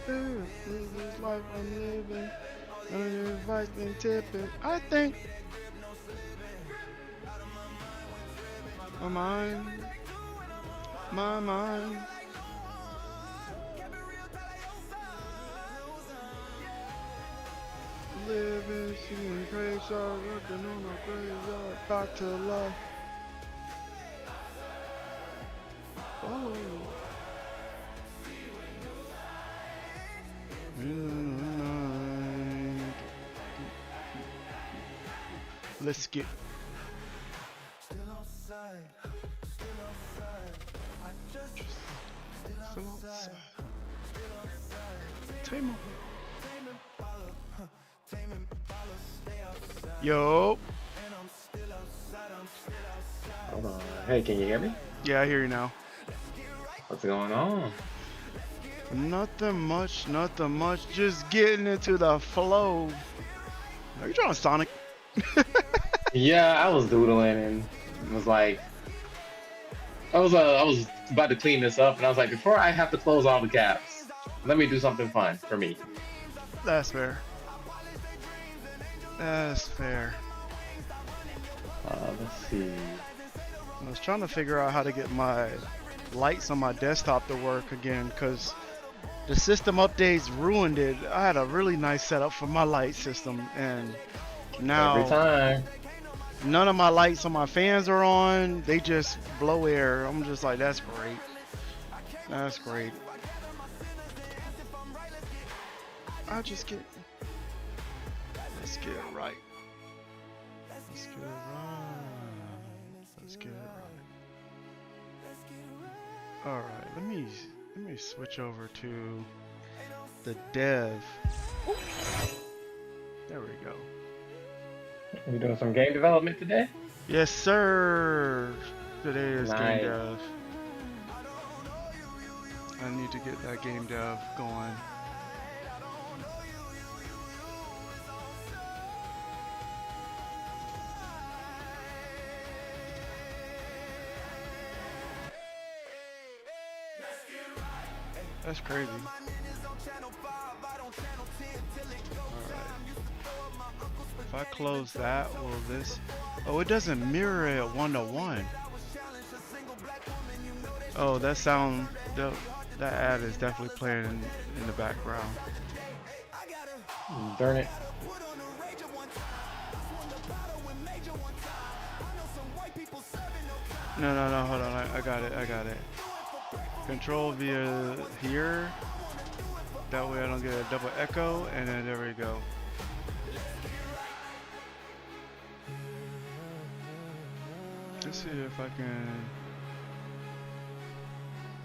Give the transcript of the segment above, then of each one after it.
This is life I'm living. And your advice been tipping. I think my mind, my mind. Living, seeing graveyard, working on a graveyard, back to life. Oh, in the night. Let's get just still outside. Tame. Yo, Hold on. Hey, can you hear me? yeah, I hear you now. What's going on? Nothing much, nothing much. Just getting into the flow. Are you trying to Sonic? Yeah, I was doodling and was like, I was about to clean this up, and I was like, before I have to close all the caps, let me do something fun for me. That's fair. That's fair. Let's see. I was trying to figure out how to get my lights on my desktop to work again because the system updates ruined it. I had a really nice setup for my light system, and Every now time. none of my lights on my fans are on. They just blow air. I'm just like, that's great. That's great. I just get. Let's get it right. Let's get it right. Let's get it right. All right. Let me switch over to the dev. There we go. We doing some game development today? Yes, sir. Today is game Nice. dev. I need to get that game dev going. That's crazy. Alright. If I close that, will this... Oh, it doesn't mirror it one-to-one. Oh, that sound... That ad is definitely playing in the background. Darn it. No, no, no, hold on. I got it. I got it. Control via here. That way I don't get a double echo. And then there we go. Let's see if I can...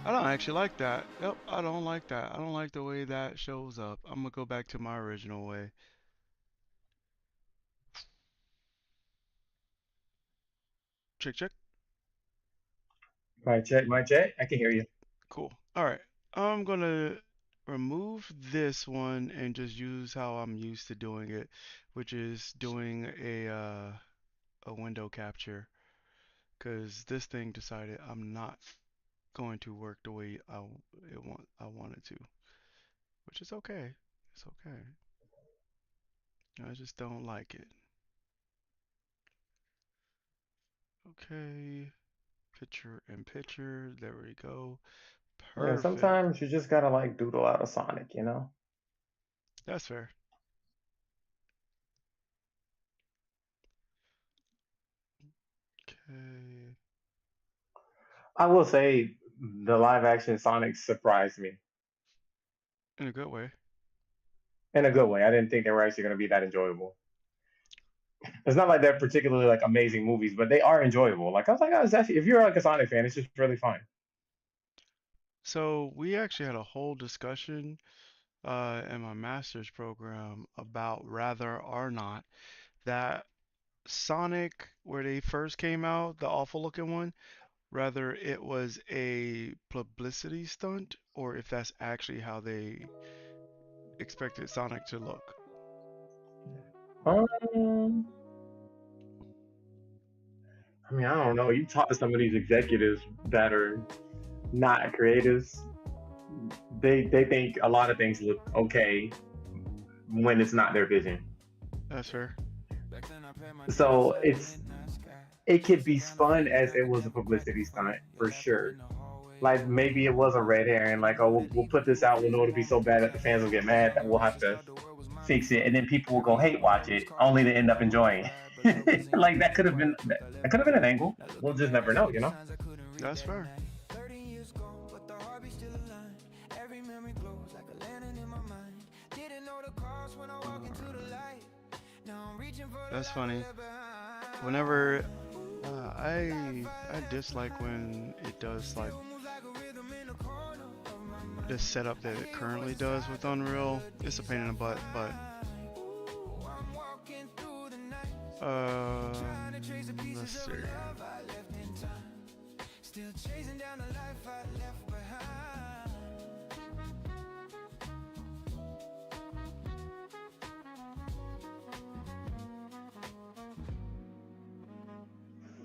I don't actually like that. Yep, I don't like that. I don't like the way that shows up. I'm gonna go back to my original way. Check, check. Mic check, mic check. I can hear you. Cool. All right. I'm gonna remove this one and just use how I'm used to doing it, which is doing a window capture. Cause this thing decided I'm not going to work the way I want it to, which is okay. It's okay. I just don't like it. Okay. Picture in picture. There we go. Yeah, Perfect. sometimes you just gotta like doodle out a Sonic, you know? That's fair. Okay. I will say the live action Sonic surprised me In a good way. in a good way. I didn't think they were actually gonna be that enjoyable. It's not like they're particularly like amazing movies, but they are enjoyable. Like I was like, oh, it's actually, if you're like a Sonic fan, it's just really fun. So we actually had a whole discussion in my master's program about rather or not that Sonic, where they first came out, the awful looking one, rather it was a publicity stunt or if that's actually how they expected Sonic to look. Um, I mean, I don't know. You talk to some of these executives that are not creatives. they think a lot of things look okay when it's not their vision. That's fair. So it could be spun as it was a publicity stunt for sure. Like maybe it was a red herring, like, oh, we'll put this out, we'll know it'll be so bad that the fans will get mad that we'll have to fix it, and then people will go hate watch it, only to end up enjoying it. Like that could have been an angle. We'll just never know, you know. That's fair. That's funny. Whenever I dislike when it does like the setup that it currently does with Unreal. It's a pain in the butt, but let's see.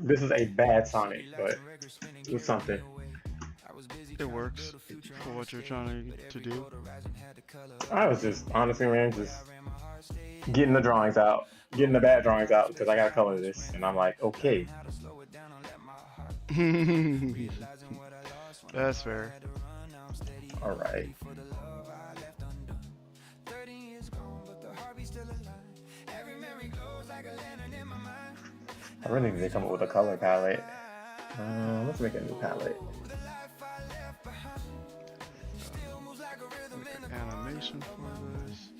This is a bad Sonic, but it's something. It works for what you're trying to do. I was just honestly, man, just getting the drawings out, getting the bad drawings out because I gotta color this, and I'm like, okay, That's fair. all right. I really need to come up with a color palette. Let's make a new palette. Make an animation for this.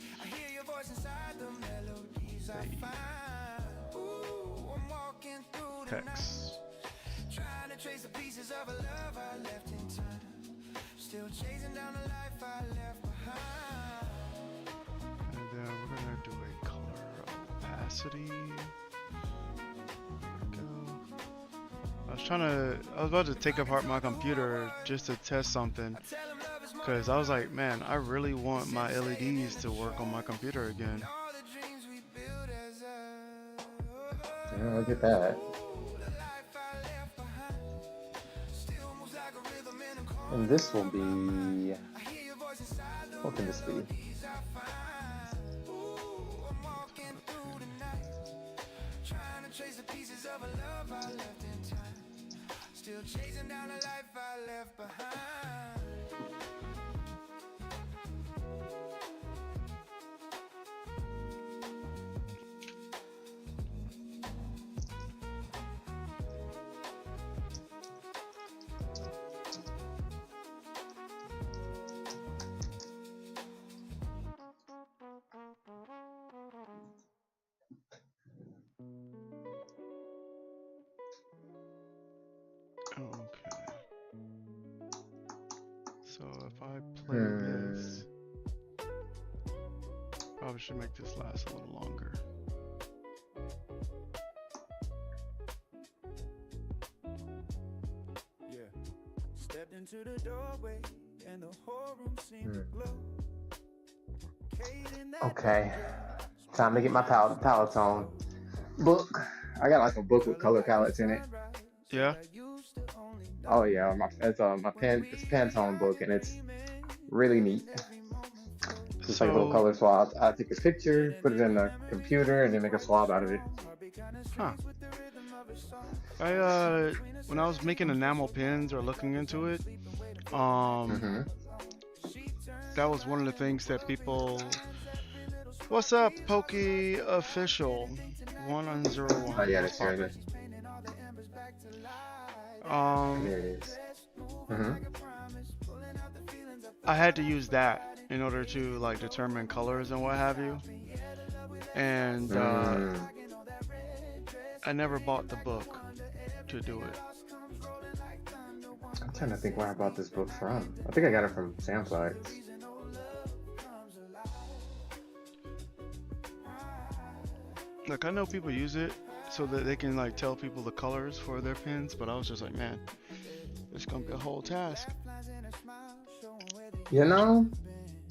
Say text. And then we're gonna do a color opacity. I was about to take apart my computer just to test something. Because I was like, man, I really want my LEDs to work on my computer again. Yeah, look at that. And this will be. What can this be? Okay. So if I play this, probably should make this last a little longer. Yeah. Stepped into the doorway and the whole room seemed to glow. Okay. Time to get my palette tone book. I got like a book with color palettes in it. Yeah. Oh yeah, it's a Pantone book, and it's really neat. Just like a little color swab. I take a picture, put it in the computer, and then make a swab out of it. Huh. When I was making enamel pins or looking into it, that was one of the things that people. What's up, Pokey Official 101? Oh yeah, that's right. There it is. I had to use that in order to like determine colors and what have you. And I never bought the book to do it. I'm trying to think where I bought this book from. I think I got it from Samsung. Look, I know people use it so that they can like tell people the colors for their pins, but I was just like, man, it's gonna be a whole task. You know,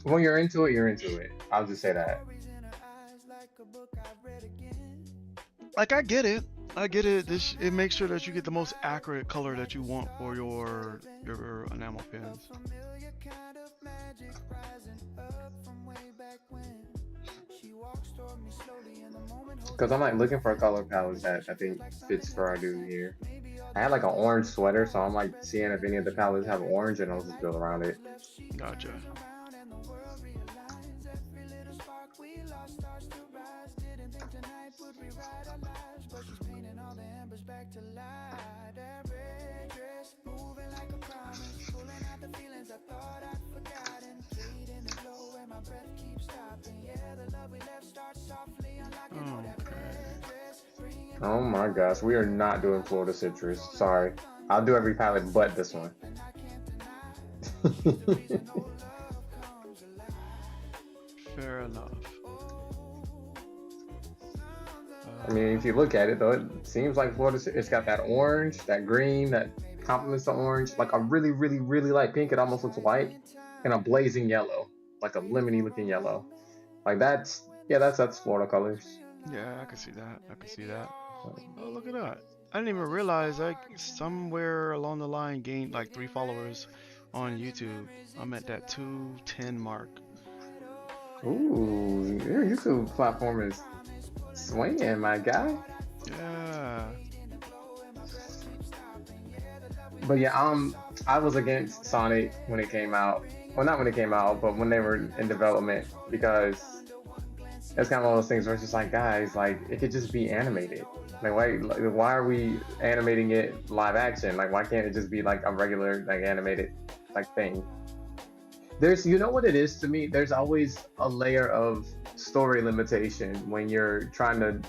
when you're into it, you're into it. I'll just say that. Like I get it. I get it. This it makes sure that you get the most accurate color that you want for your enamel pins. Familiar kind of magic rising up from way back when. She walks toward me slowly in the moment, holds Because me I'm like looking close. for a color It palette that feels I think like fits something for our never dude here. ends. Maybe all I the had like an pieces orange fit sweater, so I'm together like like a seeing if any of the puzzle. palettes have orange, and Every I'll just light build around that it. was left, she Gotcha. turns around and the world realigns. Every little spark we lost starts to rise. Didn't think tonight would rewrite our lives, but she's painting all the embers back to light. That red dress, moving like a promise, pulling out the feelings I thought I'd forgotten. Fade in the glow where my breath keeps stopping. Yeah, the love we left starts softly unlocking. Oh, that red Okay. dress, bringing Oh back my gosh, we are memories. not Every doing color Florida so citrus. pure, like Sorry. the thunder. I'll do every Her palette but this one. landscape, and I can't deny. She's the reason all love comes alive. Fair enough. I mean, if you look at it though, it seems like it's got that orange, that green, that complements the orange, like a really, really, really light pink. It almost looks white, and a blazing yellow, like a lemony looking yellow. Like that's yeah, that's Florida colors. Yeah, I can see that. I can see that. Oh, look at that. I didn't even realize I somewhere along the line gained like 3 followers on YouTube. I'm at that 210 mark. Ooh, your YouTube platform is swinging, my guy. Yeah. But yeah, I was against Sonic when it came out. Well, not when it came out, but when they were in development, because it's kind of one of those things where it's just like, guys, like it could just be animated. Why are we animating it live action? Like, why can't it just be like a regular like animated like thing? There's, you know what it is to me? There's always a layer of story limitation when you're trying to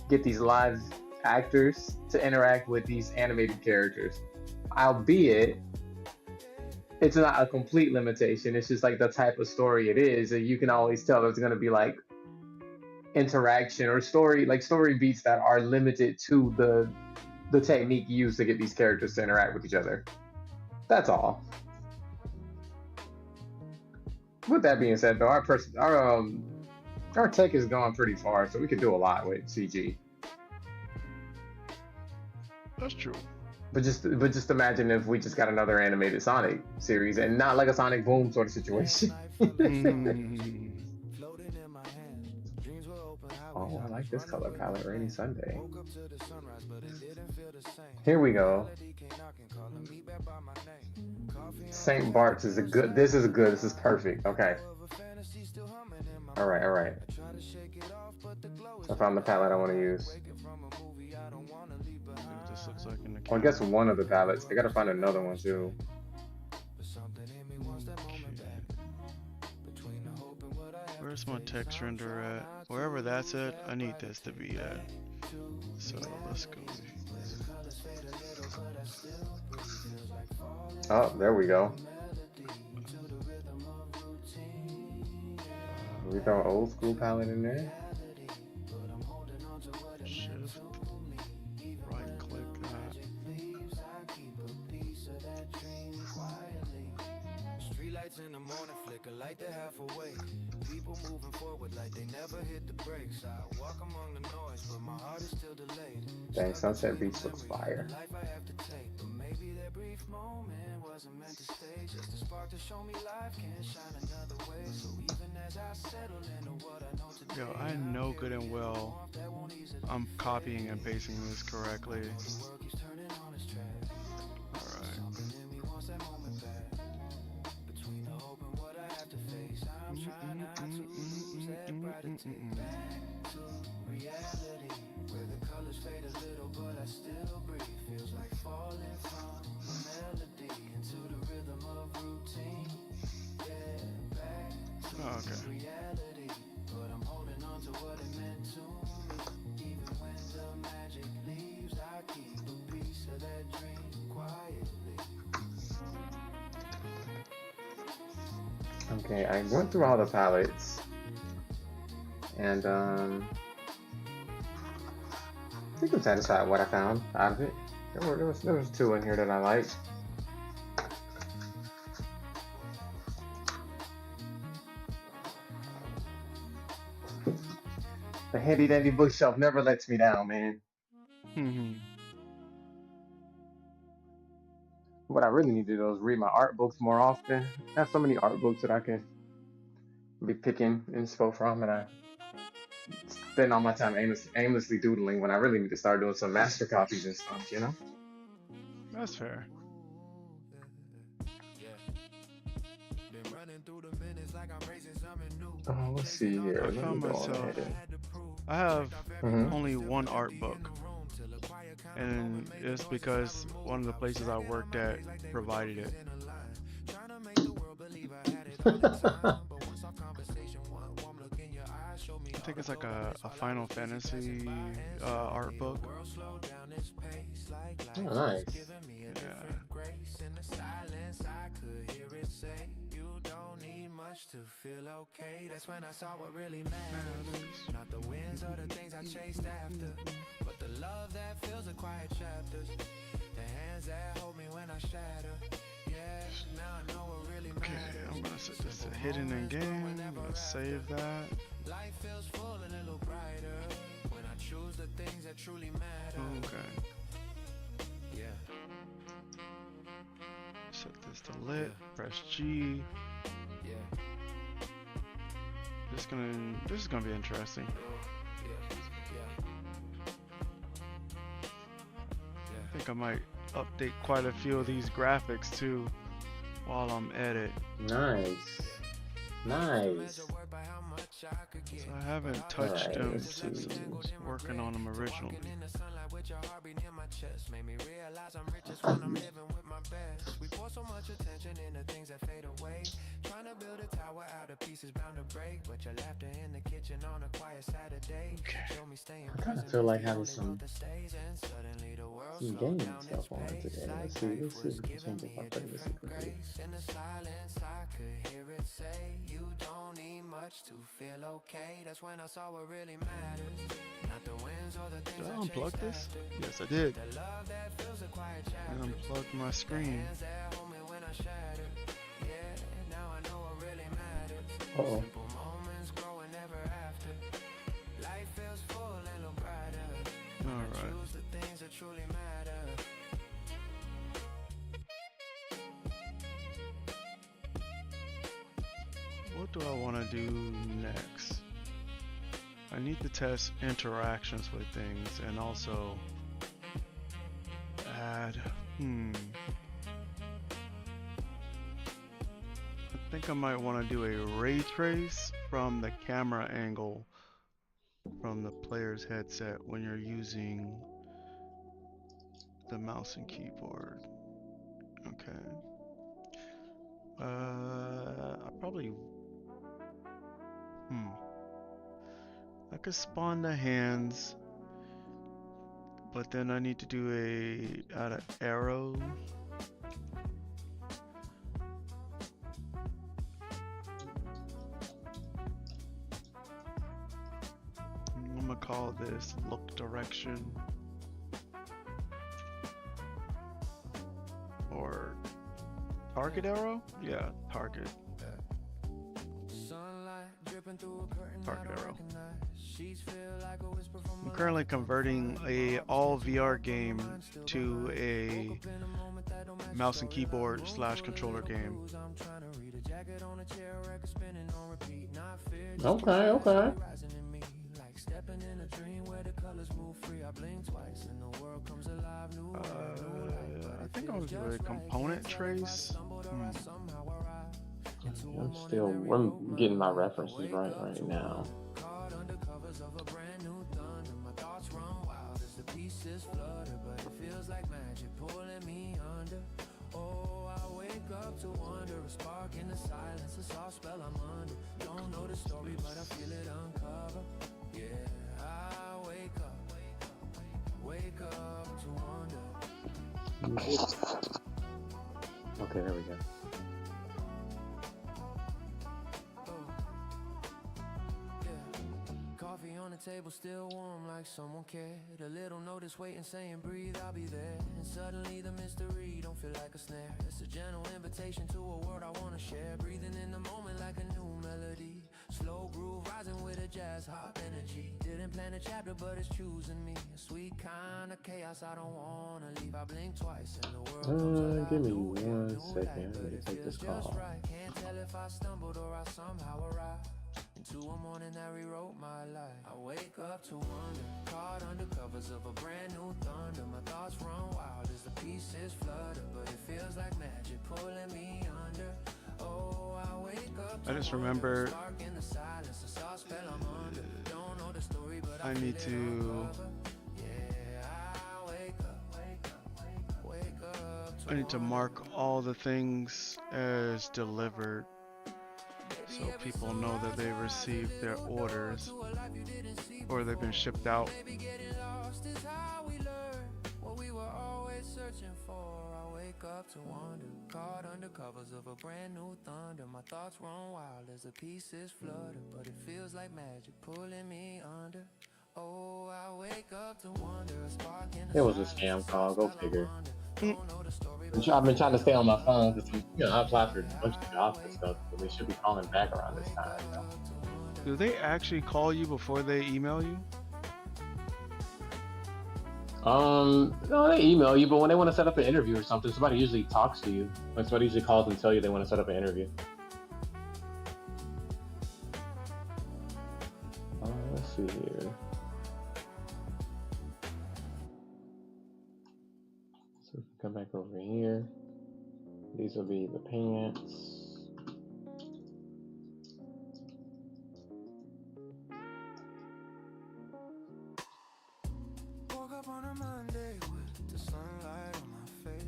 get these live actors to interact with these animated characters. Albeit, it's not a complete limitation. It's just like the type of story it is, and you can always tell there's going to be like interaction or story, like story beats that are limited to the technique used to get these characters to interact with each other. That's all. With that being said, though, our tech has gone pretty far, so we can do a lot with CG. That's true. But just imagine if we just got another animated Sonic series and not like a Sonic Boom sort of situation. Mm. Oh, I like this color palette. Rainy Sunday. Here we go. St. Bart's is a good. This is good. This is perfect. Okay. All right. All right. I found the palette I want to use. See what this looks like in the Well, I camera. guess one of the palettes. I gotta find another one too. Where's my text render at? Wherever that's at, I need this to be at. So let's go. Oh, there we go. We throw an old school palette in there. Shift, right click that. Streetlights in the morning flicker, light the halfway. People moving forward like they never hit the brakes. I walk among the noise, but my heart is still delayed. Dang, Sunset Beach looks fire. Life I have to take, but maybe that brief moment wasn't meant to stay. Just a spark to show me life can shine another way. So even as I settle into what I know today, Yo, I know good and well I'm copying and pasting this correctly. Alright. where the colors fade a little, but I still breathe. Feels like falling from a melody into the rhythm of routine. Yeah, back to Oh, okay. reality, but I'm holding on to what it meant to me. Even when the magic leaves, I keep a piece of that dream quietly. Okay, I went through all the palettes, and I think I'm satisfied with what I found out of it. There was two in here that I liked. The handy dandy bookshelf never lets me down, man. Hmm. What I really need to do is read my art books more often. I have so many art books that I can be picking inspo from, and I spend all my time aimlessly doodling when I really need to start doing some master copies and stuff, you know? That's fair. Let's see I here. Let me found go on myself. ahead and. I have Mhm. only one art book, and it's because one of the places I worked at provided it. I think it's like a Final Fantasy art book. Oh, nice. Yeah. Okay, I'm gonna set this to hidden in game. I'm gonna save that. Okay. Set this to lit. Press G. This is gonna be interesting. I think I might update quite a few of these graphics too while I'm at it. Nice. Nice. So I haven't touched Alright, them let's since see. I was working on them originally. I kind of feel like having some gaming stuff on today. Let's see. Let's see if we can change it up. Let's see if we can do. Did I unplug this? Yes, I did. I unplugged my screen. Uh-oh. Alright. What do I want to do next? I need to test interactions with things and also add, I think I might want to do a ray trace from the camera angle from the player's headset when you're using the mouse and keyboard. Okay. I probably, I could spawn the hands, but then I need to do add an arrow. I'm gonna call this look direction or target arrow? Yeah, target. Target arrow. I'm currently converting a all VR game to a mouse and keyboard / controller game. Okay, okay. I think I'll do a component trace. I'm getting my references right now. Okay, there we go. Coffee on the table, still warm like someone cared. A little notice waiting, saying breathe, I'll be there. And suddenly the mystery don't feel like a snare. It's a gentle invitation to a world I wanna share. Breathing in the moment like a new melody. Slow groove rising with a jazz hop energy. Didn't plan a chapter, but it's choosing me. A sweet kind of chaos, I don't wanna leave. I blink twice and the world comes alive. Give me New air, one new light, second. but Let me it take feels this just call. right. Can't tell if I stumbled or I somehow arrived into a morning that rewrote my life. I wake up to wonder, caught under covers of a brand new thunder. My thoughts run wild as the pieces flutter, but it feels like magic pulling me under. Oh, I wake up to I just wonder, remember dark in the silence, a soft spell I'm under. Don't know the story, but I need feel it on to cover. Yeah, I wake up I need to mark all the things as delivered so people know that they received their orders or they've been shipped out. Maybe getting lost is how we learn what we were always searching for. I wake up to wonder, caught under covers of a brand new thunder. My thoughts run wild as the pieces flutter, but it feels like magic pulling me under. Oh, I wake up to wonder, a spark in the It was a silence, scam call. Go figure. Mm. don't know the story, I've been trying to stay on my phone because I applied for a bunch of jobs and stuff, but they should be calling back around this time. Do they actually call you before they email you? No, they email you, but when they want to set up an interview or something, somebody usually talks to you. Like somebody usually calls and tell you they want to set up an interview. Let's see here. So if we come back over here, these will be the pants. Woke up on a Monday with the sunlight on my face.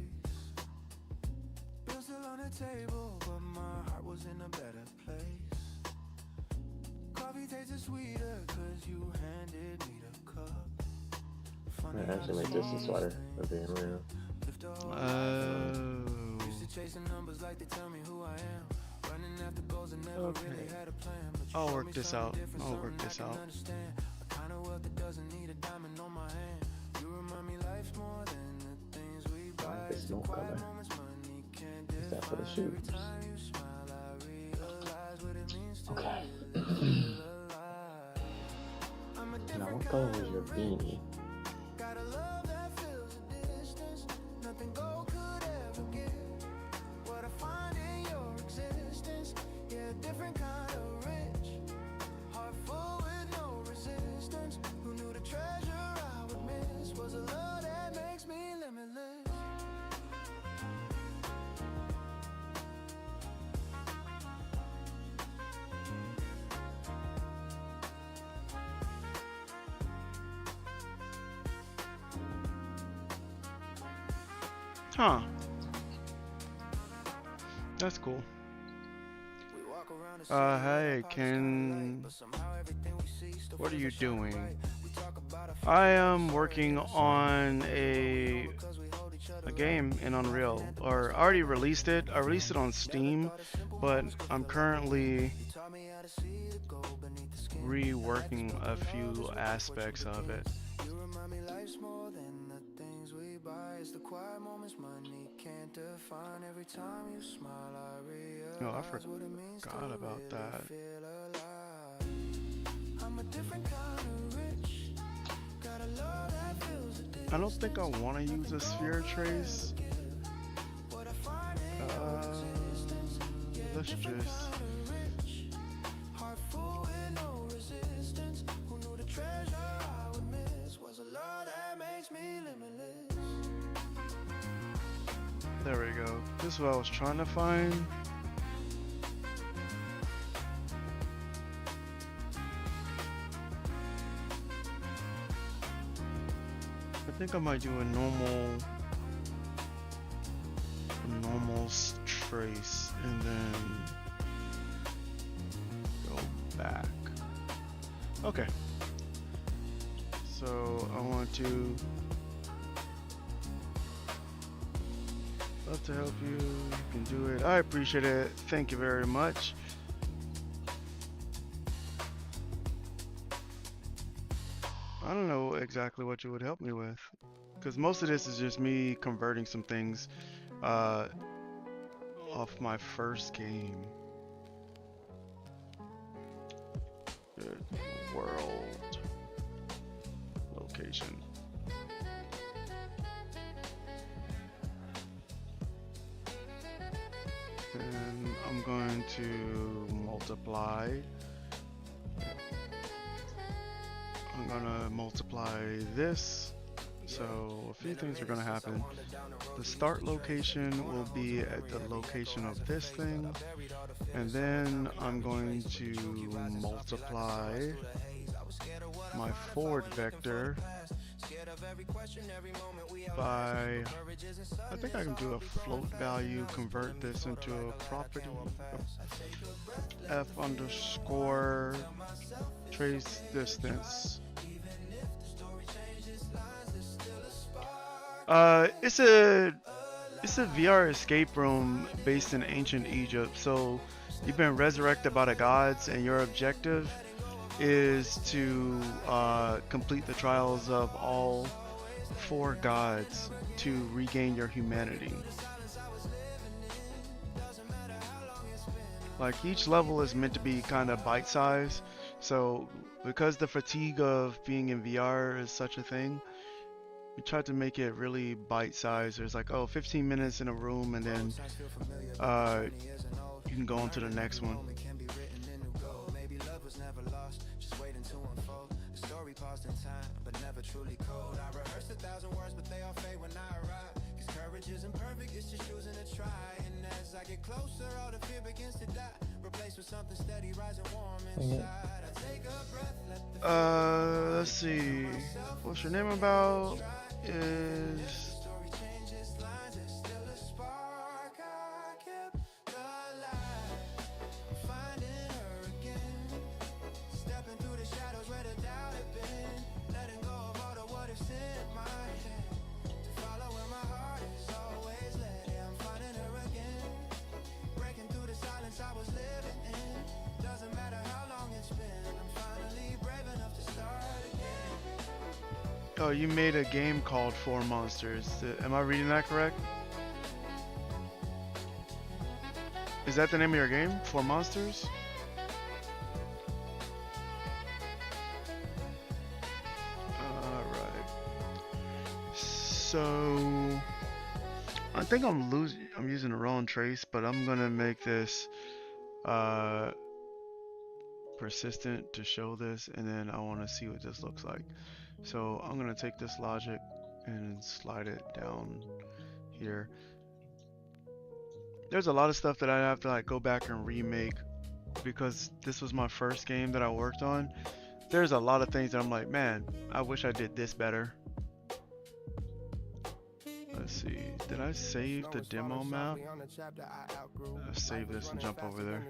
Bill still on the table, but my heart was in a better place. Coffee tasted sweeter cause you handed me the cup. Funny I actually make this a sweater, for being real. Used to chasing numbers like they tell me who I am. Running after goals and never really had a plan. But you I'll showed work me this something out. different, I'll something work this I can out. understand. A kind of wealth that doesn't need a diamond on my hand. You remind me life's more than the things we buy. This no color. Moments money can't Is that for the define. Every shoes? time you smile, I realize what it means to Okay. feel alive. I'm a Now, different what color kind was your of beanie? got a love that fills the distance. Nothing gold could ever give. What I find in your existence, yeah, different kind of rich. Heart full with no resistance. Who knew the treasure I would miss was a love that makes me limitless. Huh. That's cool. We walk around the city with Hey, our pockets Ken. kinda light, but somehow everything we see still What are feels you like shining doing? bright. We talk about our I future, am but working it's on a because we hold each other game in Unreal, or I already released it. I released it on Steam, but I'm currently taught me how to see the gold beneath the skin. reworking a few aspects of it. You remind me life's more than the things we buy. It's the quiet moments money can't define. Every time you smile, I realize Oh, I what it means to forgot about really that. feel alive. I'm a different kind of rich. Got a love that fills the I don't think I want to use a sphere trace. what I find in your existence. Yeah, Let's different just. kind of rich. Heart full with no resistance. Who knew the treasure I would miss was a love that makes me limitless. There we go. This is what I was trying to find. I think I might do a normal trace and then go back. Okay. So I want to love to help you. You can do it. I appreciate it. Thank you very much. I don't know exactly what you would help me with, because most of this is just me converting some things off my first game. Good world. location. And I'm going to multiply. I'm gonna multiply this. So a few things are gonna happen. The start location will be at the location of this thing, and then I'm going to multiply my forward vector by, I think I can do a float value, convert this into a property, f underscore trace distance. It's a VR escape room based in ancient Egypt. So you've been resurrected by the gods, and your objective is to complete the trials of all 4 gods to regain your humanity. Like each level is meant to be kind of bite-sized. So because the fatigue of being in VR is such a thing, we tried to make it really bite-sized. There's like, oh, 15 minutes in a room, and then you can go on to the next one. Let's see. What's your name about? Is Oh, you made a game called Four Monsters. Am I reading that correct? Is that the name of your game? Four Monsters? Alright. So I think I'm using the wrong trace, but I'm gonna make this persistent to show this, and then I want to see what this looks like. So I'm gonna take this logic and slide it down here. There's a lot of stuff that I have to like go back and remake because this was my first game that I worked on. There's a lot of things that I'm like, man, I wish I did this better. Let's see, did I save the demo map? Let's save this and jump over there.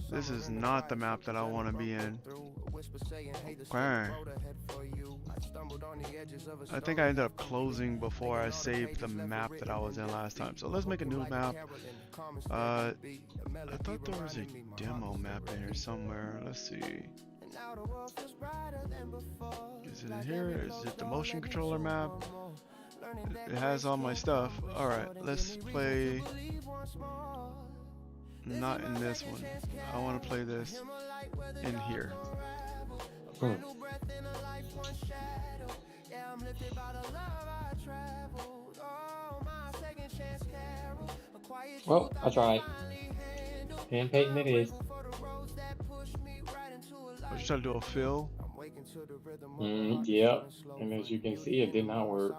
This is not the map that I want to be in. Okay. I think I ended up closing before I saved the map that I was in last time. So let's make a new map. I thought there was a demo map in here somewhere. Let's see. Is it in here? Is it the motion controller map? It has all my stuff. Alright, let's play. Not in this one. I want to play this in here. Well, I tried. Hand painting it is. What you trying to do, a fill? Yep. And as you can see, it did not work.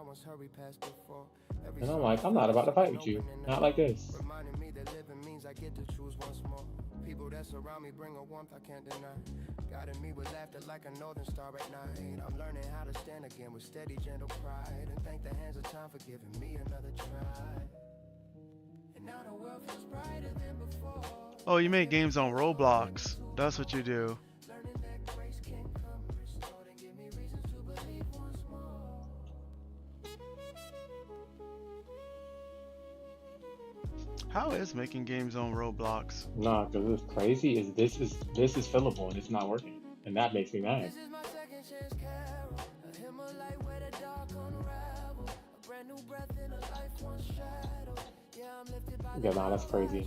And I'm like, I'm not about to fight with you. Not like this. People that surround me bring a warmth I can't deny. Guiding me with laughter like a northern star at night. I'm learning how to stand again with steady, gentle pride. And thank the hands of time for giving me another try. And now the world feels brighter than before. Oh, you make games on Roblox. That's what you do. How is making games on Roblox? Nah, because it's crazy. This is fillable and it's not working, and that makes me mad. Yeah, nah, that's crazy.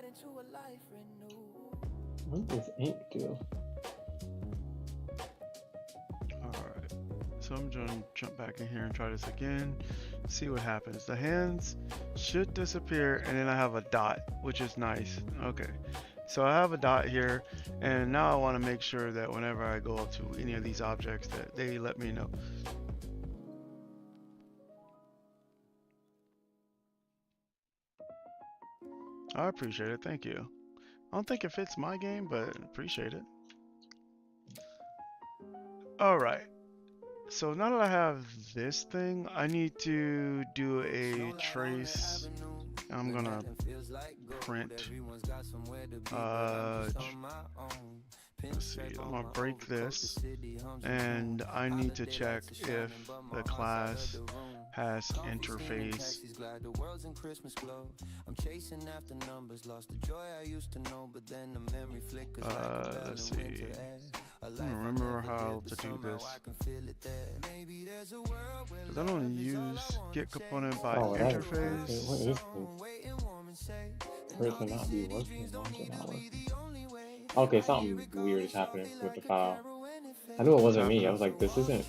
right into a life renewed. What does ink do? Alright. So I'm going to jump back in here and try this again. See what happens. The hands should disappear and then I have a dot, which is nice. Okay. So I have a dot here and now I want to make sure that whenever I go up to any of these objects that they let me know. I appreciate it. Thank you. I don't think it fits my game, but appreciate it. Alright. So now that I have this thing, I need to do a trace. I'm gonna print. Let's see. I'm gonna break this, and I need to check if the class has interface. Let's see. I don't remember how to do this. Because I don't use get component by interface. Okay, what is this? For it to not be working, why is it not working? Okay, something weird is happening with the file. I knew it wasn't me. I was like, this isn't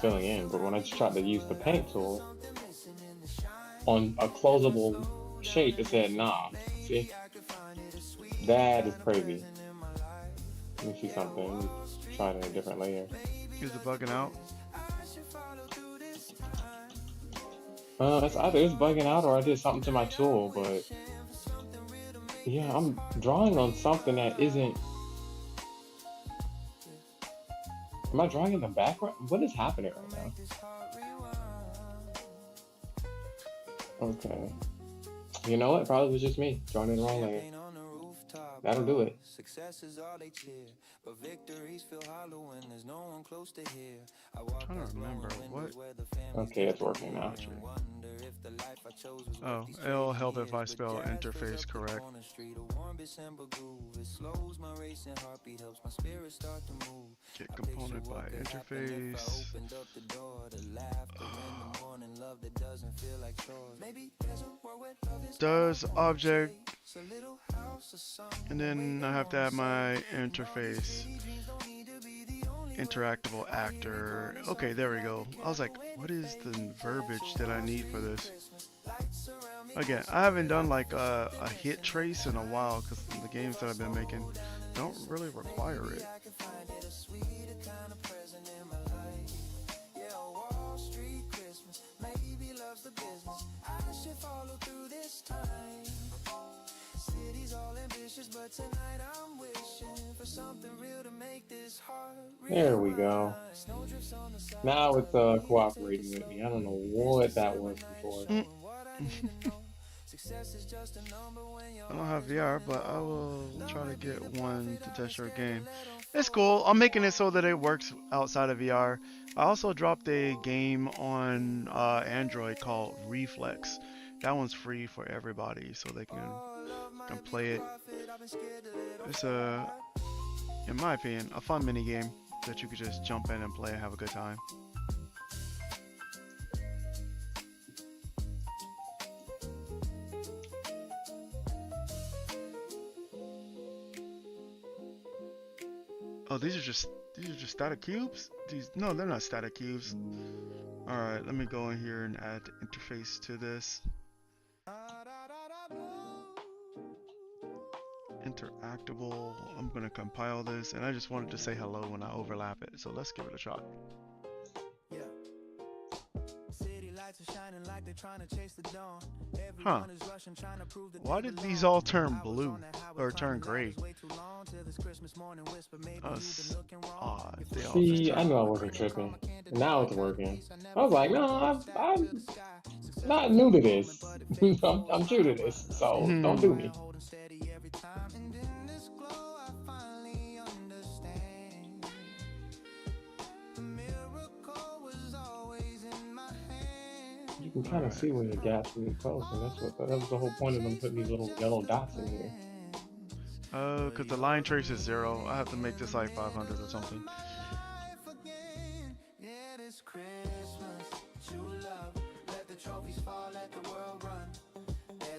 filling in. But when I tried to use the paint tool on a closable shape, it said nah. See, that is crazy. Let me see something. Try it in a different layer. Is it bugging out? It's either it's bugging out or I did something to my tool, but yeah, I'm drawing on something that isn't. Am I drawing in the background? What is happening right now? Okay. You know what? Probably was just me drawing in the wrong layer. That'll do it. Success is all they cheer, but victories feel hollow when there's no one close to hear. I don't remember what. Okay, it's working now. Oh, it'll help if I spell interface correct. Get component by interface. Does object, and then I have to add my interface. Interactable actor. Okay, there we go. I was like, what is the verbiage that I need for this? Again, I haven't done like a hit trace in a while because the games that I've been making don't really require it. There we go. Now it's cooperating with me. I don't know what that was before. I don't have VR, but I will try to get one to test your game. It's cool. I'm making it so that it works outside of VR. I also dropped a game on Android called Reflex. That one's free for everybody, so they can play it. It's in my opinion, a fun mini game that you could just jump in and play and have a good time. Oh, these are just static cubes? No, they're not static cubes. Alright, let me go in here and add the interface to this. Interactable. I'm gonna compile this, and I just wanted to say hello when I overlap it, so let's give it a shot. Huh. Why did these all turn blue or turn gray? Odd. See, I knew I wasn't tripping. Now it's working. I was like, no, I'm not new to this. I'm true to this, so don't do me. You can kind of see when the gap's really close, and that was the whole point of them putting these little yellow dots in here. Because the line trace is 0. I have to make this like 500 or something.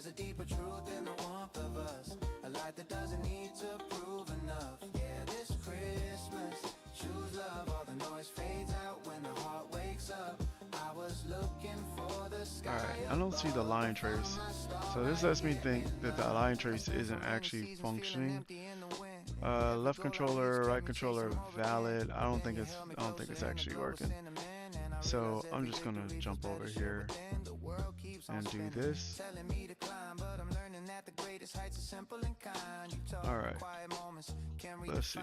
There's a deeper truth in the warmth of us, a light that doesn't need to prove enough. Yeah, this Christmas, choose love. All the noise fades out when the heart wakes up. I was looking for the sky. Alright, I don't see the line trace. So this lets me think that the line trace isn't actually functioning. Left controller, right controller, valid. I don't think it's actually working. So I'm just gonna jump over here and do this. Alright. Let's see.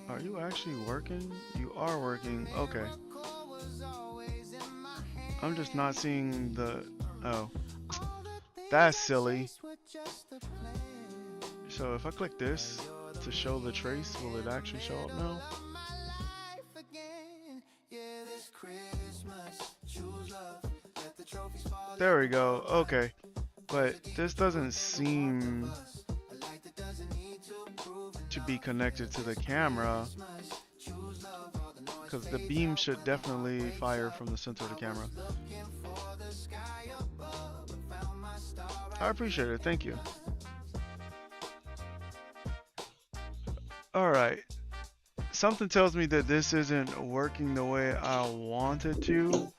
Are you actually working? You are working. Okay. I'm just not seeing the... Oh. That's silly. So if I click this to show the trace, will it actually show up now? There we go. Okay. But this doesn't seem to be connected to the camera, because the beam should definitely fire from the center of the camera. I appreciate it. Thank you. Alright. Something tells me that this isn't working the way I want it to.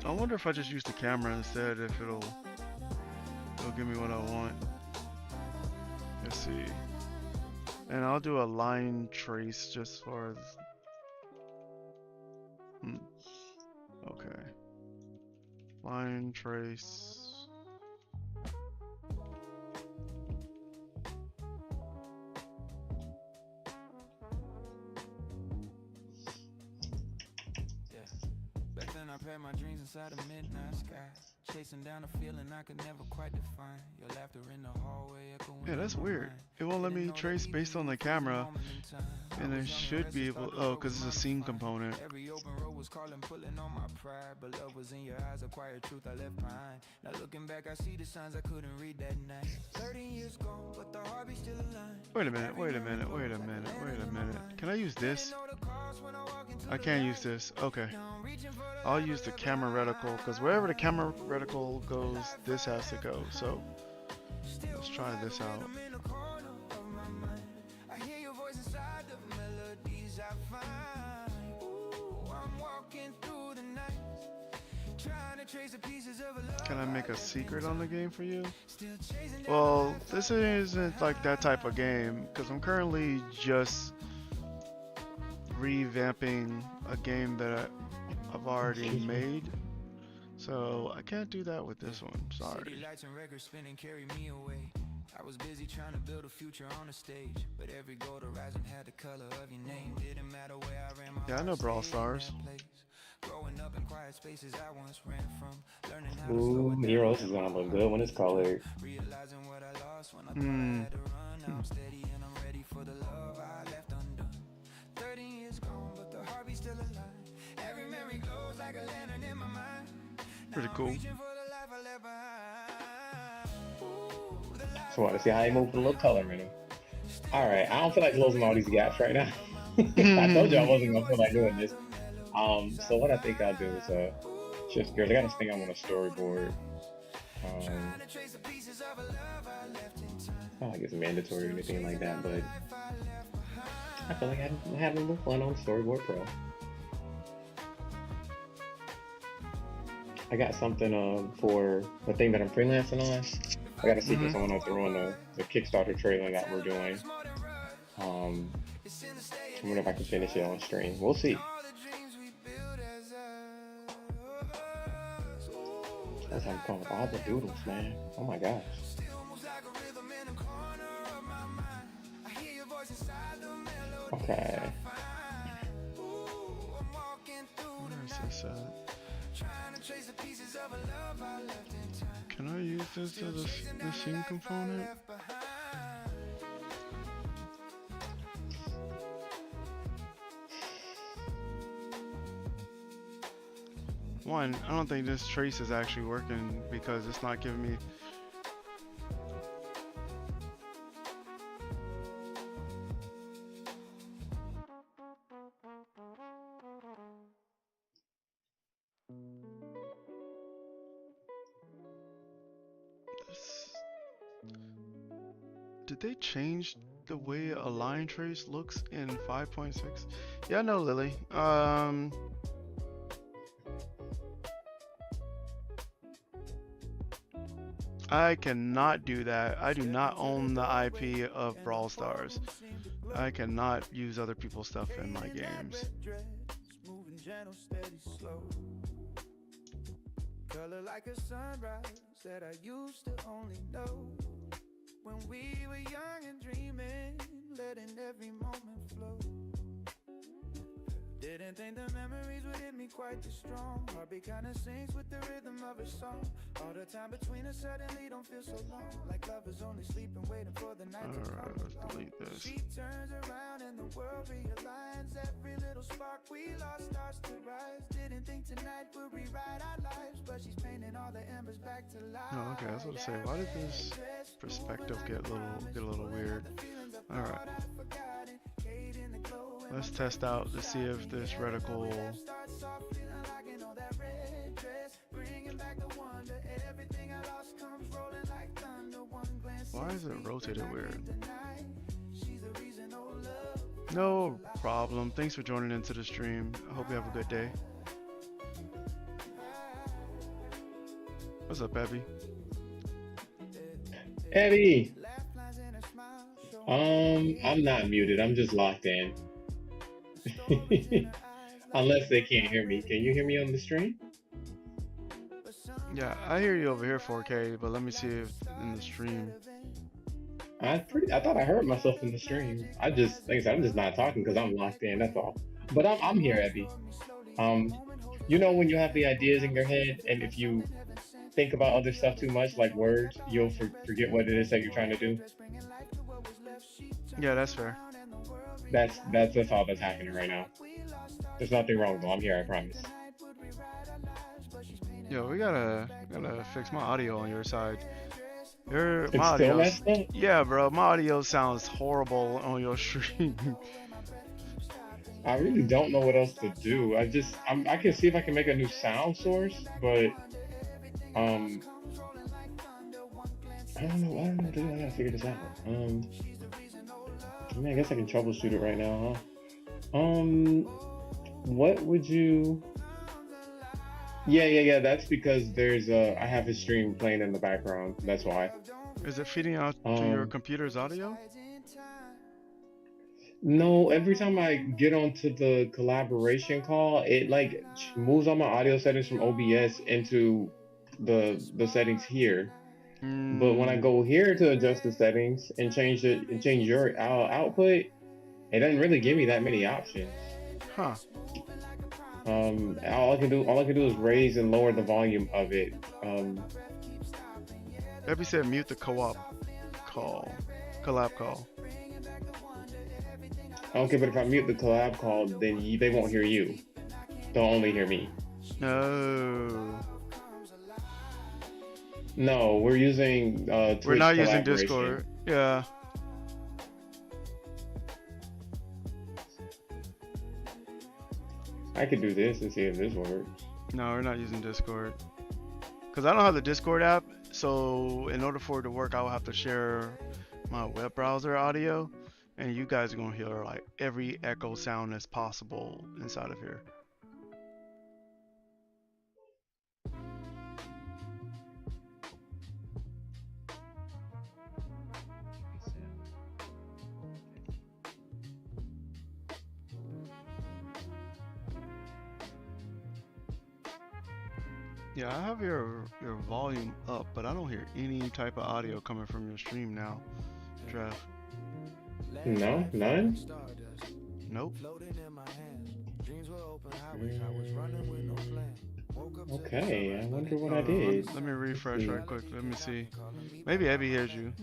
I wonder if I just use the camera instead, if it'll give me what I want. Let's see. And I'll do a line trace just for... Okay. Line trace. I paid my dreams inside a midnight sky, chasing down a feeling I could never quite define. Your laughter in the hallway echoing. Yeah, that's weird. It won't let me trace based on the camera, and it should be able. Oh, because it's a scene component. Every open road was calling, pulling on my pride, but love was in your eyes, a quiet truth I left behind. Now looking back, I see the signs I couldn't read that night. 13 years gone, but the heartbeat still aligned. Wait a minute. Wait a minute. Wait a minute. Wait a minute. Can I use this? I can't use this. Okay. I'll use the camera reticle, because wherever the camera reticle goes, this has to go. So let's try this out. Can I make a secret on the game for you? Well, this isn't like that type of game, because I'm currently just revamping a game that I've already made, so I can't do that with this one. Sorry. I was busy trying to build a future on the stage, but every gold horizon had the color of your name. Didn't matter where I ran my yeah, I know Brawl Stars. Growing up in quiet spaces I once ran from, learning how Ooh, Miros is gonna look good when it's colored. realizing what I lost when I thought I had to run. Now I'm steady and I'm ready for the love I left undone. 13 years gone, but the heartbeat's still alive. Every memory glows like a lantern in my mind. Pretty cool. Just want to see how he moves with a little color in him. Alright, I don't feel like closing all these gaps right now. I told you I wasn't gonna feel like doing this. So what I think I'll do is shift gears. I got this thing I want to storyboard. It's not like it's mandatory or anything like that, but I feel like I'm having a little fun on Storyboard Pro. I got something for the thing that I'm freelancing on. I got a sequence I want to throw in the Kickstarter trailer that we're doing. I wonder if I can finish it on stream. We'll see. That's how I'm calling all the doodles, man. Oh my gosh. Okay. Where is this at? Can I use this as the scene component? One, I don't think this trace is actually working because it's not giving me... Did they change the way a line trace looks in 5.6? Yeah, no, Lily. I cannot do that. I do not own the IP of Brawl Stars. I cannot use other people's stuff in my games. Moving gentle, steady, slow. Color like a sunrise that I used to only know when we were young and dreaming, letting every moment flow. Didn't think the memories would hit me quite this strong. Heartbeat kinda sings with the rhythm of a song. All the time between us suddenly don't feel so long. Like lovers only sleeping, waiting for the night to come Let's along. delete this. She turns around and the world realigns. Every little spark we lost starts to rise. Didn't think tonight would rewrite our lives, but she's painting all the embers back to life. Oh, okay. I was going to say, why did this perspective get a little weird? All right. Let's test out to see if this reticle. Why is it rotated weird? No problem. Thanks for joining into the stream. I hope you have a good day. What's up, Abby? Eddie. I'm not muted. I'm just locked in. Unless they can't hear me. Can you hear me on the stream? Yeah, I hear you over here 4K, but let me see if in the stream. I thought I heard myself in the stream. Like I said, I'm just not talking because I'm locked in. That's all. But I'm here, Abby. You know when you have the ideas in your head, and if you think about other stuff too much, like words, you'll forget what it is that you're trying to do. Yeah, that's fair. That's all that's happening right now. There's nothing wrong though. I'm here, I promise. Yo, we gotta fix my audio on your side. My It's still audio. messed up? Yeah, bro, my audio sounds horrible on your stream. I really don't know what else to do. I can see if I can make a new sound source, but I don't know what to do. I gotta figure this out. I mean, I guess I can troubleshoot it right now, huh? What would you? Yeah. That's because I have his stream playing in the background. That's why. Is it feeding out to your computer's audio? No, every time I get onto the collaboration call, it like moves all my audio settings from OBS into the settings here. But when I go here to adjust the settings and change your output, it doesn't really give me that many options. Huh. All I can do is raise and lower the volume of it. Abby said mute the collab call. Okay, but if I mute the collab call, then they won't hear you. They'll only hear me. No. No, we're using Twitch We're not using collaboration. Discord. Yeah. I could do this and see if this works. No, we're not using Discord. Because I don't have the Discord app, so in order for it to work, I will have to share my web browser audio, and you guys are going to hear like every echo sound that's possible inside of here. Yeah, I have your volume up, but I don't hear any type of audio coming from your stream now, Trev. No, none. Nope. Okay, I wonder what I did. Let me refresh right quick. Let me see. Maybe Abby hears you.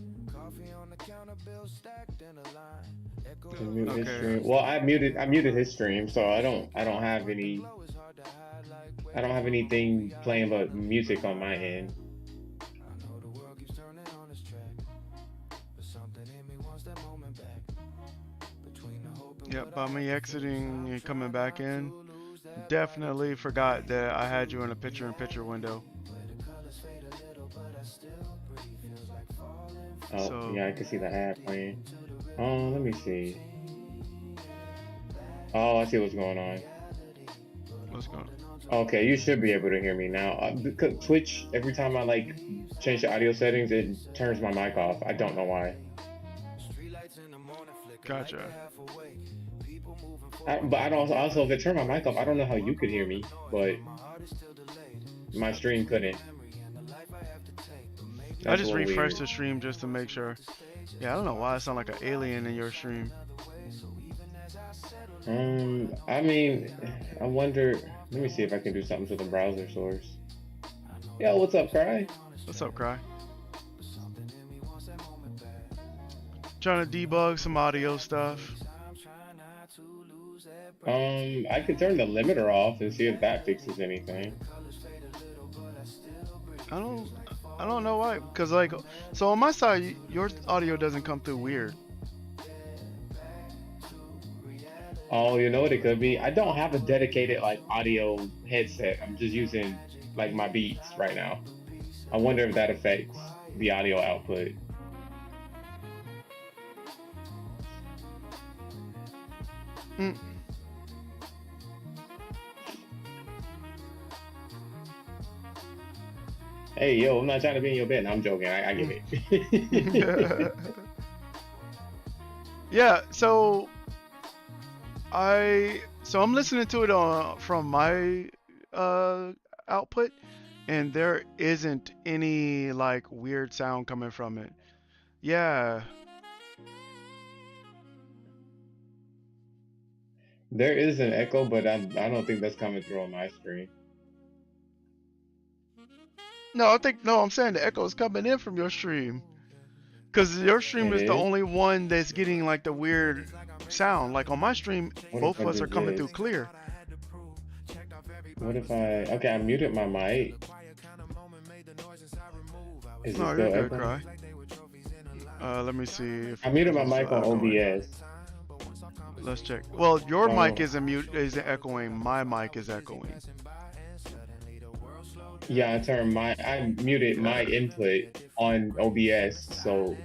Mute his stream. Well, I muted his stream, so I don't have anything playing but music on my end. Yep, by me exiting and coming back in, definitely forgot that I had you in a picture-in-picture window. Oh, So yeah, I can see the ad playing. Oh, let me see. Oh, I see what's going on. let's go. Okay, you should be able to hear me now. Because Twitch, every time I like change the audio settings, it turns my mic off. I don't know why. Gotcha. But I don't also if it turned my mic off, I don't know how you could hear me, but my stream couldn't. I That's a just little refreshed weird. the stream just to make sure. Yeah, I don't know why I sound like an alien in your stream. I mean, I wonder. Let me see if I can do something to the browser source. Yo, what's up, Cry? What's up, Cry? Trying to debug some audio stuff. I could turn the limiter off and see if that fixes anything. I don't I don't know why, cause like, so on my side, your audio doesn't come through weird. Oh, you know what it could be? I don't have a dedicated like audio headset. I'm just using like my Beats right now. I wonder if that affects the audio output. Mm. Hey, yo, I'm not trying to be in your bed. No, I'm joking. I get it. Yeah, so I'm listening to it on from my uh output, and there isn't any like weird sound coming from it. Yeah. There is an echo, but I don't think that's coming through on my screen. No, I'm saying the echo is coming in from your stream. Cause your stream It is the is? only one that's getting like the weird sound. Like on my stream, What if both I of us do are coming through this? clear. What if I... Okay, I muted my mic. Is it No, you're still good, echoing? Cry. Let me see if I muted is my it still mic on echoing. OBS. Let's check. Well, your mic Oh, isn't echoing. My mic is echoing. yeah, I muted my Yeah. input on OBS, so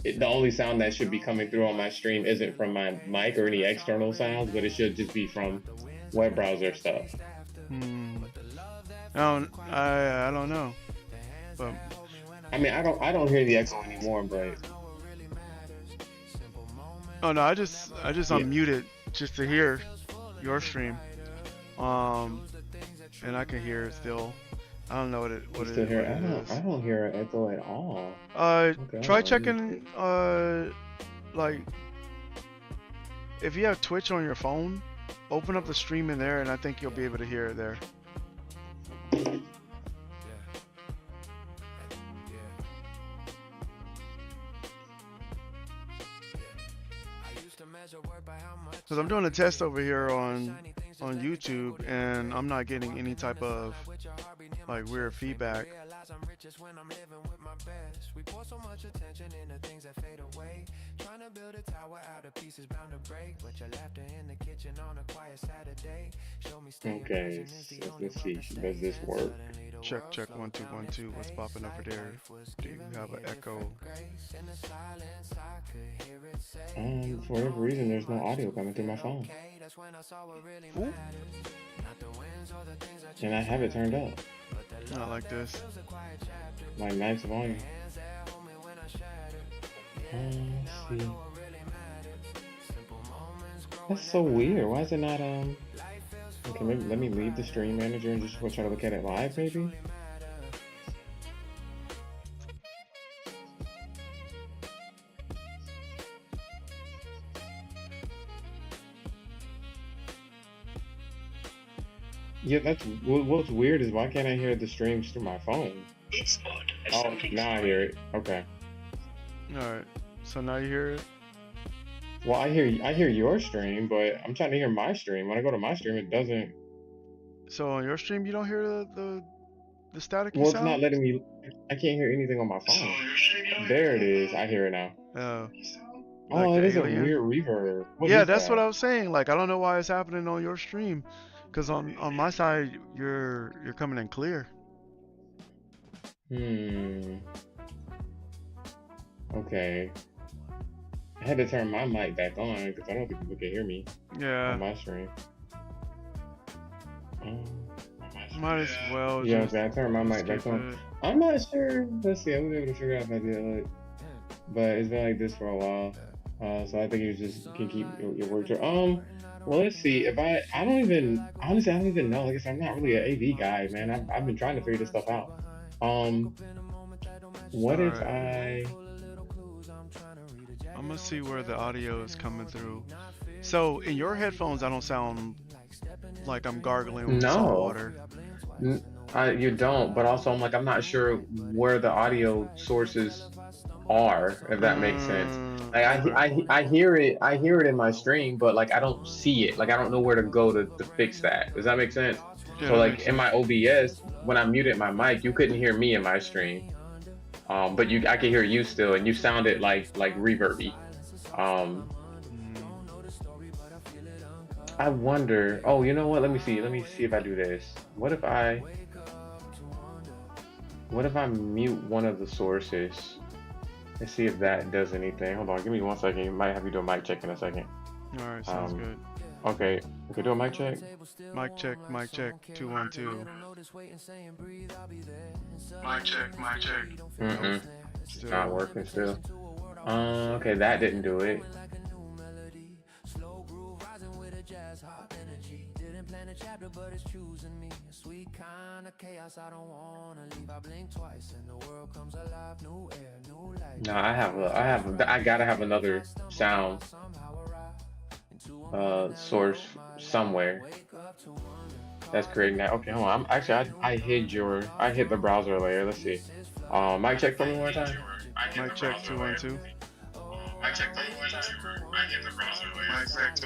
the only sound that should be coming through on my stream isn't from my mic or any external sounds, but it should just be from web browser stuff. Hmm. I don't know. But I mean, I don't hear the echo anymore, but oh no, I just yeah, unmuted just to hear your stream. Um, and I can hear it still. I don't know you still hear what it? it I is. don't hear an echo at all. Okay, hold Try on, let me see. checking like if you have Twitch on your phone, open up the stream in there, and I think you'll be able to hear it there. Because I'm doing a test over here on YouTube, and I'm not getting any type of like weird feedback. Okay, so let's see. Does this work? Check 1 2 1 2. What's popping over there? Do you have an echo? For whatever reason, there's no audio coming through my phone, Ooh, and I have it turned up, not like this. like max volume. Let's see. That's so weird. Why is it not Okay, maybe let me leave the stream manager and just try to look at it live, maybe. Yeah, what's weird is why can't I hear the streams through my phone? Oh, now I hear it. Okay. All right. So now you hear it. Well, I hear your stream, but I'm trying to hear my stream. When I go to my stream, it doesn't. So on your stream, you don't hear the staticky Well, it's not sound? letting me. I can't hear anything on my phone. There it is. I hear it now. Like Oh, it the is a alien. weird reverb. What Yeah, is that's what that? I was saying. Like I don't know why it's happening on your stream, cause on my side you're coming in clear. Hmm. Okay. I had to turn my mic back on because I don't think people can hear me Yeah, on my stream. might as well Yeah, just okay, I turned my mic back skip on. it. I'm not sure. Let's see. I was able to figure out if I did it, but it's been like this for a while. So I think you just can keep your work. Well, let's see. If I don't even honestly, I don't even know. Like I said, I'm not really an AV guy, man. I've been trying to figure this stuff out. Um, what if Alright, I? I'm gonna see where the audio is coming through. So, in your headphones, I don't sound like I'm gargling with salt No, water. you don't. But also, I'm not sure where the audio sources are, if that makes sense. Like Okay. I hear it, in my stream, but like I don't see it. Like I don't know where to go to fix that. Does that make sense? Yeah, So that like makes in sense. my OBS, when I muted my mic, you couldn't hear me in my stream. But I could hear you still, and you sounded like reverby. Um, Mm, I wonder. Oh, you know what? Let me see. Let me see if I do this. What if I mute one of the sources? Let's see if that does anything. Hold on, give me 1 second. You might have you do a mic check in a second. Alright, sounds Um, good. okay, we can do a mic check. Mic check, mic check. 2 1 2. Mic check. Nope, Mm-mm, it's not still. working still. Okay, that didn't do it. No, I gotta have another sound source somewhere that's creating that. Okay, hold on. I hid the browser layer. Let's see. Mic check for me one more time. Mic check 2 1 2. Mic check 2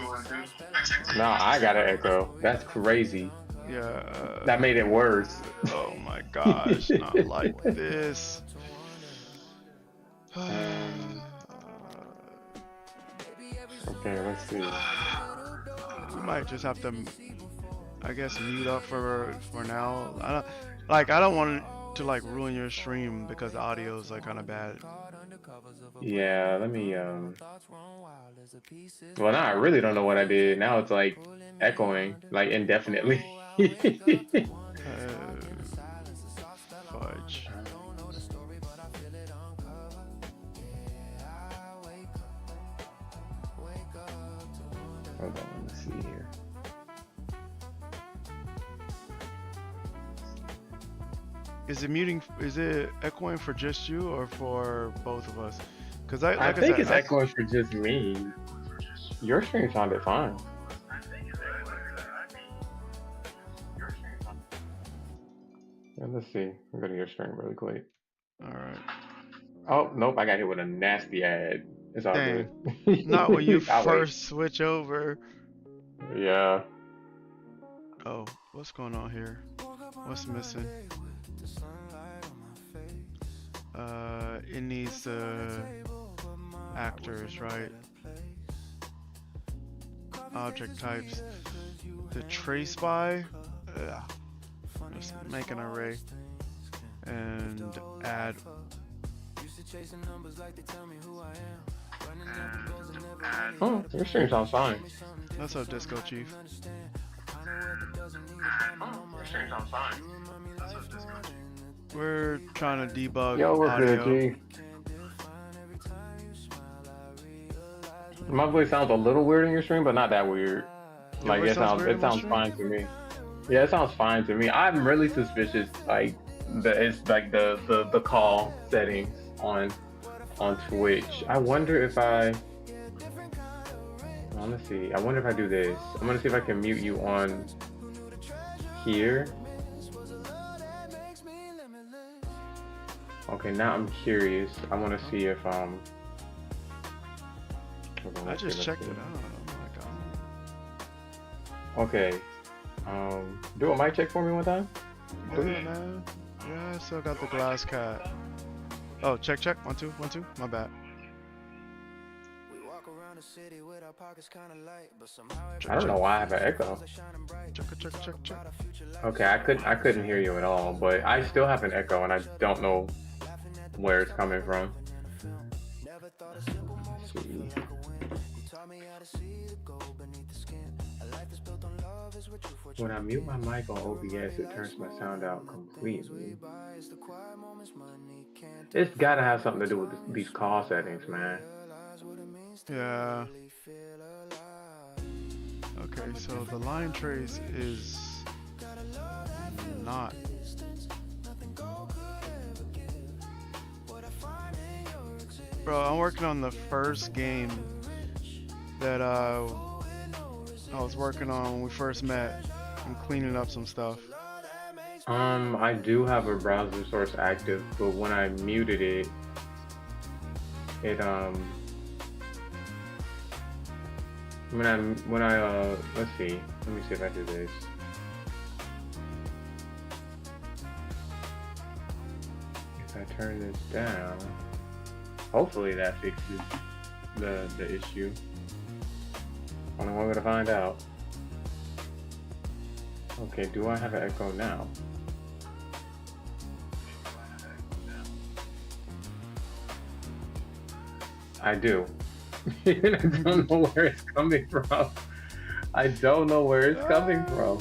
1 2. No, I got an echo. That's crazy. Yeah. That made it worse. Oh my gosh, not like this. Okay, let's see. We might just have to, I guess, mute up for now. I don't want to like ruin your stream because the audio is like kind of bad. Yeah, let me well, now I really don't know what I did. Now it's like echoing like indefinitely. Fudge. Hold on, let me see here. Is it muting? Is it echoing for just you or for both of us? Because I like I think said, it's echoing for just me. Your stream sounded fine. Let's see. I'm going to your stream really quick. all right. Oh, nope. I got hit with a nasty ad. It's all Dang. good. Not when you I'll wait. first switch over. Yeah. Oh, what's going on here? What's missing? It needs actors, right? Object types. The trace by. Just make an array and add. Oh, your stream sounds fine. What's up, Disco Chief? Your stream sounds fine. We're trying to debug Yo, we're audio. good, G. My voice sounds a little weird in your stream, but not that weird. Your Like voice sounds weird it in my sounds stream? fine to me. Yeah, it sounds fine to me. I'm really suspicious, like it's like the call settings on Twitch. I wonder if I let's see. I wonder if I do this. I'm gonna see if I can mute you on here. Okay, now I'm curious. I want to see if hold on, I let's just see. checked it out. Oh my god. Okay. Do a mic check for me one time. Yeah, man. Yeah, I still got the glass cat. Oh, check. 1 2 1 2. My bad. I don't know why I have an echo. Check. Okay, I couldn't hear you at all, but I still have an echo and I don't know where it's coming from. Let's see. When I mute my mic on OBS, it turns my sound out completely. It's gotta have something to do with these call settings, man. Yeah. Okay, so the line trace is not. Bro, I'm working on the first game that I was working on when we first met. I'm cleaning up some stuff. I do have a browser source active, but when I muted it, let's see. Let me see if I do this. If I turn this down, hopefully that fixes the issue. Only one way to find out. Okay, do I have an echo now? I do. I don't know where it's coming from. I don't know where it's coming from.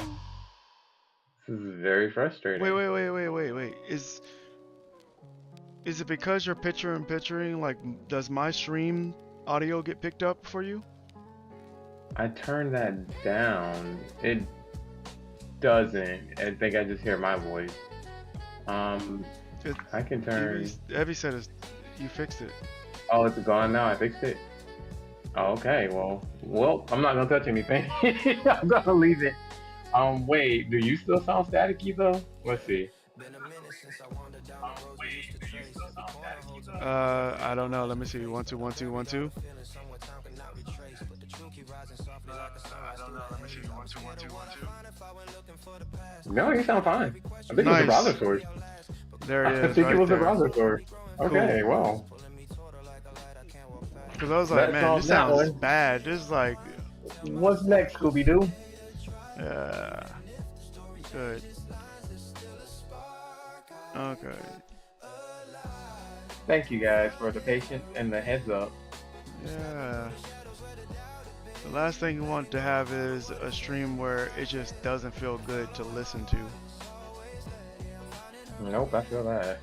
This is very frustrating. Wait. Is it because you're picturing? Like, does my stream audio get picked up for you? I turned that down. It doesn't. I think I just hear my voice. I can turn. Evie said you fixed it. Oh, it's gone now. I fixed it. Oh, okay. Well, I'm not gonna touch anything. I'm gonna leave it. Wait. Do you still sound staticky though? Let's see. I don't know. Let me see. 1 2 1 2 1 2. No, you sound fine. I think it was Nice. a browser source. There it is. I think right it was there. a browser source. Okay, Cool. well. Because I was like, Let's man, solve this that sounds one. bad. This is like, What's next, Scooby-Doo? good. Okay. Thank you guys for the patience and the heads up. Yeah. The last thing you want to have is a stream where it just doesn't feel good to listen to. Nope, I feel that.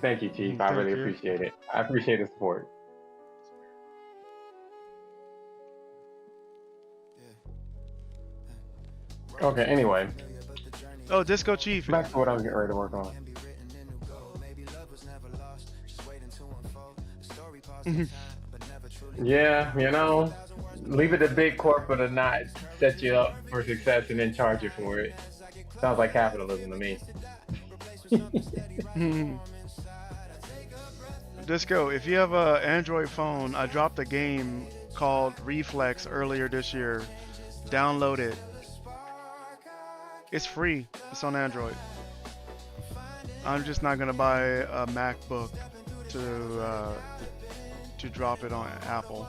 Thank you, Chief. I Thank really you. appreciate it. I appreciate the support. Okay, anyway, Oh, Disco Chief. back to what I was getting ready to work on. Yeah, leave it to big corporate to not set you up for success and then charge you for it. Sounds like capitalism to me. Disco, if you have an Android phone, I dropped a game called Reflex earlier this year. Download it. It's free. It's on Android. I'm just not gonna buy a MacBook to drop it on Apple.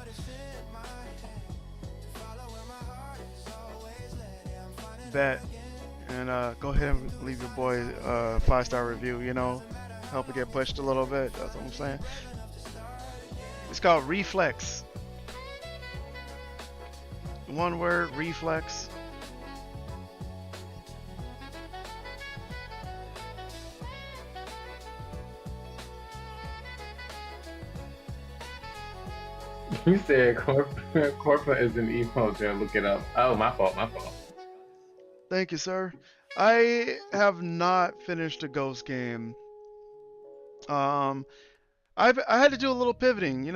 Bet. And go ahead and leave your boy a 5-star review. Help it get pushed a little bit. That's what I'm saying. It's called Reflex. One word, Reflex. You said corporate is an emoji. Look it up. Oh, my fault. Thank you, sir. I have not finished a Ghost game. I had to do a little pivoting,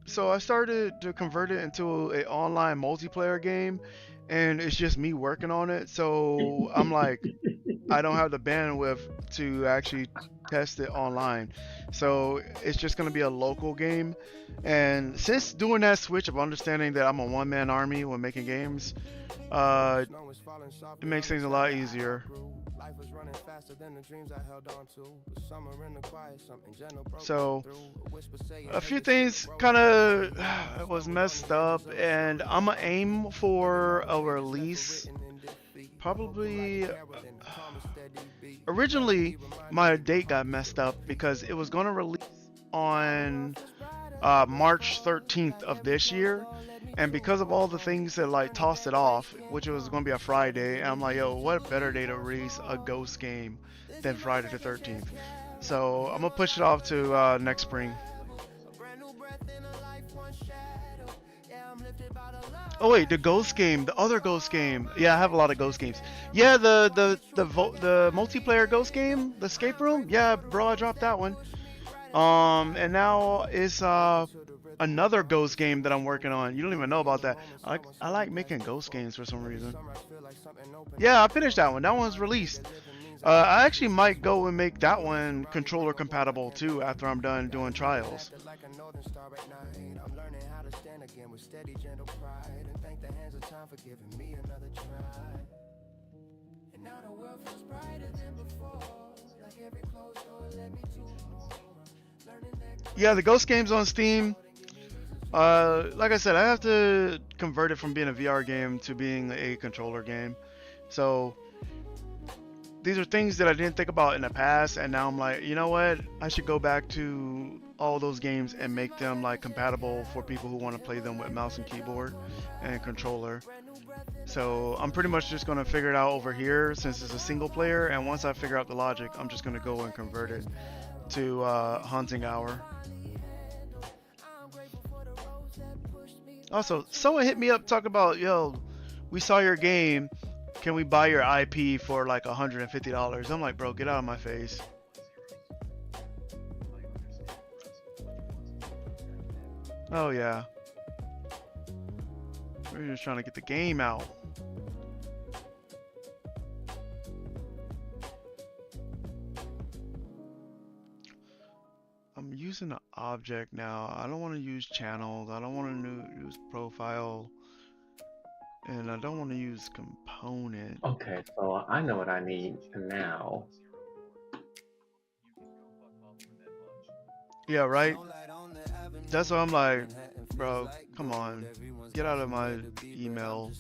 so I started to convert it into an online multiplayer game, and it's just me working on it. So I'm like, I don't have the bandwidth to actually test it online. So it's just going to be a local game. And since doing that switch of understanding that I'm a one-man army when making games, it makes things a lot easier. So a few things kind of was messed up, and I'm gonna aim for a release probably originally my date got messed up because it was going to release on March 13th of this year. And because of all the things that like tossed it off, which was going to be a Friday, and I'm like, yo, what better day to release a Ghost game than Friday the 13th? So I'm gonna push it off to next spring. Oh wait, the Ghost game, the other Ghost game. Yeah, I have a lot of Ghost games. Yeah, the multiplayer Ghost game, the escape room. Yeah, bro, I dropped that one. And now it's another Ghost game that I'm working on. You don't even know about that. I like making Ghost games for some reason. Yeah, I finished that one. That one's released. I actually might go and make that one controller compatible too after I'm done doing trials. Yeah, the Ghost game's on Steam. Like I said, I have to convert it from being a VR game to being a controller game. So these are things that I didn't think about in the past, and now I'm like, you know what? I should go back to all those games and make them like compatible for people who want to play them with mouse and keyboard and controller. So I'm pretty much just gonna figure it out over here since it's a single player, and once I figure out the logic, I'm just gonna go and convert it to Hunting Hour. Also, someone hit me up talking about, yo, we saw your game. Can we buy your IP for like $150? I'm like, bro, get out of my face. Oh yeah. We're just trying to get the game out. I'm using an object now. I don't want to use channels. I don't want to use profile. And I don't want to use component. Okay, so I know what I need now. Yeah, right? That's what I'm like, bro, come on. Get out of my email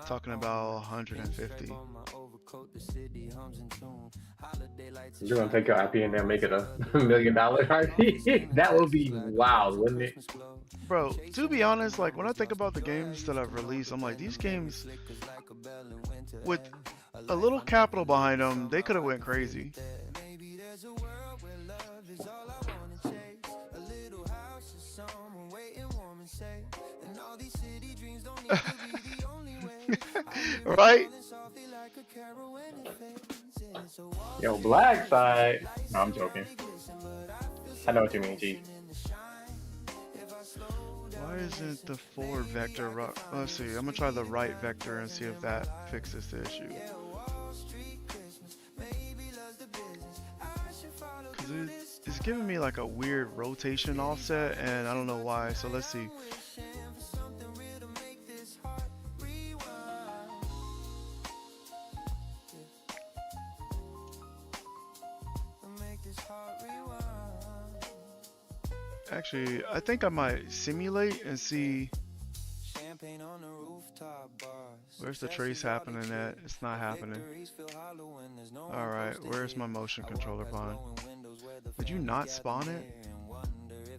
talking about 150. You're gonna take your IP and then make it a $1 million IP? That would be wild, wouldn't it? Bro, to be honest, like when I think about the games that I've released, I'm like, these games with a little capital behind them, they could have went crazy. Right? Yo, Black Side. No, I'm joking. I know what you mean, G. Why isn't the forward vector right? Let's see. I'm gonna try the right vector and see if that fixes the issue. Cause it's giving me like a weird rotation offset, and I don't know why. So let's see. Actually, I think I might simulate and see where's the trace happening at. It's not happening. Alright, where's my motion controller pawn? Did you not spawn it?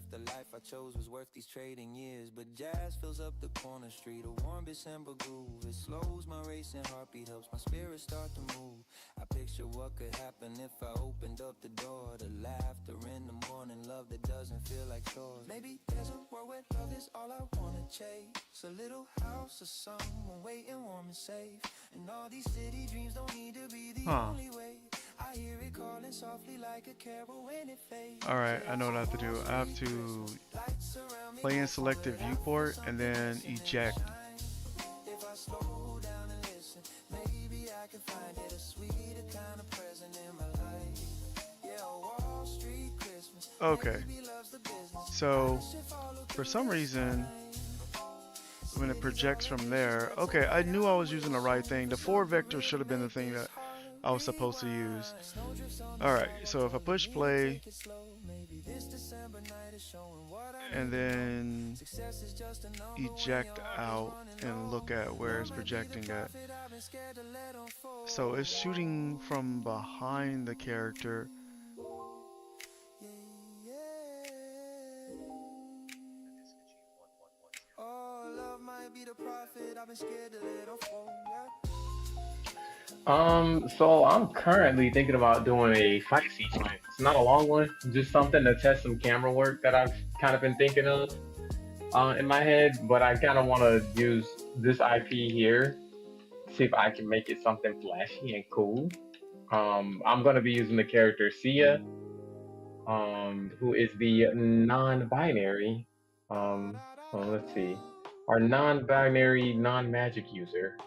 The life I chose was worth these trading years, but jazz fills up the corner street, a warm December groove. It slows my racing heartbeat, helps my spirit start to move. I picture what could happen if I opened up the door. The laughter in the morning, love that doesn't feel like chores. Maybe there's a world where love is all I wanna chase. A little house or someone waiting warm and safe. And all these city dreams don't need to be the only way. I hear it calling softly like a carol when it fades. Alright, I know what I have to do. I have to play in selective viewport and then eject. If I slow down and listen, maybe I can find it a sweeter kind of present in my life. Yeah, Wall Street Christmas. Okay. So for some reason when it projects from there, okay, I knew I was using the right thing. The forward vector should have been the thing that I was supposed to use. Alright, so if I push play and then eject out and look at where it's projecting at. So it's shooting from behind the character. So I'm currently thinking about doing a fight sequence. It's not a long one, just something to test some camera work that I've kind of been thinking of in my head. But I kind of want to use this IP here, see if I can make it something flashy and cool. I'm gonna be using the character Sia, who is the non-binary. Well, let's see, our non-binary, non-magic user.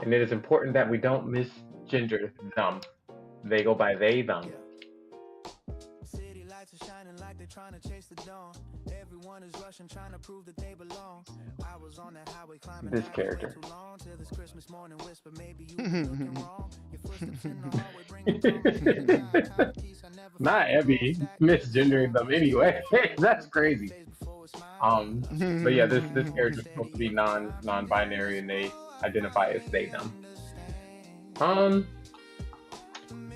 And it is important that we don't misgender them. They go by they, them. City lights are shining like they're trying to chase the dawn. Everyone is rushing, trying to prove that they belong. I was on that highway climbing This character. too long till this Christmas morning whisper, maybe you were looking wrong. Your footsteps in the hallway bring Not Abby misgendering them anyway. That's crazy. But yeah, this character is supposed to be non-binary, and they identify as they them.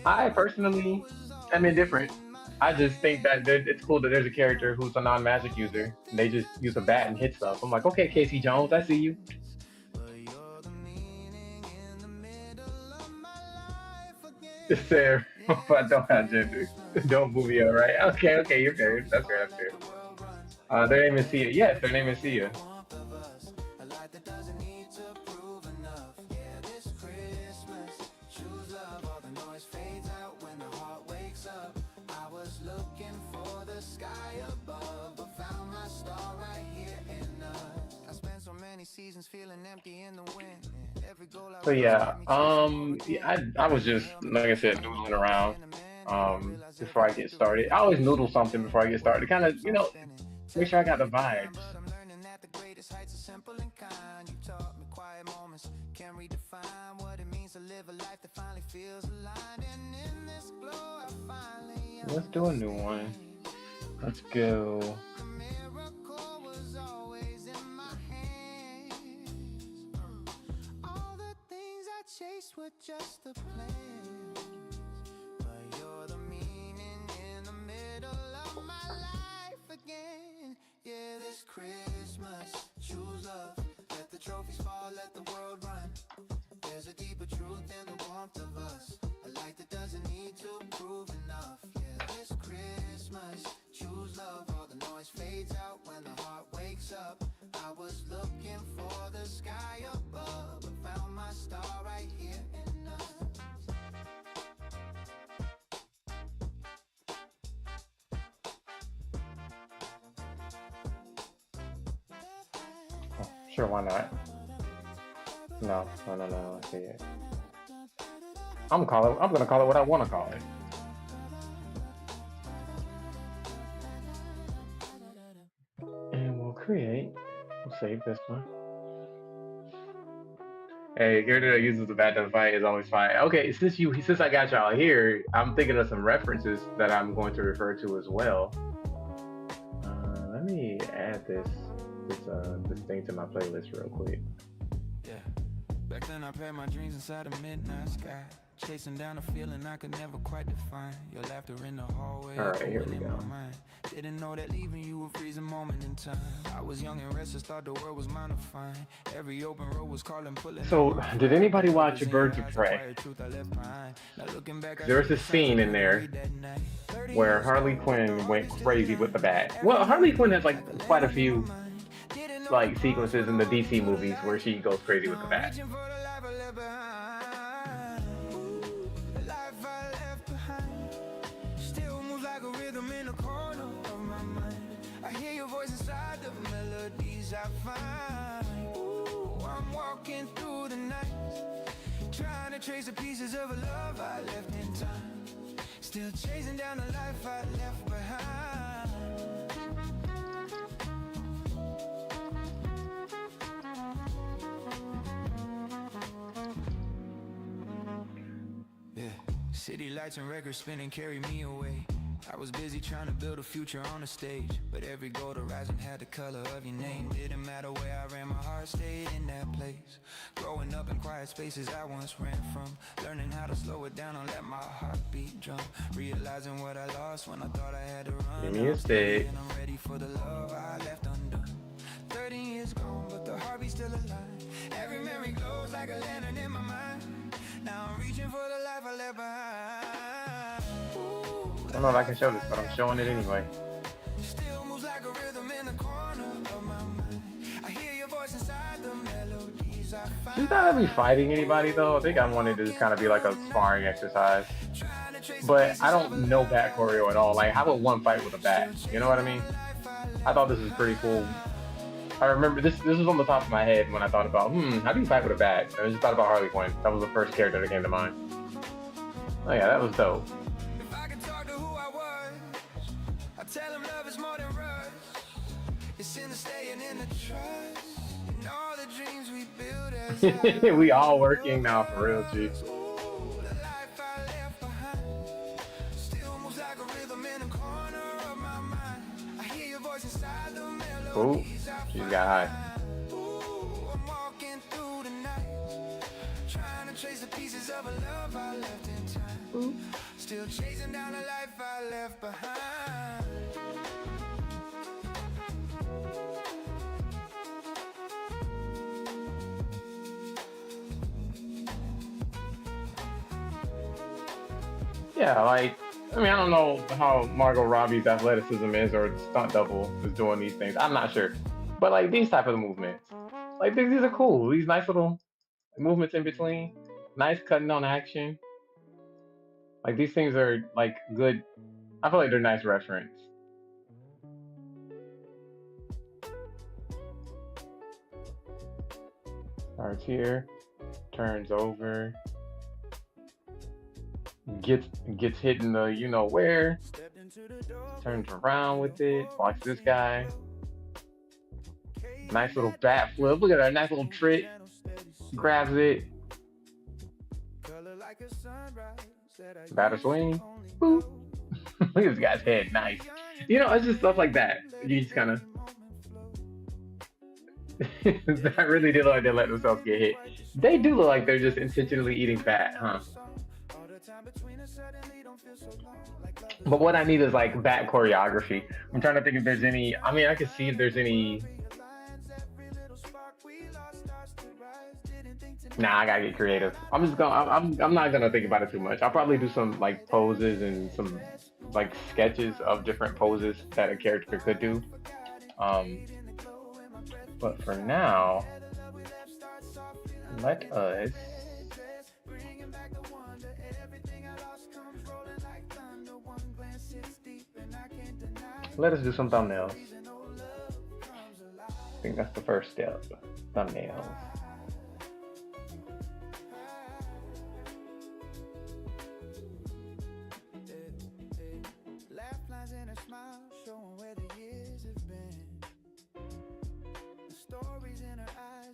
I personally am indifferent. I just think that it's cool that there's a character who's a non-magic user. And they just use a bat and hit stuff. I'm like, okay, Casey Jones, I see you. It's fair, but I don't have gender. Don't move me, all right? Okay, you're fair. That's fair. That's fair. Their name is Sia. Yes, their name is Sia. Seasons feeling empty in the wind. Every goal So yeah, I was just, like I said, noodling around before I get started. I always noodle something before I get started, kind of, make sure I got the vibes. Let's do a new one. Let's go. Chase with just the plans, but you're the meaning in the middle of my life again. Yeah, this Christmas, choose love. Let the trophies fall, let the world run. There's a deeper truth in the warmth of us, a light that doesn't need to prove enough. Yeah, this Christmas, choose love. All the noise fades out when the heart wakes up. I was looking for the sky above, but found my star right here in us. Oh, sure, why not? No. I see it. I'm gonna call it what I want to call it. And we'll create. We'll save this one. Hey, character that uses the bat to fight is always fine. Okay, since I got y'all here, I'm thinking of some references that I'm going to refer to as well. Let me add this thing to my playlist real quick. Yeah, back then I paired my dreams inside a midnight sky, chasing down a feeling I could never quite define. Your laughter in the hallway. All right, here we go. Didn't know that leaving you would freeze a moment in time. I was young and restless, thought the world was mine to find. Every open road was calling, pulling. So, did anybody watch Birds of Prey? There's a scene in there where Harley Quinn went crazy with the bat. Well, Harley Quinn has like quite a few like sequences in the DC movies where she goes crazy with the bat. I find, I'm walking through the night, trying to trace the pieces of a love I left in time, still chasing down the life I left behind. Yeah, city lights and records spinning carry me away. I was busy trying to build a future on the stage, but every goal horizon had the color of your name. Didn't matter where I ran, my heart stayed in that place. Growing up in quiet spaces I once ran from, learning how to slow it down and let my heartbeat drum. Realizing what I lost when I thought I had to run. Give me a I'm steady stick. and I'm ready for the love I left undone. 13 years gone, but the heartbeat's still alive. Every memory glows like a lantern in my mind. Now I'm reaching for the life I left behind. I don't know if I can show this, but I'm showing it anyway. Still moves like a rhythm in the corner of my mind. I hear your voice inside the melodies I find. Should I be fighting anybody though? I think I wanted to just kind of be like a sparring exercise. But I don't know bat choreo at all. Like, how would one fight with a bat? You know what I mean? I thought this was pretty cool. I remember this was on the top of my head when I thought about, how do you fight with a bat? I just thought about Harley Quinn. That was the first character that came to mind. Oh yeah, that was dope. If I could talk to who I was, I tell him love is more than rush. It's in the staying in the trust. And all the dreams we build as We all working now for real, G. the life I left behind. Still moves like a rhythm in the corner of my mind. I hear your voice inside the Ooh, melodies I she got high. I'm walking through the night, trying to trace the pieces of a love I left in time. Still chasing down the life I left behind. Yeah, like, I mean, I don't know how Margot Robbie's athleticism is or the stunt double is doing these things. I'm not sure. But like these type of movements, like these are cool. These nice little movements in between, nice cutting on action. Like these things are like good. I feel like they're nice reference. Starts here, turns over, gets hit in the you know where, turns around with it. Watch this guy. Nice little bat flip. Look at that nice little trick. Grabs it. Batter swing. Boop. Look at this guy's head. Nice. You know, it's just stuff like that. You just kind of. That really did look like they let themselves get hit. They do look like they're just intentionally eating fat, huh? But what I need is like bat choreography. I'm trying to think if there's any. I mean, I can see if there's any. Nah, I gotta get creative. I'm just gonna. I'm not gonna think about it too much. I'll probably do some like poses and some like sketches of different poses that a character could do. But for now, let us. Let us do some thumbnails. I think that's the first step. Thumbnails.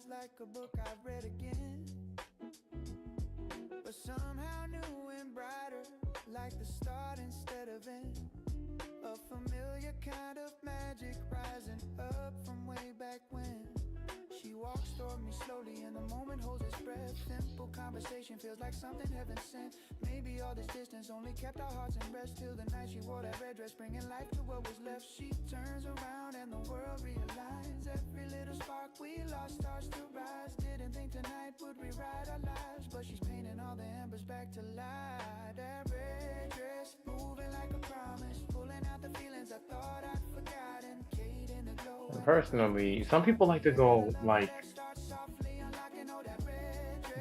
Like a book I've read again, but somehow new and brighter, like the start instead of end. A familiar kind of magic rising up from way back when. She walks toward me slowly and the moment holds its breath. Simple conversation feels like something heaven sent. Maybe all this distance only kept our hearts in rest till the night she wore that red dress, bringing life to what was left. She turns around and the world realigns. Every little spark we lost starts to rise. Didn't think tonight would rewrite our lives, but she's painting all the embers back to light. That red dress moving like a promise, pulling out the feelings I thought I'd forgotten. Kate in the glow. Personally, some people like to go like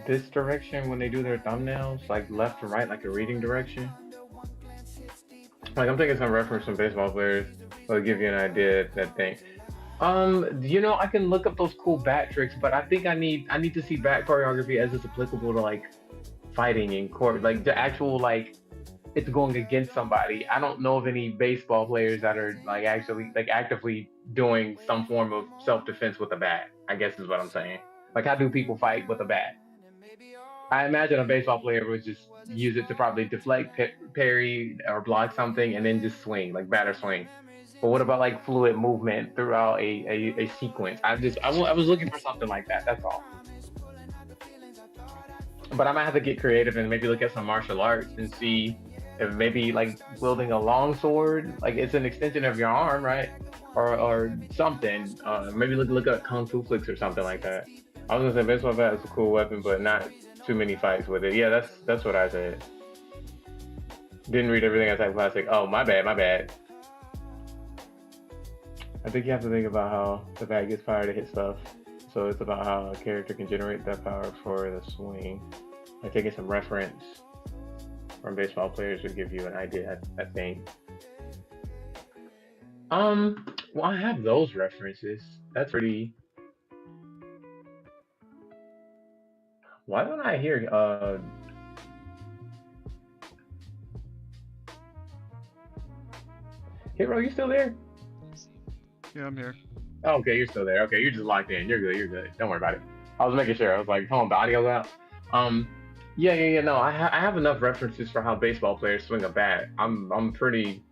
this direction when they do their thumbnails, like left to right, like a reading direction. Like I'm taking some reference from baseball players, that'll give you an idea of that thing. You know, I can look up those cool bat tricks, but I think I need to see bat choreography as it's applicable to like fighting in court, like the actual like it's going against somebody. I don't know of any baseball players that are like actually like actively doing some form of self-defense with a bat, I guess is what I'm saying. Like how do people fight with a bat? I imagine a baseball player would just use it to probably deflect, parry, or block something, and then just swing, like batter swing. But what about like fluid movement throughout a sequence? I was looking for something like that. That's all. But I might have to get creative and maybe look at some martial arts and see if maybe like wielding a long sword, like it's an extension of your arm, right? Or something. Maybe look at Kung Fu flicks or something like that. I was gonna say baseball bat is a cool weapon, but not too many fights with it. Yeah, that's what I said. Didn't read everything I typed classic. Oh, my bad, my bad. I think you have to think about how the bat gets power to hit stuff. So it's about how a character can generate that power for the swing. Like taking some reference from baseball players would give you an idea, I think. Well, I have those references. That's pretty. Why don't I hear? Hero, you still there? Yeah, I'm here. Oh, okay, you're still there. Okay, you're just locked in. You're good. You're good. Don't worry about it. I was making sure. I was like, hold on, the audio's out. Um, yeah. No, I have enough references for how baseball players swing a bat. I'm pretty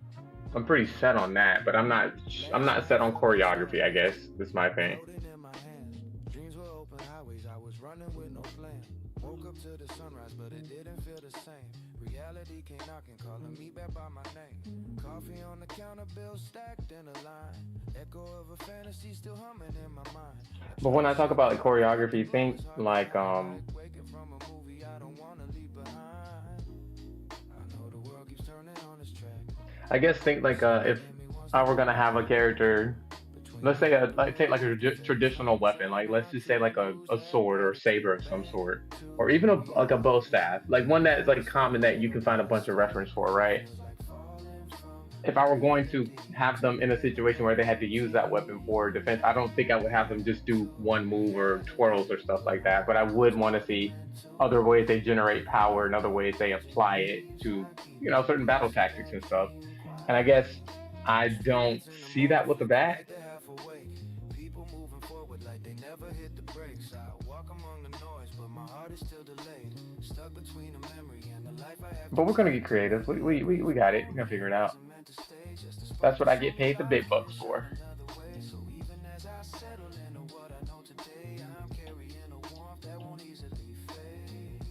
set on that, but I'm not set on choreography. I guess that's my thing. Loaded in my hand. Dreams were open highways, I was running with no plan. Woke up to the sunrise, but it didn't feel the same. Reality came knocking, calling me back by my name. Coffee on the counter, bills stacked in a line. Echo of a fantasy still humming in my mind. I But try when to I talk shake about it like off, but choreography, the think thought is hard to like fight. Like waking from a movie I don't wanna leave behind. I know the world keeps turning on its track. I guess think like if I were gonna have a character, let's say like take like a traditional weapon, like let's just say like a sword or a saber of some sort, or even like a bow staff, like one that's like common that you can find a bunch of reference for, right? If I were going to have them in a situation where they had to use that weapon for defense, I don't think I would have them just do one move or twirls or stuff like that. But I would want to see other ways they generate power and other ways they apply it to, certain battle tactics and stuff. And I guess I don't see that with the bat. People moving forward like they never hit the brakes. I walk among the noise, but my heart is still delayed. Stuck between a memory and the life I have But we're gonna get creative. We got it. We're gonna figure it out. meant to stay. Just a That's spark what I of get hope paid the I big found bucks for. another way. So even as I settle into what I know today, I'm carrying a warmth that won't easily fade.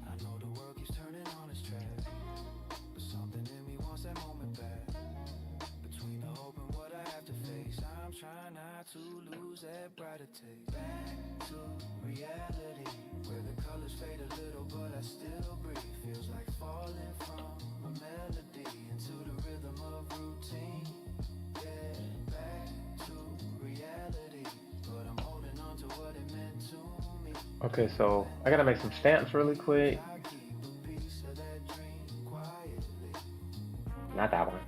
I know the world keeps turning on its track, but something in me wants that moment back. Between the hope and what I have to face, I'm trying not to lose that brighter taste. Back to reality, where the colors fade a little, but I still breathe. Feels like falling from a melody into the rhythm of routine. Yeah, back to reality, but I'm holding on to what it meant to me. Okay, so I gotta make some stamps really quick. I keep a piece of that dream quietly. Not that one.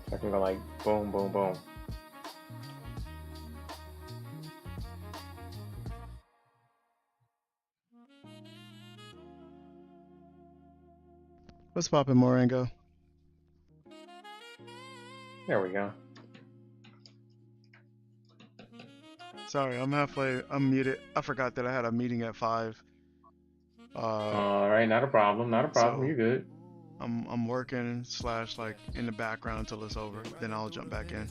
So I can go like boom, boom, boom. What's poppin', Moringo? There we go. Sorry, I'm muted. I forgot that I had a meeting at 5. All right, not a problem. Not a problem. So You're good. I'm working slash like in the background until it's over. Then I'll jump back in.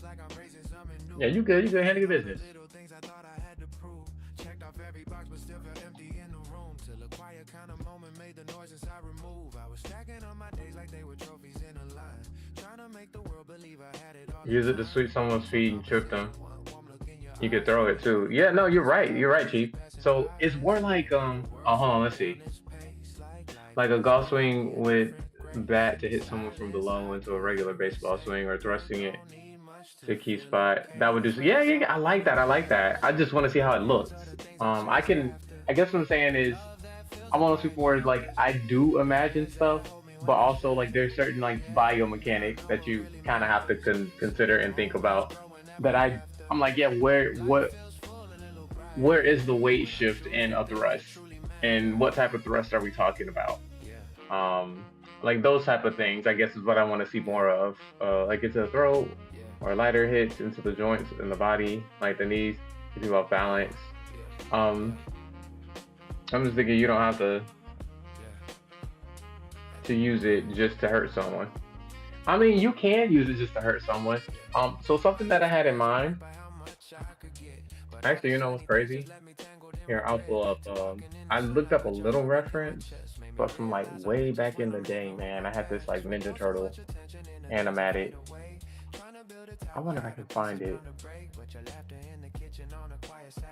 Yeah, you good. You good. Handle your business. Little things I thought I had to prove. Checked off every box, but still felt empty in the room. Till a quiet kind of moment made the noise inside remove. I was stacking on my days like they were trophies in a line. Trying to make the world believe I had it all. Use it to sweep someone's feet and trip them. You could throw it too. Yeah, no, you're right. You're right, Chief. So it's more like oh, hold on, let's see. Like a golf swing with bat to hit someone from below into a regular baseball swing, or thrusting it to a key spot. That would do. Yeah. I like that. I like that. I just want to see how it looks. I guess what I'm saying is, I'm one of those people where like I do imagine stuff, but also like there's certain like biomechanics that you kind of have to consider and think about. That I'm like, yeah, where is the weight shift in a thrust? and what type of thrust are we talking about? Like those type of things, I guess, is what I want to see more of. Like into the throat or lighter hits into the joints in the body, like the knees, to do off balance. Um, I'm just thinking you don't have to use it just to hurt someone. I mean, you can use it just to hurt someone. So something that I had in mind. Actually, you know what's crazy? Here, I'll pull up. I looked up a little reference, but from like way back in the day, man. I had this like Ninja Turtle animatic. I wonder if I can find it.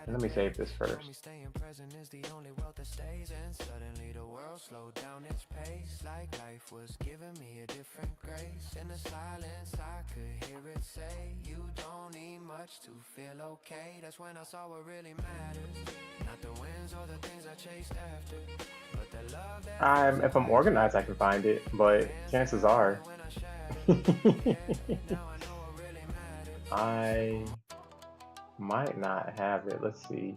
Let me save this first. To feel okay, that's when I saw what really matters. Not the wins or the things I chased after, but the love that If I'm organized, I can find it, but chances are, I might not have it. Let's see.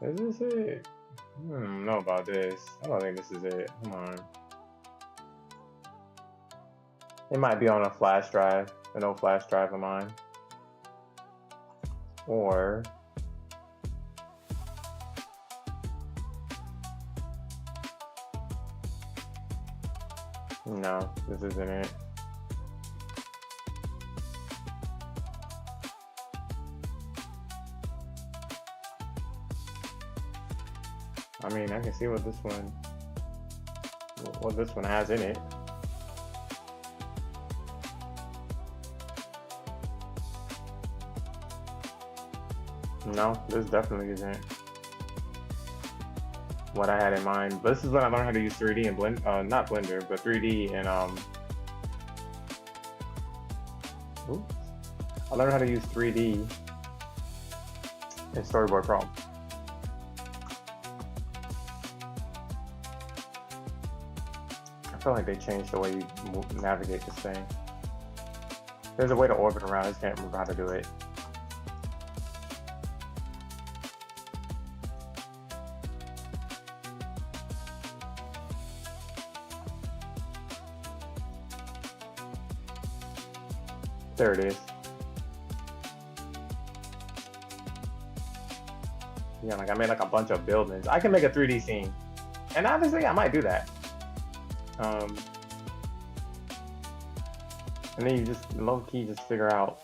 Is this it? I don't know about this. I don't think this is it. Come on. It might be on a flash drive, an old flash drive of mine. Or no, this isn't it. I mean, I can see what this one has in it. No, this definitely isn't what I had in mind. But this is when I learned how to use 3D and not Blender, but 3D and oops. I learned how to use 3D in Storyboard Pro. I feel like they changed the way you navigate this thing. There's a way to orbit around. I just can't remember how to do it. There it is. Yeah, like I made like a bunch of buildings. I can make a 3D scene. And obviously I might do that. And then you just low key just figure out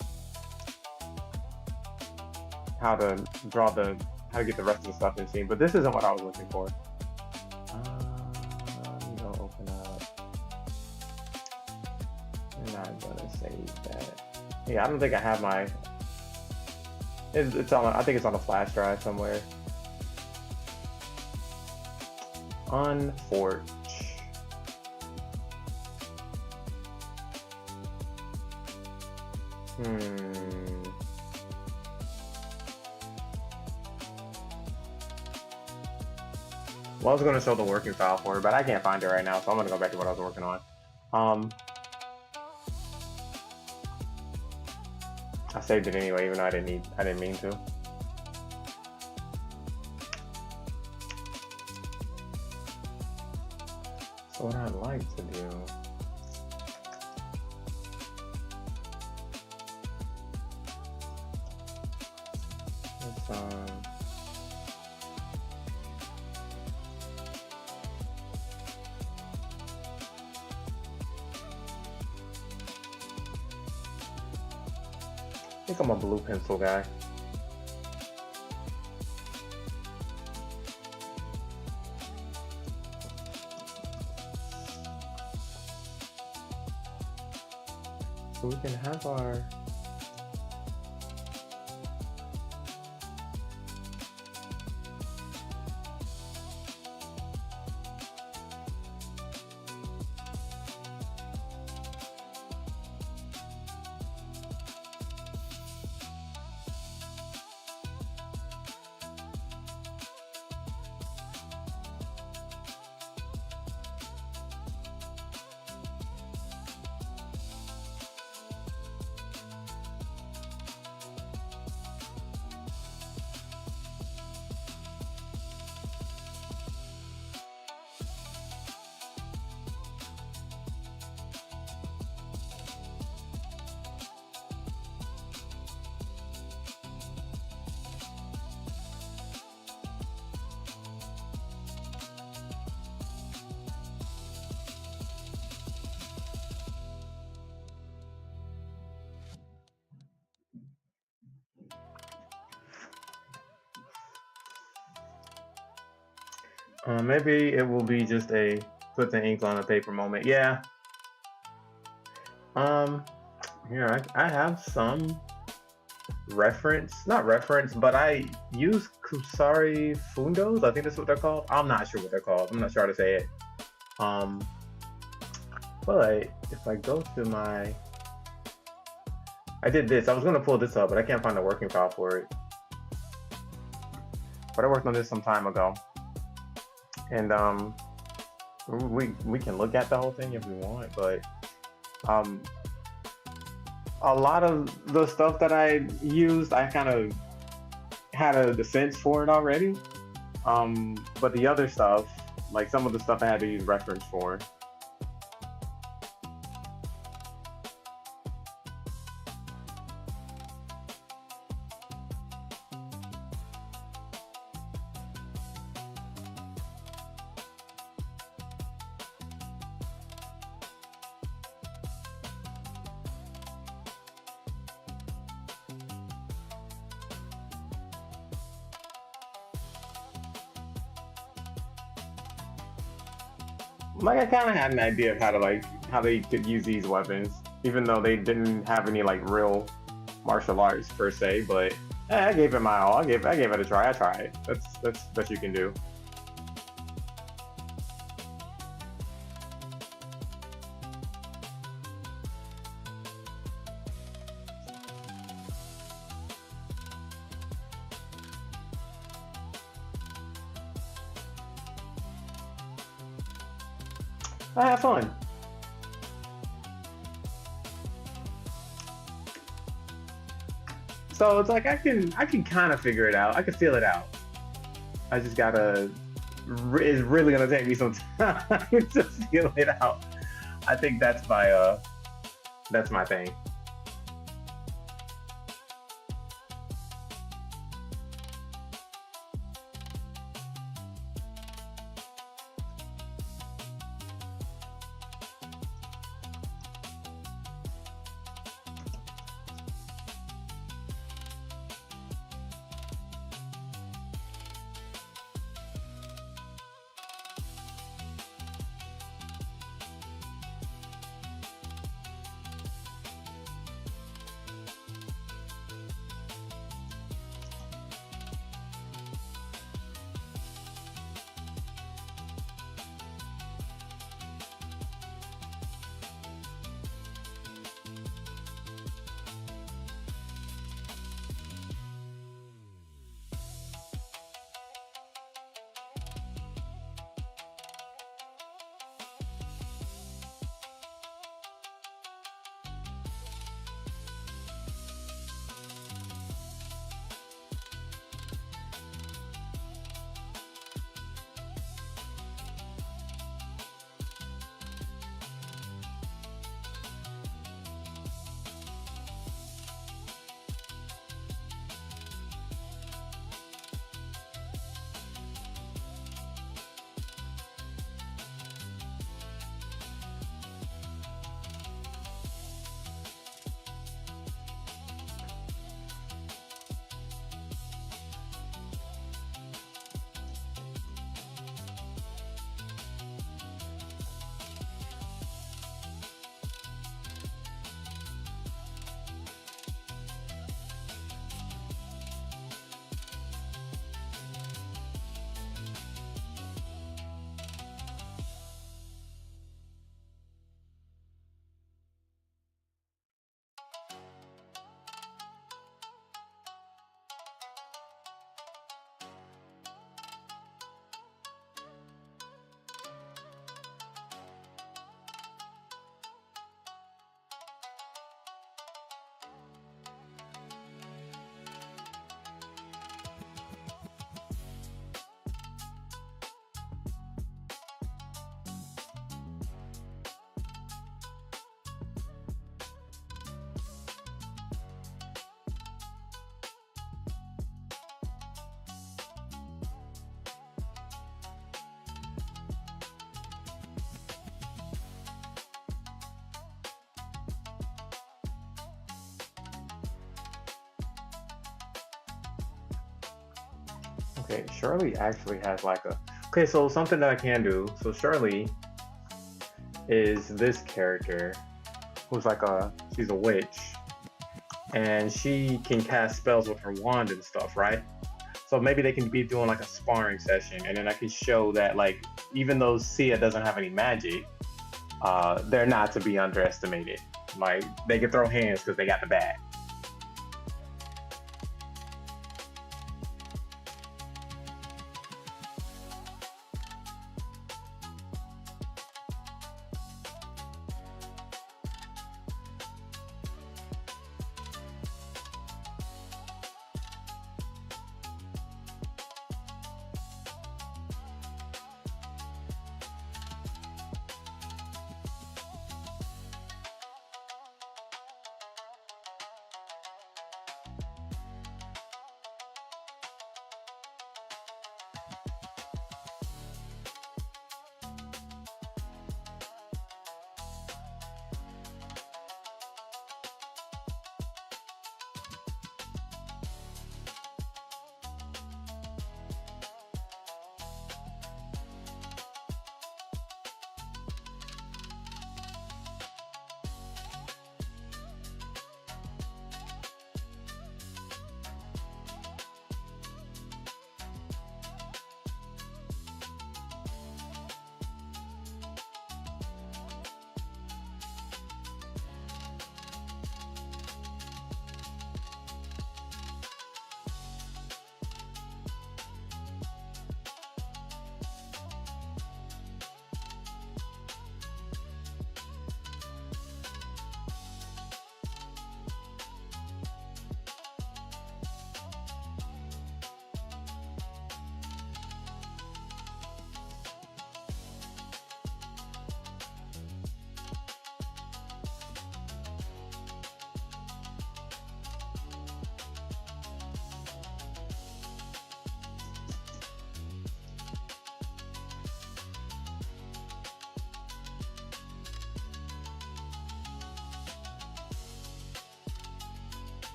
how to draw how to get the rest of the stuff in the scene. But this isn't what I was looking for. Go open up. I'm not gonna save that. Yeah, I don't think I have my. It's on. I think it's on a flash drive somewhere. Unforge. Well, I was going to show the working file for it, but I can't find it right now, so I'm going to go back to what I was working on. I saved it anyway, even though I didn't mean to. So what I'd like to do. Let's I think I'm a blue pencil guy. So we can have our Maybe it will be just a put the ink on the paper moment. Yeah. Um, Here I have some not reference, but I use Kusari Fundos. I think that's what they're called. I'm not sure what they're called. I'm not sure how to say it. Um, but if I go to I did this. I was gonna pull this up, but I can't find the working file for it. But I worked on this some time ago, and we can look at the whole thing if we want. But um, a lot of the stuff that I used, I kind of had a defense for it already. But the other stuff, like some of the stuff I had to use reference for. Like I kind of had an idea of how they could use these weapons, even though they didn't have any like real martial arts per se. But I gave it my all. I gave it a try. I tried. That's best you can do. I had fun. So it's like I can kind of figure it out. I can feel it out. I just gotta. It's really gonna take me some time to feel it out. I think that's my thing. Okay, Shirley actually has like a. Okay, so something that I can do. So Shirley is this character who's like she's a witch, and she can cast spells with her wand and stuff, right? So maybe they can be doing like a sparring session, and then I can show that like even though Sia doesn't have any magic, they're not to be underestimated. Like they can throw hands because they got the bat.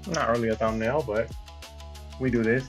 Not really a thumbnail, but we do this.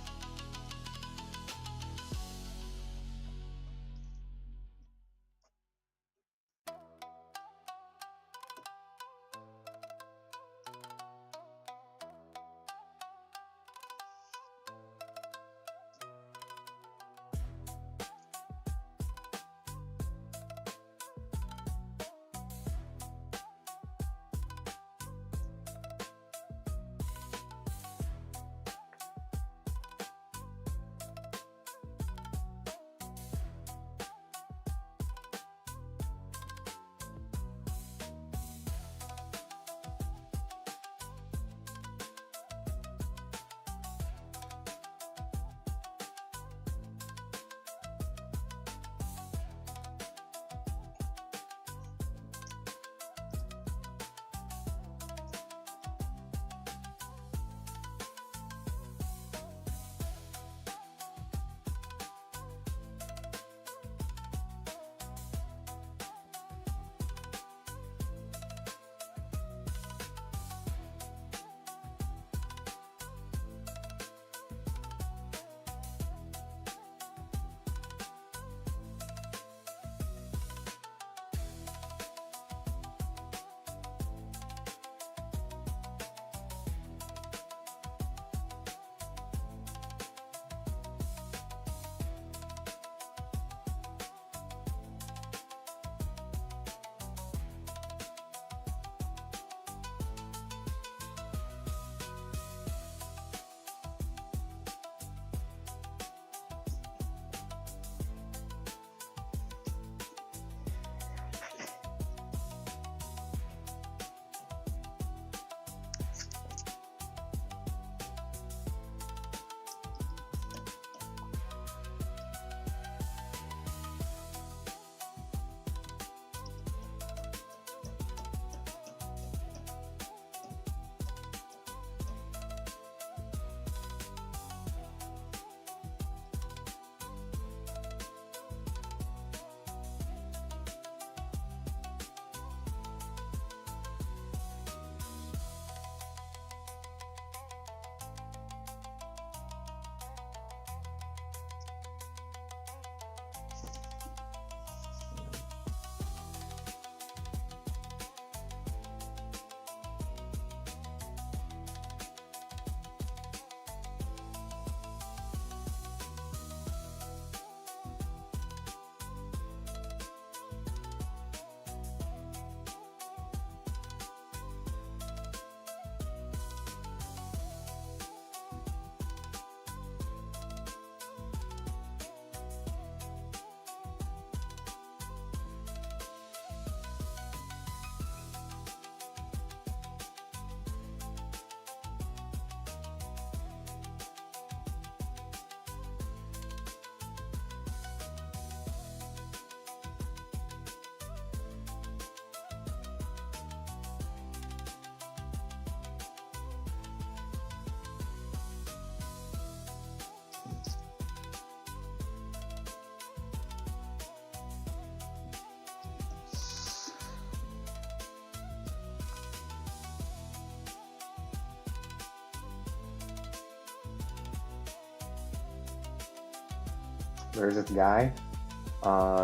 There's this guy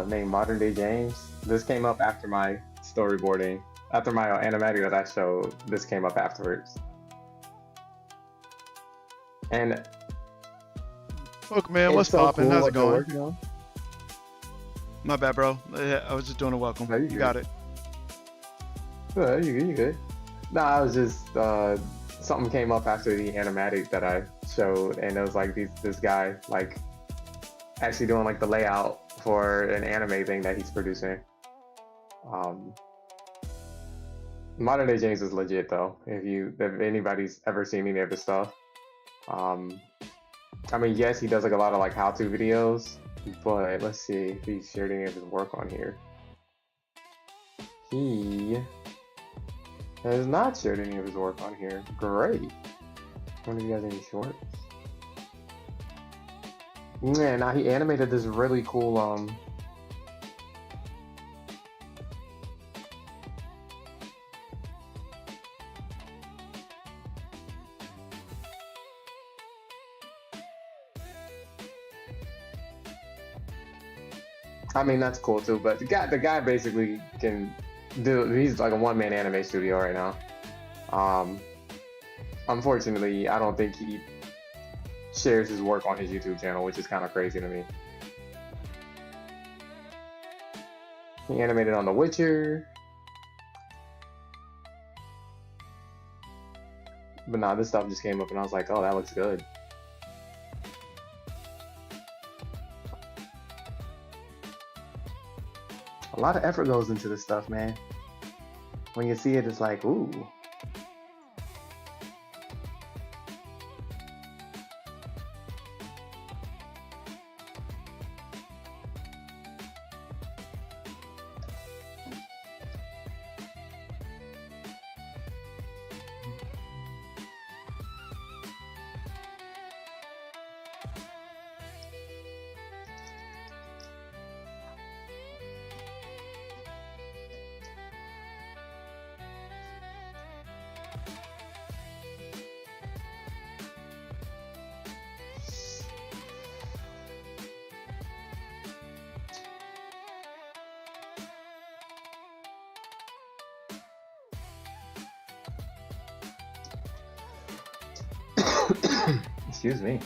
named Modern Day James. This came up after my storyboarding. After my animatic that I showed, this came up afterwards. And Look, man, what's it's so poppin'? cool How's it what they're going? working on. My bad, bro. I was just doing a welcome. No, you You good. got it. You good, you good. No, I was just something came up after the animatic that I showed, and it was like this guy like actually doing like the layout for an anime thing that he's producing. Um, Modern Day James is legit though. If anybody's ever seen any of his stuff, um, I mean, yes, he does like a lot of like how-to videos, but let's see if he shared any of his work on here. He has not shared any of his work on here. Great. Wonder if he has any shorts. Yeah, now he animated this really cool I mean that's cool too, but the guy basically can do he's like a one-man anime studio right now. Um Unfortunately, I don't think he shares his work on his YouTube channel, which is kind of crazy to me. He animated on The Witcher. But nah, this stuff just came up and I was like, oh, that looks good. A lot of effort goes into this stuff, man. When you see it, it's like, ooh. Excuse me.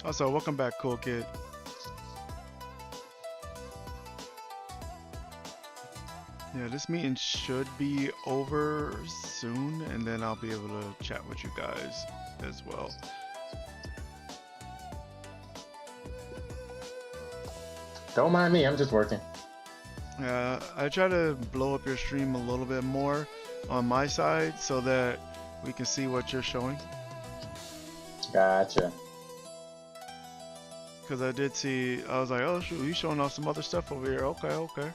Also, welcome back, cool kid. Yeah, this meeting should be over soon, and then I'll be able to chat with you guys as well. Don't mind me. I'm just working. I try to blow up your stream a little bit more on my side so that we can see what you're showing. Gotcha. Because I did see, I was like, oh shoot, he's showing off some other stuff over here. Okay, okay.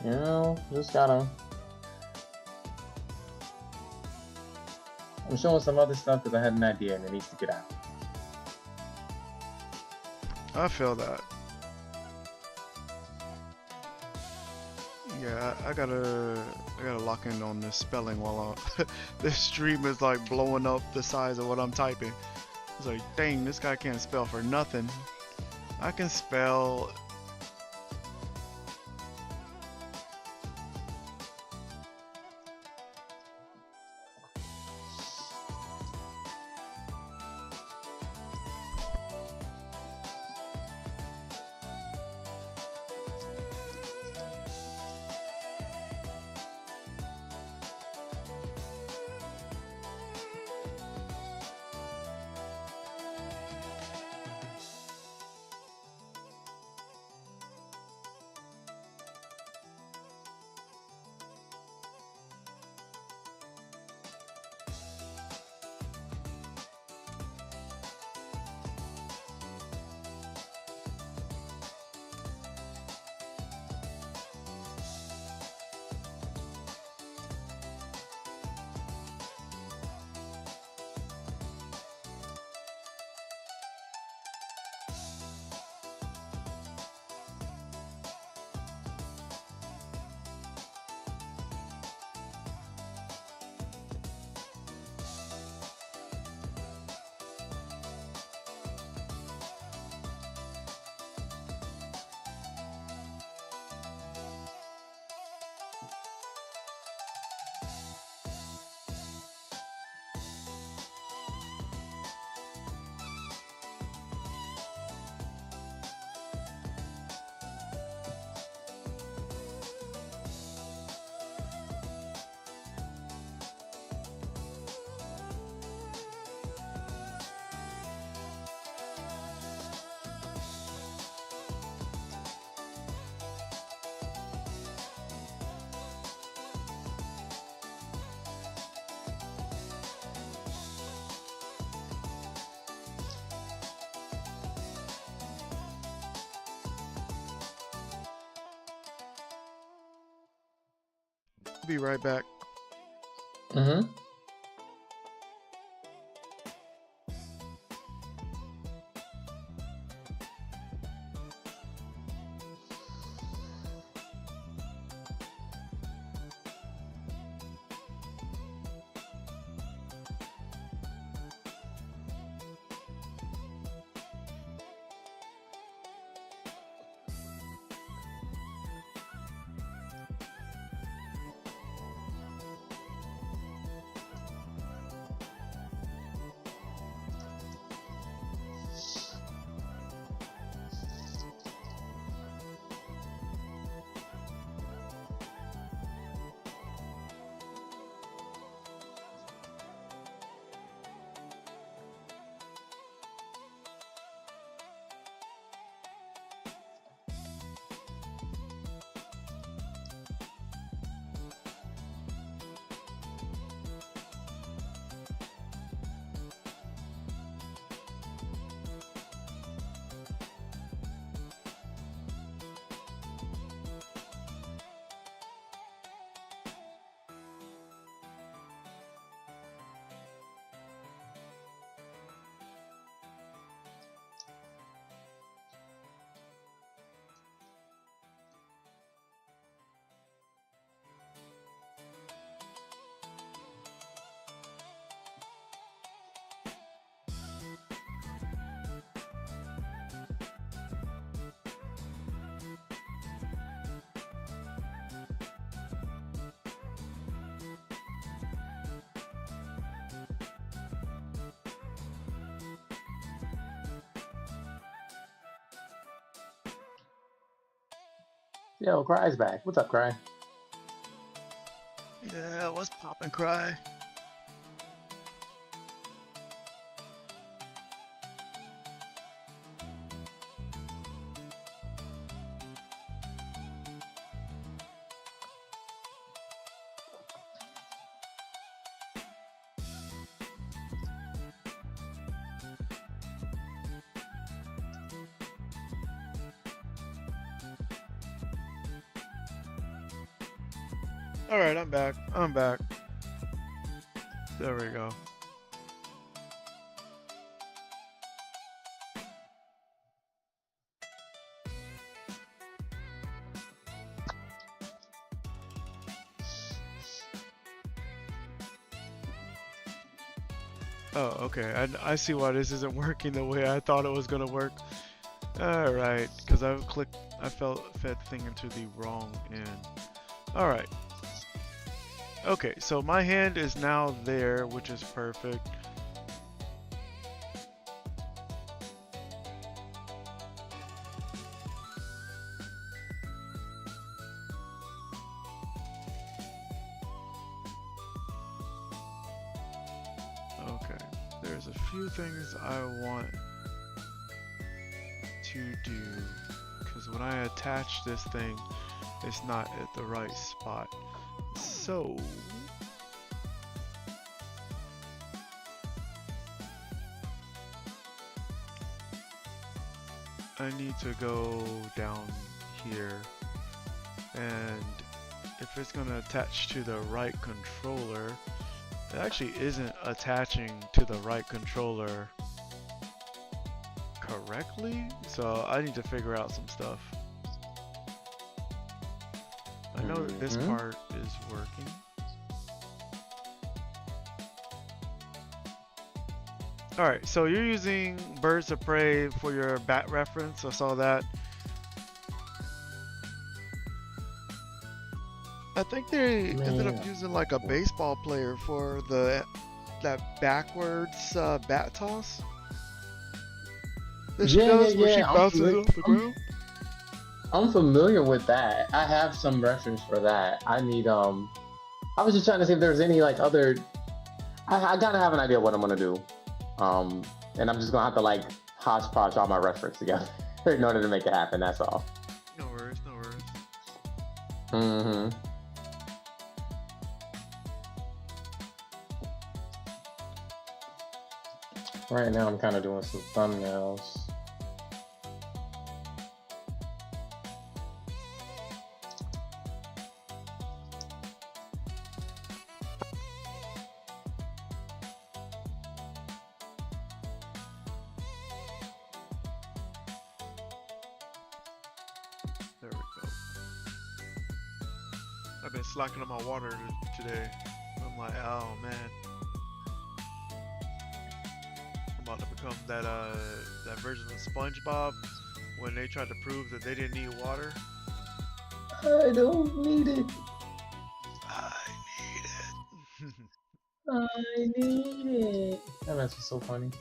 You know, just gotta. I'm showing some other stuff because I had an idea and it needs to get out. I feel that. Yeah, I gotta lock in on this spelling while this stream is like blowing up the size of what I'm typing. It's like, dang, this guy can't spell for nothing. I can spell. Be right back. Mm-hmm. Yo, Cry's back. What's up, Cry? Yeah, what's poppin', Cry? All right, I'm back. I'm back. There we go. Oh, okay. I see why this isn't working the way I thought it was gonna work. All right, because I fed thing into the wrong end. All right. Okay, so my hand is now there, which is perfect. Okay, there's a few things I want to do, because when I attach this thing, it's not at the right spot. So I need to go down here, and if it's gonna attach to the right controller, it actually isn't attaching to the right controller correctly, so I need to figure out some stuff. I know that this part is working. Alright, so you're using Birds of Prey for your bat reference, I saw that. I think they ended up using like a baseball player for that backwards bat toss. That she does where she bounces off the ground. I'm familiar with that. I have some reference for that. I need I was just trying to see if there's any like other. I gotta have an idea of what I'm gonna do. And I'm just gonna have to like hodgepodge all my reference together in order to make it happen. That's all. No worries, no worries. Mm-hmm. Right now, I'm kind of doing some thumbnails. There we go. I've been slacking on my water today. I'm like, oh man. I'm about to become that version of SpongeBob when they tried to prove that they didn't need water. I don't need it. I need it. I need it. That mess was so funny.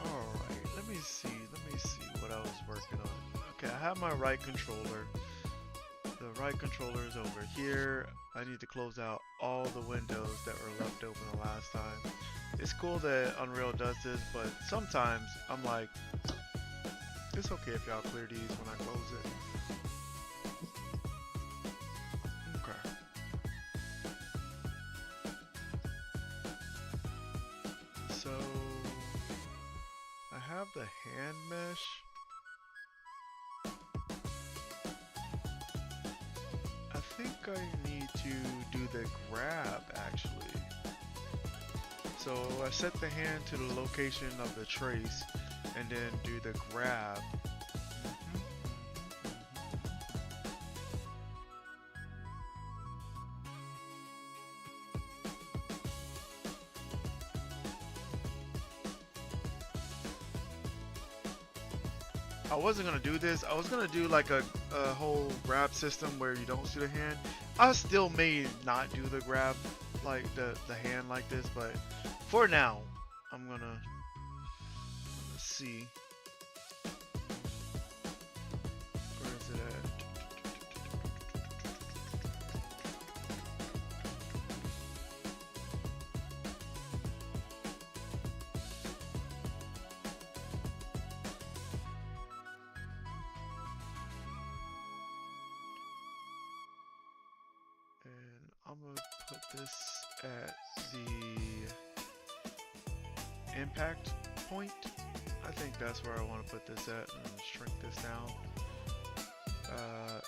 Alright, let me see what I was working on. Okay, I have my right controller. The right controller is over here. I need to close out all the windows that were left open the last time. It's cool that Unreal does this, but sometimes I'm like, it's okay if y'all clear these when I close it. Okay. So I have the hand mesh. I think I need to do the grab actually. So I set the hand to the location of the trace and then do the grab. I wasn't gonna do this. I was gonna do like a whole grab system where you don't see the hand. I still may not do the grab like the hand like this, but for now I'm gonna see. Where is it at? And I'm gonna put this at the impact point. I think that's where I want to put this at, and shrink this down.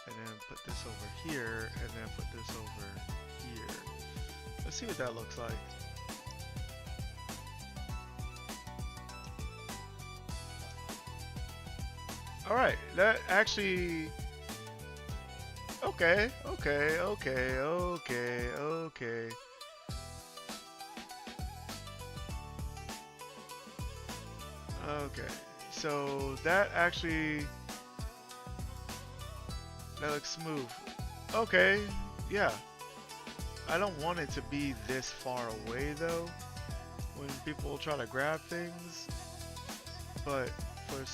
And then put this over here, and then put this over here. Let's see what that looks like. Alright, that actually... Okay. Okay, so that actually... That looks smooth. Okay, yeah. I don't want it to be this far away though, when people try to grab things. But for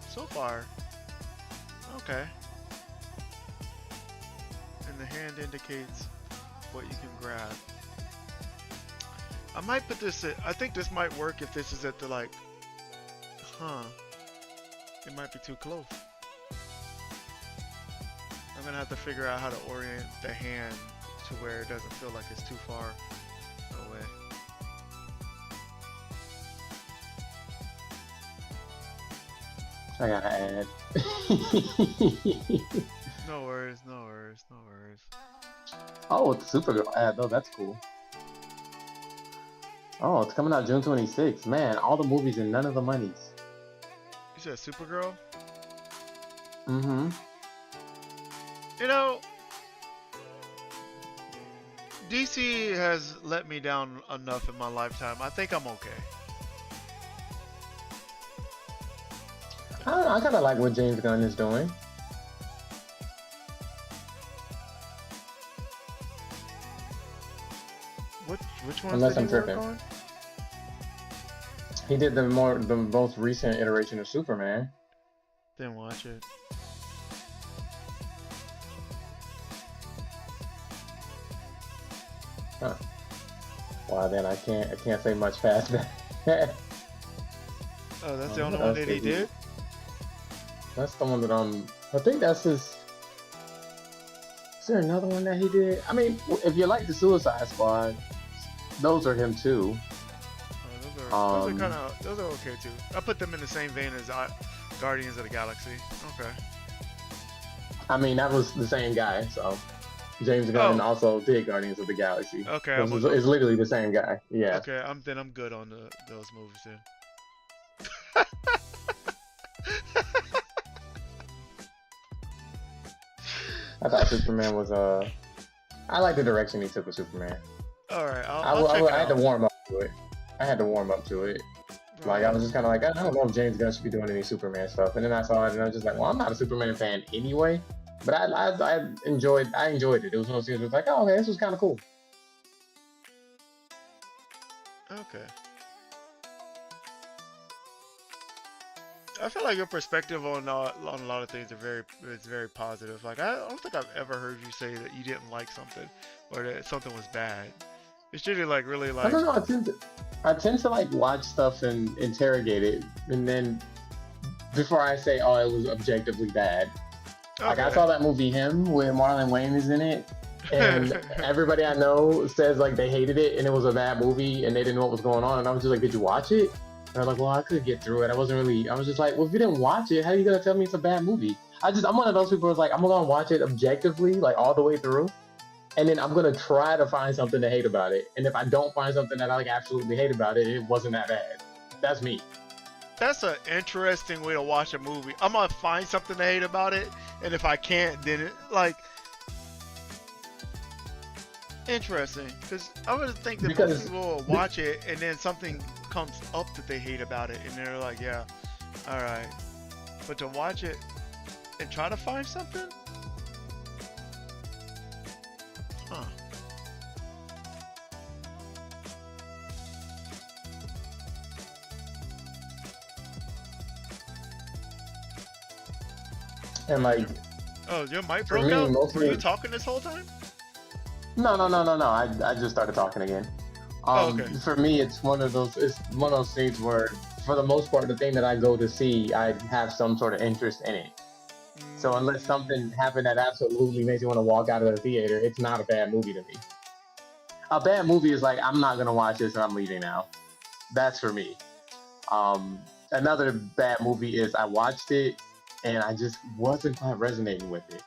so far, okay. And the hand indicates what you can grab. I might put this at, I think this might work if this is at the like, it might be too close. I'm gonna have to figure out how to orient the hand to where it doesn't feel like it's too far away. I gotta add. No worries, no worries, no worries. Oh, it's Supergirl ad though. That's cool. Oh, it's coming out June 26th. Man, all the movies and none of the monies. You said Supergirl? Mm-hmm. You know, DC has let me down enough in my lifetime. I think I'm okay. I kind of like what James Gunn is doing. Which ones Unless did I'm he work tripping. on? He did the most recent iteration of Superman. Didn't watch it. Huh. Well, then I can't say much past that. Oh, that's the only one that he did? That's the one that I think that's his. Is there another one that he did? I mean, if you like the Suicide Squad, those are him too. Oh, those are okay too. I put them in the same vein as Guardians of the Galaxy. Okay. I mean, that was the same guy, so James Gunn also did Guardians of the Galaxy. Okay. It's literally the same guy. Yeah. Okay, I'm good on those movies then. I thought Superman was I like the direction he took with Superman. All right, I'll check it out. I had to warm up to it. Like I was just kind of like, I don't know if James Gunn should be doing any Superman stuff, and then I saw it and I was just like, well, I'm not a Superman fan anyway, but I enjoyed it. It was one of those things where it's like, oh, okay, this was kind of cool. Okay. I feel like your perspective on a lot of things is very positive. Like I don't think I've ever heard you say that you didn't like something or that something was bad. It's usually like really like. I don't know. I tend to like watch stuff and interrogate it, and then before I say, oh, it was objectively bad. Okay. Like I saw that movie Him where Marlon Wayne is in it, and everybody I know says like they hated it and it was a bad movie and they didn't know what was going on, and I was just like, did you watch it? And I'm like, well, I could get through it. I was just like, well, if you didn't watch it, how are you gonna tell me it's a bad movie? I'm one of those people who's like, I'm gonna watch it objectively, like all the way through, and then I'm gonna try to find something to hate about it. And if I don't find something that I like absolutely hate about it, it wasn't that bad. That's me. That's an interesting way to watch a movie. I'm gonna find something to hate about it, and if I can't, then it like interesting. Because I would think that most people will watch it, and then something comes up that they hate about it, and they're like, yeah, all right. But to watch it and try to find something, huh? And like Oh, your mic for broke me, out? most of Were you the talking this whole time? no. I just started talking again. Oh, okay. For me, it's one of those things where, for the most part, the thing that I go to see, I have some sort of interest in it. So unless something Mm, happened that absolutely makes you want to walk out of the theater, it's not a bad movie to me. A bad movie is like, I'm not gonna watch this and I'm leaving now. That's for me. Another bad movie is I watched it and I just wasn't quite resonating with it.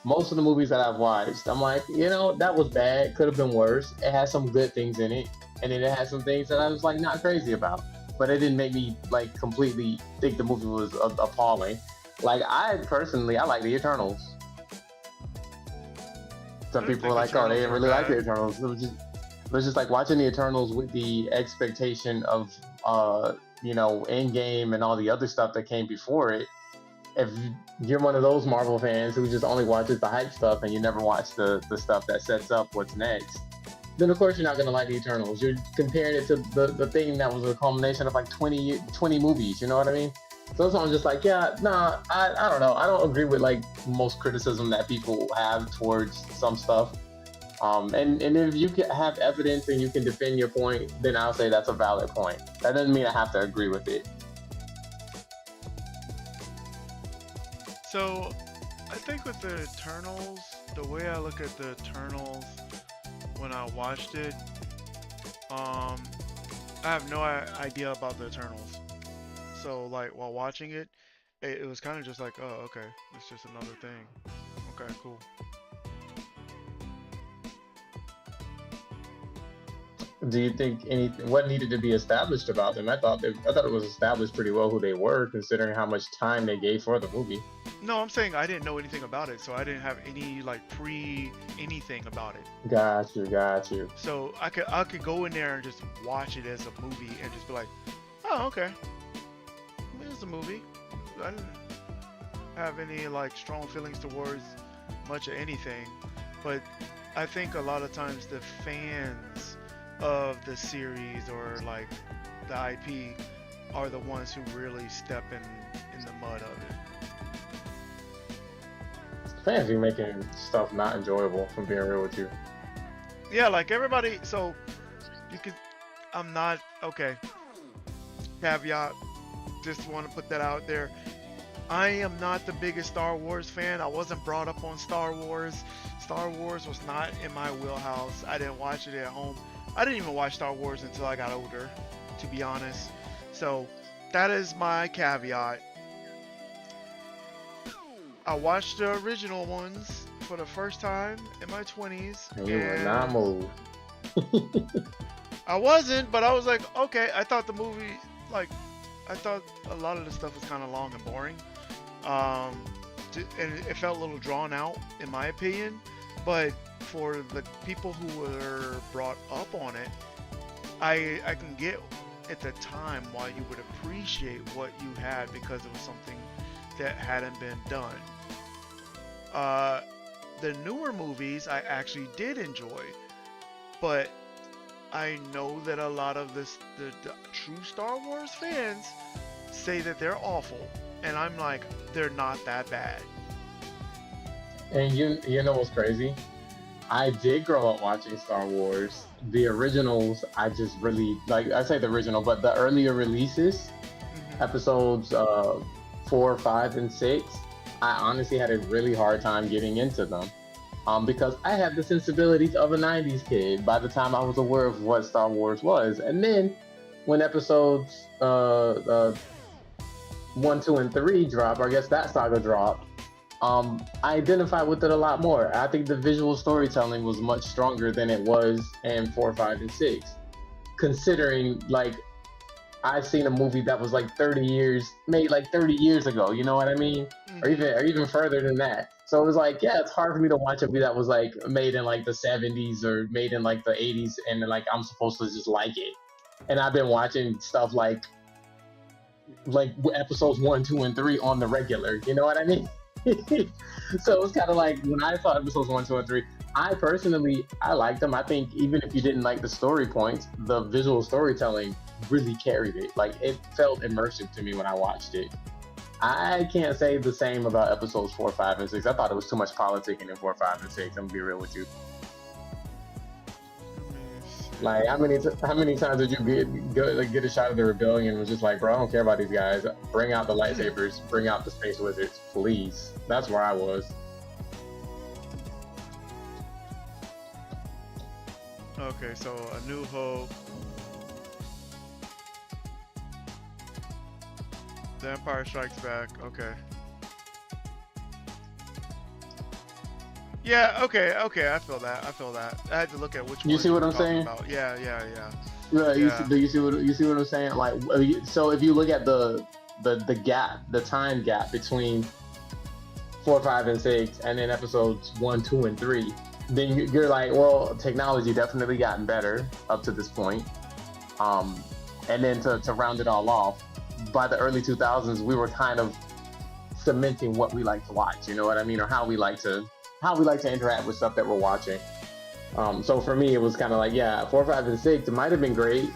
Most of the movies that I've watched, I'm like, that was bad. Could have been worse. It has some good things in it, and then it has some things that I was like not crazy about. But it didn't make me like completely think the movie was appalling. Like I personally, I like the Eternals. I Some didn't people were think like, "Oh, they Eternals didn't were really like the bad. Eternals." It was just like watching the Eternals with the expectation of, Endgame and all the other stuff that came before it. If you're one of those Marvel fans who just only watches the hype stuff and you never watch the stuff that sets up what's next, then of course you're not going to like the Eternals. You're comparing it to the thing that was a culmination of like 20 movies. You know what I mean? So I'm just like, yeah, nah, I don't know. I don't agree with like most criticism that people have towards some stuff. And if you can have evidence and you can defend your point, then I'll say that's a valid point. That doesn't mean I have to agree with it. So, I think with the Eternals, the way I look at the Eternals when I watched it, um, I have no idea about the Eternals. So, like, while watching it, it was kind of just like, oh, okay, it's just another thing. Okay, cool. Do you think anything what needed to be established about them? I thought it was established pretty well who they were, considering how much time they gave for the movie. No, I'm saying I didn't know anything about it, so I didn't have any like pre anything about it. Got you. So I could go in there and just watch it as a movie and just be like, oh, okay, it's a movie. I didn't have any like strong feelings towards much of anything, but I think a lot of times the fans of the series or like the IP are the ones who really step in the mud of it. Fans be making stuff not enjoyable, from being real with you. Yeah, like everybody. So you could. I'm not okay. Caveat. Just want to put that out there. I am not the biggest Star Wars fan. I wasn't brought up on Star Wars. Star Wars was not in my wheelhouse. I didn't watch it at home. I didn't even watch Star Wars until I got older, to be honest. So that is my caveat. I watched the original ones for the first time in my 20s, And you were not and moved. I wasn't, but I was like, okay. I thought the movie, like, I thought a lot of the stuff was kind of long and boring. Um, and it felt a little drawn out, in my opinion. But for the people who were brought up on it, I can get at the time why you would appreciate what you had because it was something that hadn't been done. Uh, the newer movies I actually did enjoy, but I know that a lot of the true Star Wars fans say that they're awful, and I'm like, they're not that bad. And you know what's crazy? I did grow up watching Star Wars. The originals, I just really like. I say the original, but the earlier releases, Hmm. episodes 4, 5, and 6, I honestly had a really hard time getting into them. Because I had the sensibilities of a '90s kid by the time I was aware of what Star Wars was, and then when episodes 1, 2, and 3 drop, or I guess that saga dropped, I identified with it a lot more. I think the visual storytelling was much stronger than it was in 4, 5, and 6. Considering, like, I've seen a movie that was like 30 years, made like 30 years ago. You know what I mean? Or Hmm. even further than that. So it was like, yeah, it's hard for me to watch a movie that was like made in like the '70s or made in like the '80s, and like I'm supposed to just like it. And I've been watching stuff like episodes 1, 2, and 3 on the regular. You know what I mean? So it was kind of like when I saw episodes 1, 2, and 3. I personally, I liked them. I think even if you didn't like the story points, the visual storytelling really carried it. Like it felt immersive to me when I watched it. I can't say the same about episodes 4, 5, and 6. I thought it was too much politicking in 4, 5, and 6. I'm gonna be real with you. Let me Like see. how many times did you get a shot of the rebellion and was just like, bro, I don't care about these guys. Bring out the lightsabers. Bring out the space wizards, please. That's where I was. Okay, so A New Hope, The Empire Strikes Back. Okay. Yeah. Okay. Okay. I feel that. I feel that. I had to look at which You ones see you what were I'm talking saying? about. Yeah. Yeah. Yeah. Do Yeah. you see what I'm saying? Like, so if you look at the gap, the time gap between 4, 5, and 6, and then episodes 1, 2, and 3, then you're like, well, technology definitely gotten better up to this point. Um, and then to round it all off, by the early 2000s, we were kind of cementing what we like to watch. You know what I mean, or how we like to interact with stuff that we're watching. So for me, it was kind of like, yeah, 4, 5, and 6 might have been great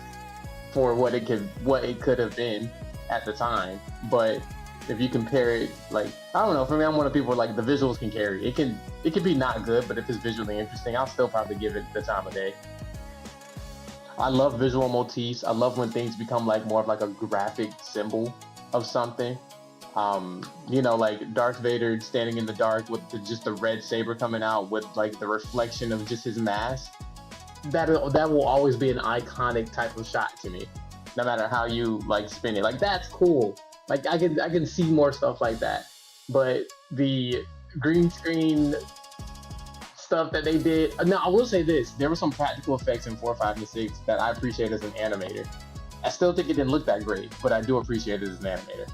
for what it could have been at the time, but if you compare it, like, I don't know, for me, I'm one of the people like the visuals can carry. It can be not good, but if it's visually interesting, I'll still probably give it the time of day. I love visual motifs. I love when things become like more of like a graphic symbol of something. Like Darth Vader standing in the dark with just the red saber coming out with like the reflection of just his mask. That will always be an iconic type of shot to me, no matter how you like spin it. Like that's cool. Like I can see more stuff like that, but the green screen stuff that they did. Now I will say this: there were some practical effects in 4, 5, and 6 that I appreciate as an animator. I still think it didn't look that great, but I do appreciate it as an animator.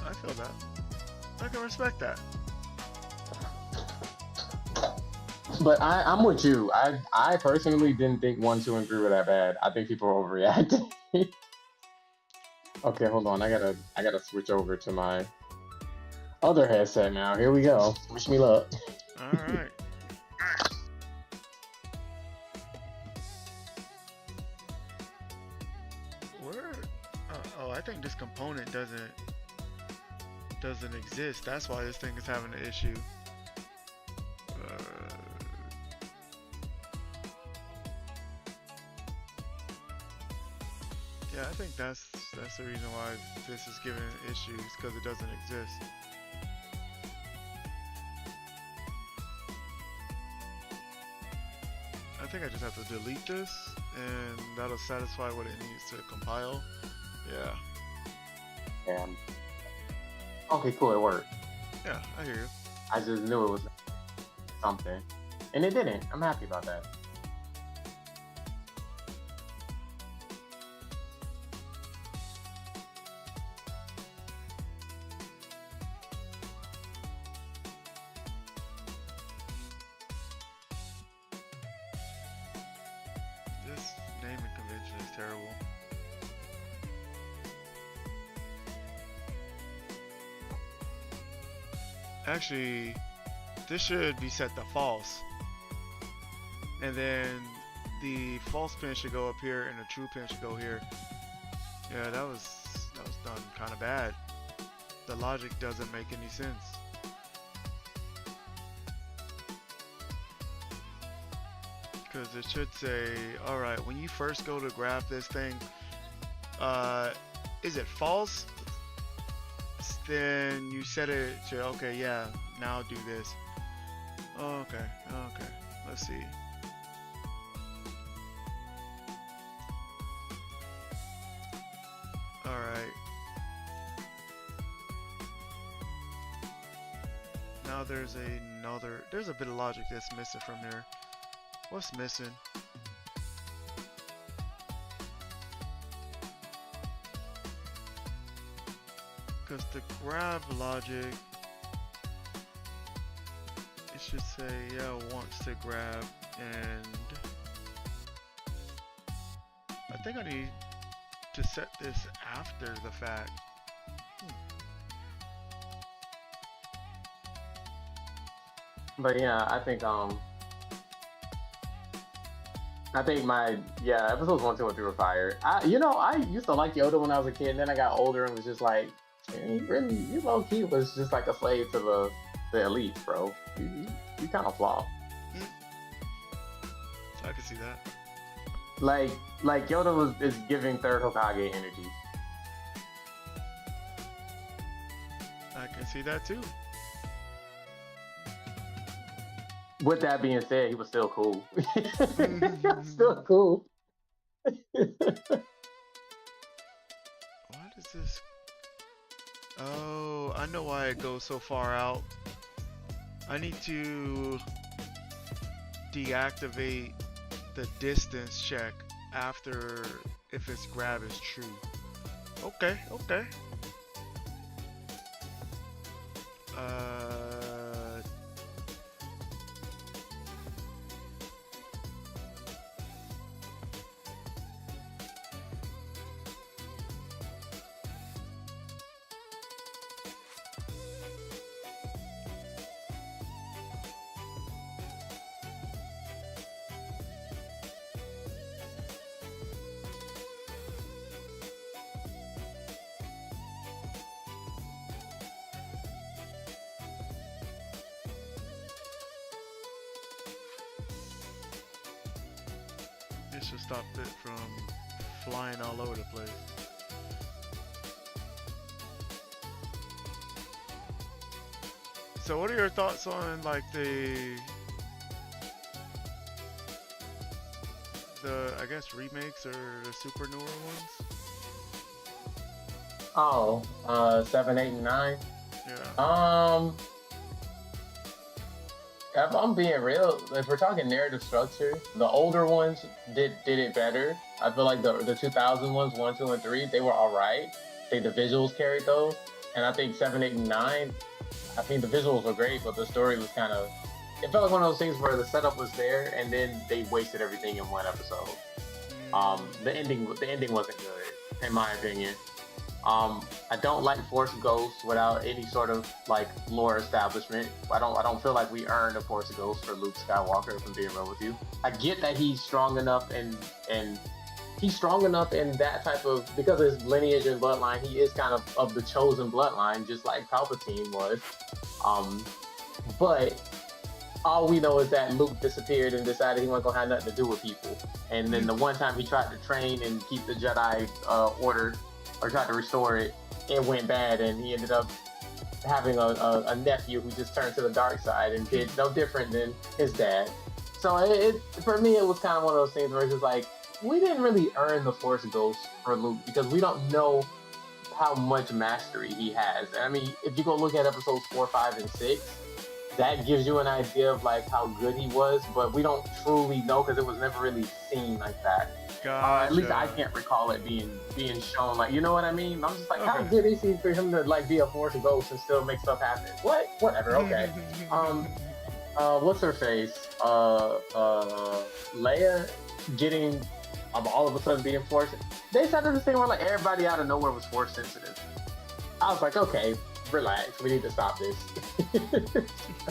I feel that. I can respect that. But I'm with you. I personally didn't think 1, 2, and 3 were that bad. I think people are overreacting. Okay, hold on. I gotta switch over to my other headset now. Here we go. Wish me luck. All right. Where? Oh, I think this component doesn't exist. That's why this thing is having an issue. Uh, yeah, I think that's the reason why this is giving issues because it doesn't exist. I think I just have to delete this, and that'll satisfy what it needs to compile. Yeah, And okay, cool. It worked. yeah, I hear you. I just knew it was something, and it didn't. I'm happy about that. This naming convention is terrible. Actually, this should be set to false, and then the false pin should go up here, and the true pin should go here. Yeah, that was done kind of bad. The logic doesn't make any sense. Because it should say, alright, when you first go to grab this thing, uh, is it false? Then you set it to, okay, yeah, now do this. Okay, okay, let's see. Alright. Now there's a bit of logic that's missing from here. What's missing? Because the grab logic, it should say, yeah, wants to grab, and I think I need to set this after the fact. But yeah, I think I think episodes 1, 2, and 3 were fire. I used to like Yoda when I was a kid, and then I got older and was just like, man, you low key was just like a slave to the elite, bro. You kind of flawed. I can see that. Like Yoda is giving third Hokage energy. I can see that too. With that being said, he was still cool. Still cool. What is this? Oh, I know why it goes so far out. I need to deactivate the distance check after if its grab is true. Okay. This should stop it from flying all over the place. So what are your thoughts on like the I guess remakes or the super newer ones? Oh, 7, 8, and 9. Yeah. If I'm being real, if we're talking narrative structure, the older ones did it better. I feel like the 2000 ones, 1, 2, and 3, they were alright. I think the visuals carried those. And I think 7, 8, and 9, I think the visuals were great, but the story was kind of, it felt like one of those things where the setup was there and then they wasted everything in one episode. The ending wasn't good, in my opinion. I don't like Force Ghosts without any sort of like lore establishment. I don't feel like we earned a Force Ghost for Luke Skywalker, if I'm being real with you. I get that he's strong enough and he's strong enough in that type of, because of his lineage and bloodline, he is kind of the chosen bloodline, just like Palpatine was. But all we know is that Luke disappeared and decided he wasn't gonna have nothing to do with people. And then the one time he tried to train and keep the Jedi order, or tried to restore it, it went bad, and he ended up having a nephew who just turned to the dark side and did no different than his dad. So for me, it was kind of one of those things where it's just like, we didn't really earn the Force Ghost for Luke because we don't know how much mastery he has. And I mean, if you go look at episodes 4, 5, and 6, that gives you an idea of like how good he was, but we don't truly know because it was never really seen like that. Gotcha. At least I can't recall it being shown. Like, you know what I mean? I'm just like, how good is he for him to like be a Force Ghost and still make stuff happen? What? Whatever. Okay. What's her face? Leia getting all of a sudden being Force. They said this thing where like everybody out of nowhere was Force sensitive. I was like, okay, relax. We need to stop this.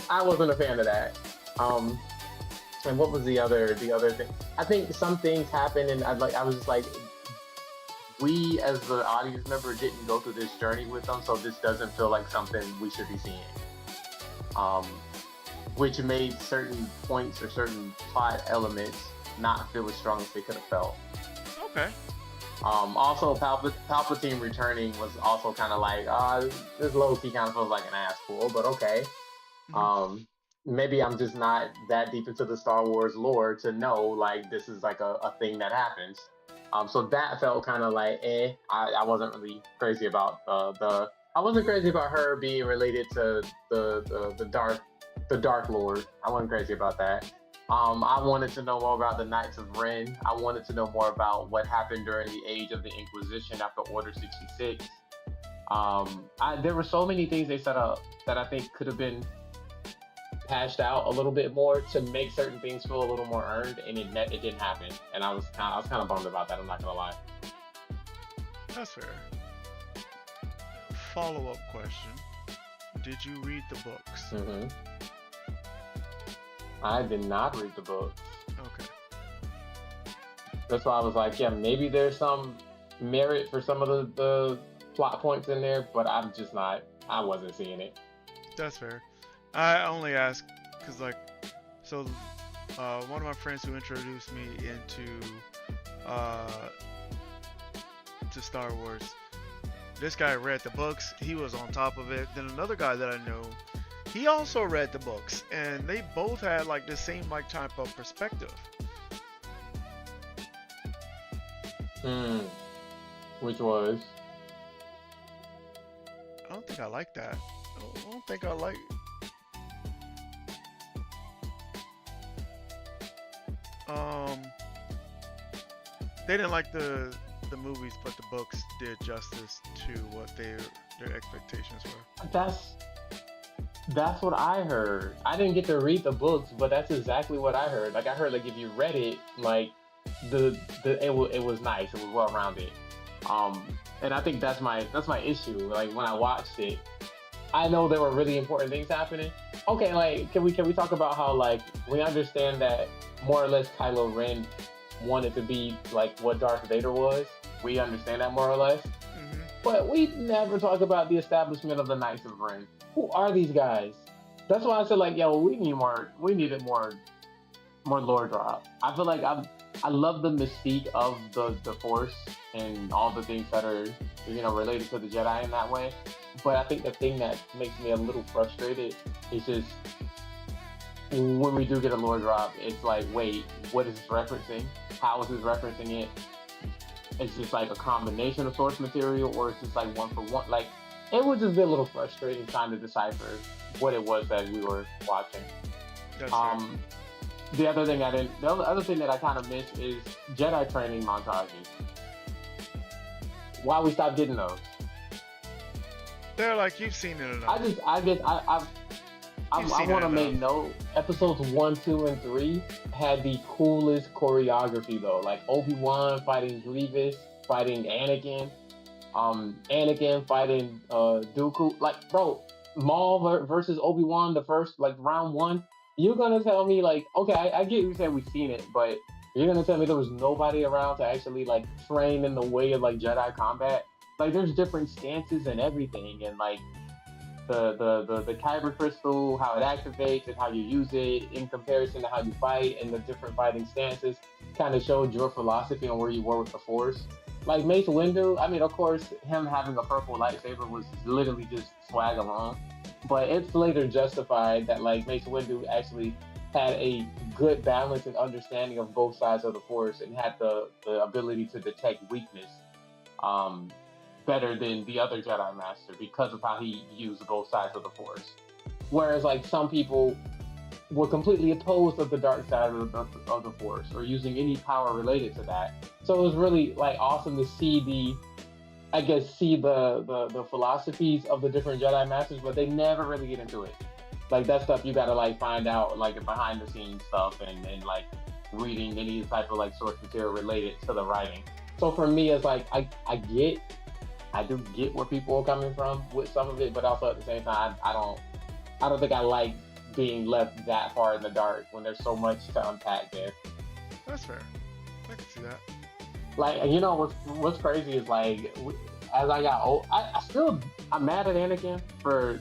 I wasn't a fan of that. And what was the other thing? I think some things happened, and I was just like, we as the audience member didn't go through this journey with them, so this doesn't feel like something we should be seeing. Which made certain points or certain plot elements not feel as strong as they could have felt. Okay. Also, Palpatine returning was also kind of like, this low-key kind of feels like an asshole, but okay. Maybe I'm just not that deep into the Star Wars lore to know like this is like a thing that happens. So that felt kind of like I wasn't really crazy about I wasn't crazy about her being related to the Dark Lord. I wasn't crazy about that. I wanted to know more about the Knights of Ren. I wanted to know more about what happened during the age of the Inquisition after Order 66. There were so many things they set up that I think could have been hashed out a little bit more to make certain things feel a little more earned, and it didn't happen. And I was kind of bummed about that. I'm not gonna lie. That's fair. Follow-up question: did you read the books? I did not read the books. Okay. That's why I was like, yeah, maybe there's some merit for some of the plot points in there, but I'm just not. I wasn't seeing it. That's fair. I only ask because, like, so one of my friends who introduced me into uh, to Star Wars, this guy read the books. He was on top of it. Then another guy that I know, he also read the books, and they both had like the same like type of perspective. Hmm. Which was. I don't think I like that. I don't think I like. Um, they didn't like the movies, but the books did justice to what their expectations were. That's what I heard. I didn't get to read the books, but that's exactly what I heard. Like I heard, like if you read it, like it was nice. It was well rounded. And I think that's my issue. Like when I watched it, I know there were really important things happening. Okay, like can we talk about how like we understand that more or less Kylo Ren wanted to be like what Darth Vader was. We understand that more or less. Hmm. But we never talk about the establishment of the Knights of Ren. Who are these guys? That's why I said like, yo, we needed more lore drop. I feel like I love the mystique of the Force and all the things that are related to the Jedi in that way. But I think the thing that makes me a little frustrated is just when we do get a lore drop, it's like, wait, what is this referencing? How is this referencing it? It's just like a combination of source material, or it's just like one for one. Like it would just be a little frustrating trying to decipher what it was that we were watching. That's fair. The other thing that I kind of missed is Jedi training montages. Why we stopped getting those? They're like, you've seen it enough. I want to make note. Episodes 1, 2, and 3 had the coolest choreography though. Like Obi-Wan fighting Grievous, fighting Anakin, Anakin fighting Dooku. Like, bro, Maul versus Obi-Wan, the first like round 1. You're gonna tell me like, okay, I get you saying we've seen it, but you're gonna tell me there was nobody around to actually like train in the way of like Jedi combat? Like, there's different stances and everything, and like the kyber crystal, how it activates and how you use it in comparison to how you fight and the different fighting stances kind of showed your philosophy on where you were with the Force. Like Mace Windu, I mean, of course, him having a purple lightsaber was literally just swag along, but it's later justified that like Mace Windu actually had a good balance and understanding of both sides of the Force and had the ability to detect weakness better than the other Jedi Master because of how he used both sides of the Force. Whereas like some people were completely opposed of the dark side of the Force or using any power related to that. So it was really like awesome to see the philosophies of the different Jedi Masters, but they never really get into it. Like that stuff you gotta like find out like behind the scenes stuff and like reading any type of like source material related to the writing. So for me, it's like I do get where people are coming from with some of it, but also at the same time, I don't think I like being left that far in the dark when there's so much to unpack there. That's fair. I can see that. Like, what's crazy is like, as I got old, I'm mad at Anakin for,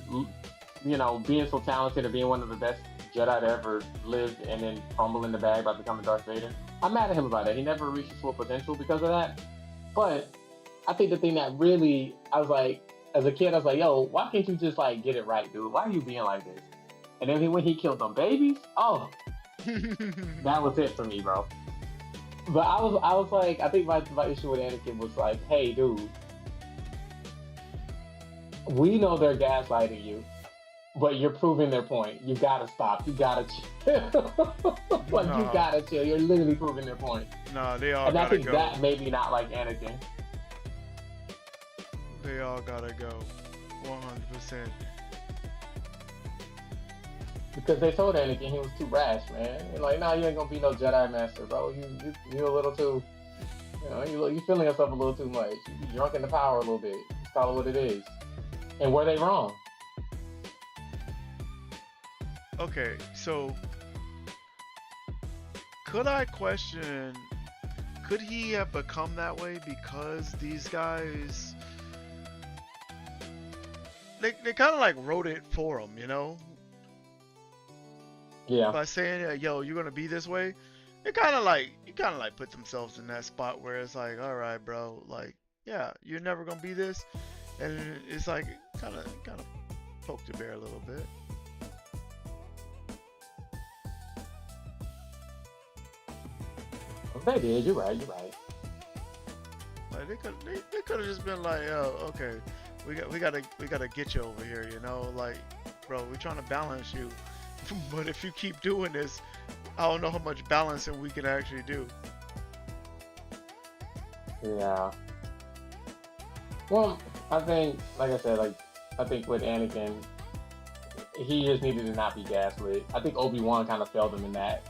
being so talented and being one of the best Jedi to ever live and then fumble in the bag by becoming Darth Vader. I'm mad at him about that. He never reached his full potential because of that. But I think the thing that really, I was like, as a kid, I was like, yo, why can't you just like get it right, dude? Why are you being like this? And then when he killed them babies, oh, that was it for me, bro. But I was like, I think my issue with Anakin was like, hey, dude, we know they're gaslighting you, but you're proving their point. You gotta stop. You gotta chill. You gotta chill. You're literally proving their point. No, they all and gotta I think go. that made me not like Anakin. They all gotta go. 100%. Because they told Anakin he was too rash, man. They're like, nah, you ain't gonna be no Jedi Master, bro. You a little too, you feeling yourself a little too much. You drunk in the power a little bit. Just call it what it is. And were they wrong? Okay, so could could he have become that way because these guys they kind of like wrote it for him, you know, Yeah. by saying, "Yo, you're gonna be this way." It kind of like put themselves in that spot where it's like, all right, bro, like, yeah, you're never gonna be this, and it's like kind of poked the bear a little bit. They did. You're right. You're right. Like they could have just been like, oh, okay, we gotta get you over here, you know, like, bro, we're trying to balance you, but if you keep doing this, I don't know how much balancing we can actually do. Yeah. Well, I think, like I said, like I think with Anakin, he just needed to not be gaslit. I think Obi Wan kind of failed him in that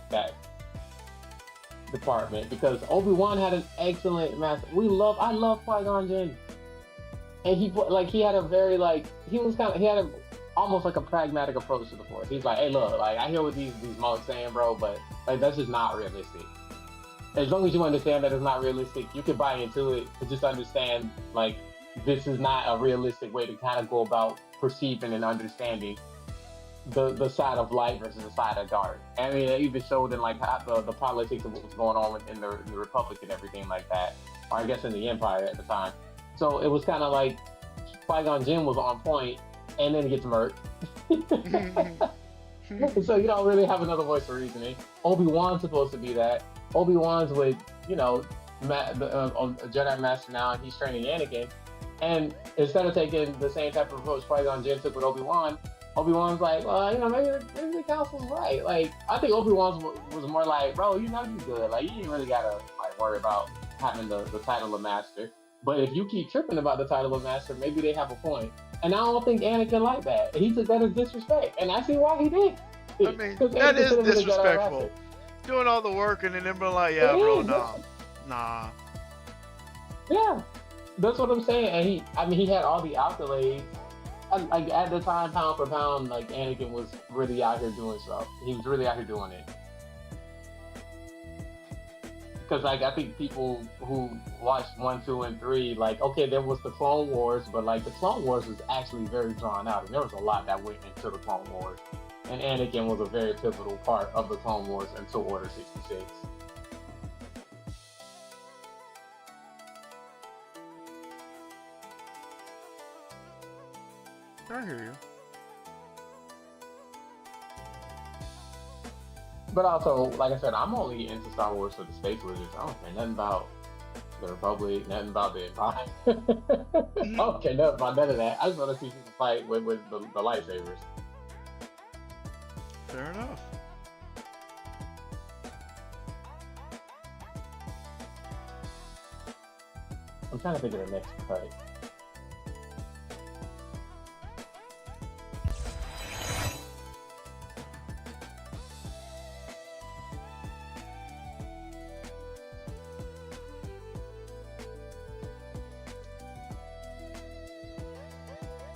department because Obi Wan had an excellent master. I love Qui Gon Jinn, and he had a very he had a almost like a pragmatic approach to the Force. He's like, hey, look, like I hear what these monks saying, bro, but like that's just not realistic. As long as you understand that it's not realistic, you can buy into it. But just understand, like, this is not a realistic way to kind of go about perceiving and understanding the side of light versus the side of dark. I mean, it even showed in like how the politics of what was going on in the Republic and everything like that, or I guess in the Empire at the time. So it was kind of like Qui Gon Jinn was on point, and then he gets murked. So you don't really have another voice for reasoning. Obi Wan's supposed to be that. Obi Wan's with a Jedi Master now, and he's training Anakin. And instead of taking the same type of approach Qui Gon Jinn took with Obi Wan, Obi Wan's like, well, maybe the council's right. Like, I think Obi Wan was more like, bro, you know you good. Like, you ain't really gotta like worry about having the title of Master. But if you keep tripping about the title of Master, maybe they have a point. And I don't think Anakin liked that. He took that as disrespect, and I see why he did. I mean, Because that Anakin is should have been a Jedi disrespectful. Master. Doing all the work and then them being like, yeah, It bro, is. nah. Yeah, that's what I'm saying. And he had all the accolades. And, like at the time, pound for pound, like Anakin was really out here doing stuff. He was really out here doing it. Because like I think people who watched 1, 2, and 3, like okay, there was the Clone Wars, but like the Clone Wars was actually very drawn out, and there was a lot that went into the Clone Wars. And Anakin was a very pivotal part of the Clone Wars until Order 66. I hear you. But also, like I said, I'm only into Star Wars for the space wizards. I don't care nothing about the Republic, nothing about the Empire. I don't care nothing about none of that. I just want to see people fight with the lightsabers. Fair enough. I'm trying to think of the next fight.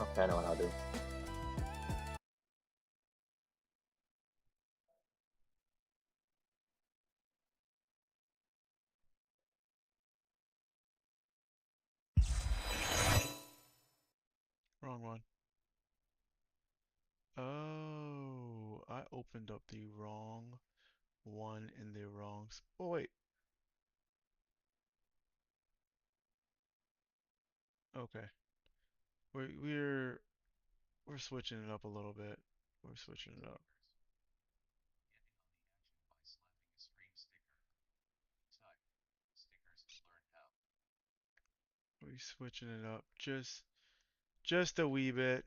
Okay, I know what I'll do. Wrong one. Oh, I opened up the wrong one in the wrong. Oh wait. Okay. We're we're switching it up a little bit. We're switching it up. We're switching it up just a wee bit.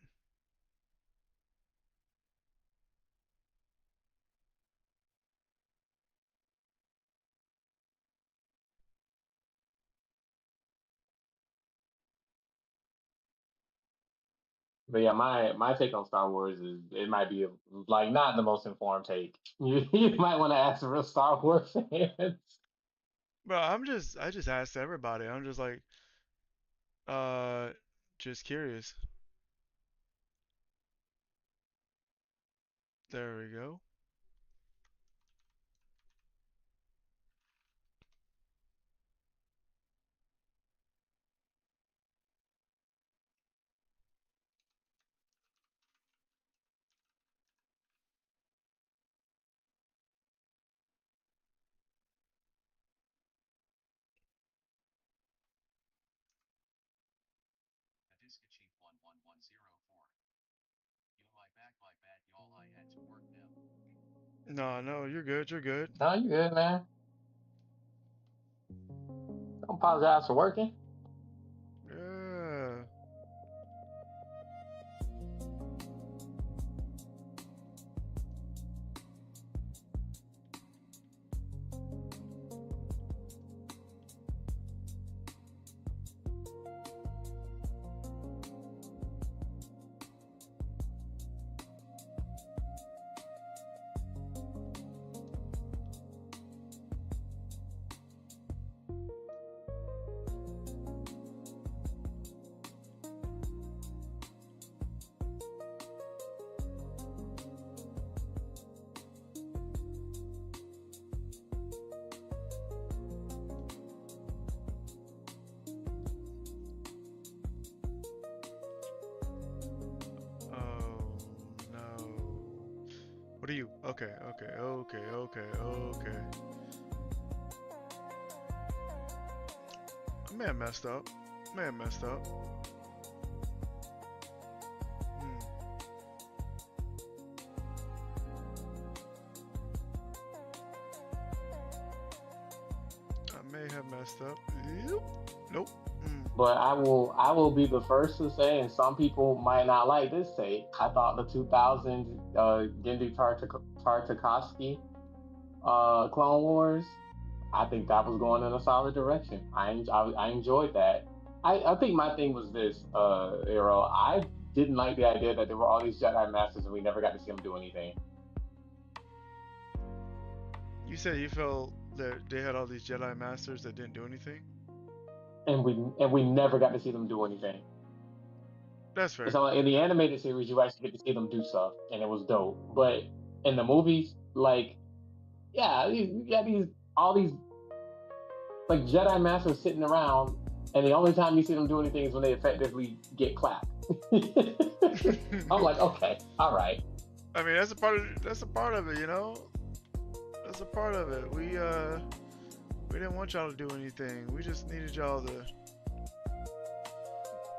But yeah, my take on Star Wars is it might be like not the most informed take. You might want to ask real Star Wars fans. Bro, I just asked everybody. I'm just like, uh, just curious. There we go. No, no, you're good. You're good. No, you good, man. Don't apologize for working. Yeah. Oh no. What are you? Okay, okay, okay, okay, okay. I may have messed up. May have messed up. Hmm. I may have messed up. Yep. Nope. Mm. But I will be the first to say, and some people might not like this take. I thought the 2000 Gendy Tartakovsky Clone Wars. I think that was going in a solid direction. I enjoyed that. I think my thing was this, Arrow. I didn't like the idea that there were all these Jedi Masters and we never got to see them do anything. You said you felt that they had all these Jedi Masters that didn't do anything? And we never got to see them do anything. That's fair. So in the animated series, you actually get to see them do stuff, and it was dope. But in the movies, like, yeah, you got all these like Jedi Masters sitting around, and the only time you see them do anything is when they effectively get clapped. I'm like, okay, all right. I mean, that's a part of it, you know. That's a part of it. We didn't want y'all to do anything. We just needed y'all to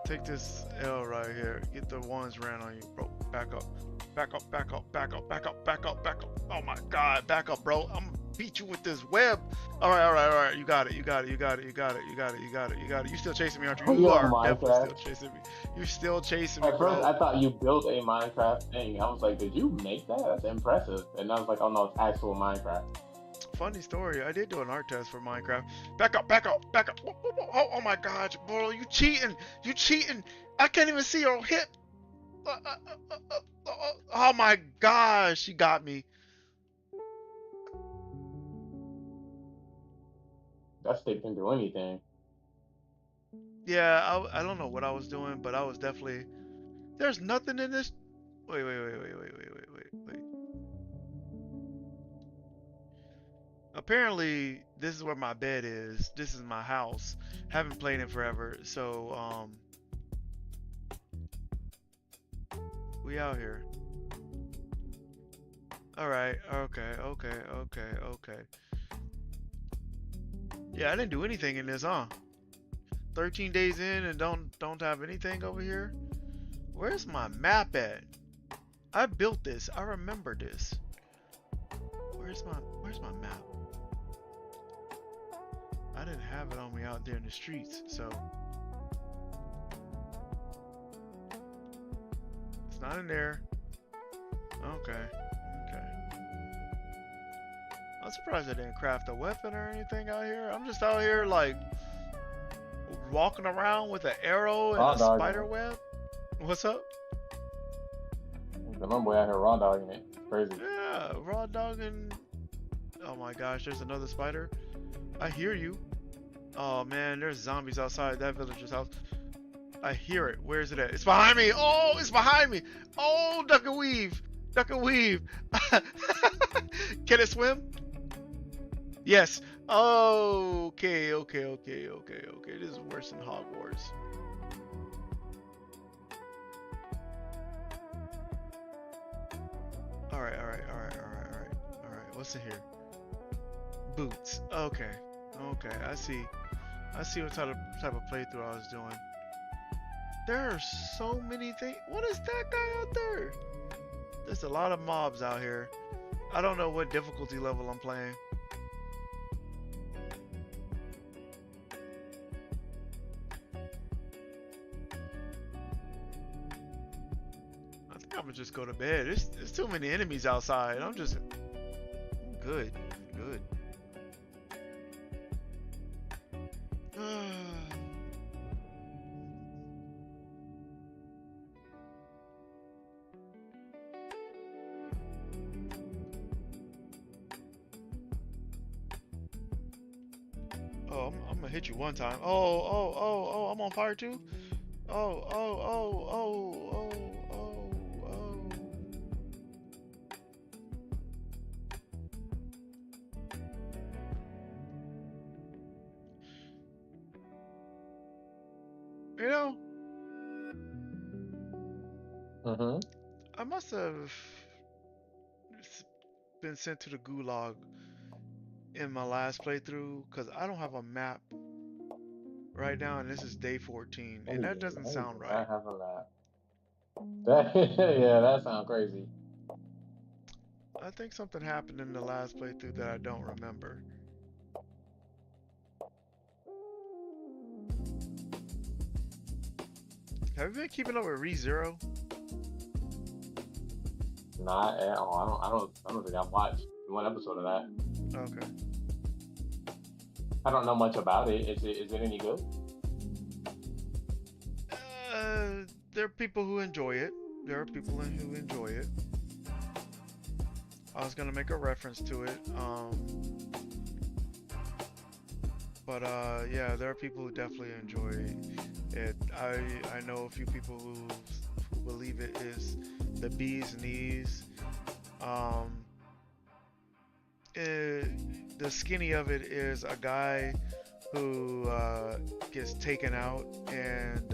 take this L right here. Get the ones ran on you, bro. Back up. Back up, back up, back up, back up, back up, back up. Oh my god, back up, bro. I'm gonna beat you with this web. Alright. You got it. You got it. You still chasing me, aren't you? You are definitely still chasing me. You're still chasing me, At bro. first, I thought you built a Minecraft thing. I was like, did you make that? That's impressive. And I was like, oh no, it's actual Minecraft. Funny story, I did do an art test for Minecraft. Back up, back up, back up. Oh my god, bro, you cheating. You cheating. I can't even see your hip. Oh my gosh, she got me. That stick can do anything. Yeah, I don't know what I was doing, but I was definitely... There's nothing in this... Wait. Apparently, this is where my bed is. This is my house. Haven't played it forever, so, we out here. Alright, okay. Yeah, I didn't do anything in this, huh? 13 days in and don't have anything over here? Where's my map at? I built this. I remember this. Where's my map? I didn't have it on me out there in the streets, so it's not in there. Okay. I'm surprised I didn't craft a weapon or anything out here. I'm just out here like walking around with an arrow and a spider web. What's up? The little boy out here raw dogging it. Crazy. Yeah, raw dogging. Oh my gosh, there's another spider. I hear you. Oh man, there's zombies outside that villager's house. I hear it. Where is it at? It's behind me. Oh, it's behind me. Oh, duck and weave. Duck and weave. Can it swim? Yes. Oh, okay. This is worse than Hogwarts. Alright. What's in here? Boots. Okay. I see what type of playthrough I was doing. There are so many things. What is that guy out there? There's a lot of mobs out here. I don't know what difficulty level I'm playing. I think I'm gonna just go to bed. There's too many enemies outside. I'm good. Good. Oh, I'm gonna hit you one time. Oh, I'm on fire too? Oh. You know, Mm-hmm. I must have been sent to the gulag in my last playthrough because I don't have a map right now, and this is day 14, and that doesn't sound I right. have a lap. Yeah, that sounds crazy. I think something happened in the last playthrough that I don't remember. Have you been keeping up with ReZero? Not at all. I don't think I've watched one episode of that. Okay. I don't know much about it. Is it any good? There are people who enjoy it. There are people who enjoy it. I was gonna make a reference to it, but yeah, there are people who definitely enjoy it. I know a few people who believe it is the bee's knees. The skinny of it is a guy who gets taken out and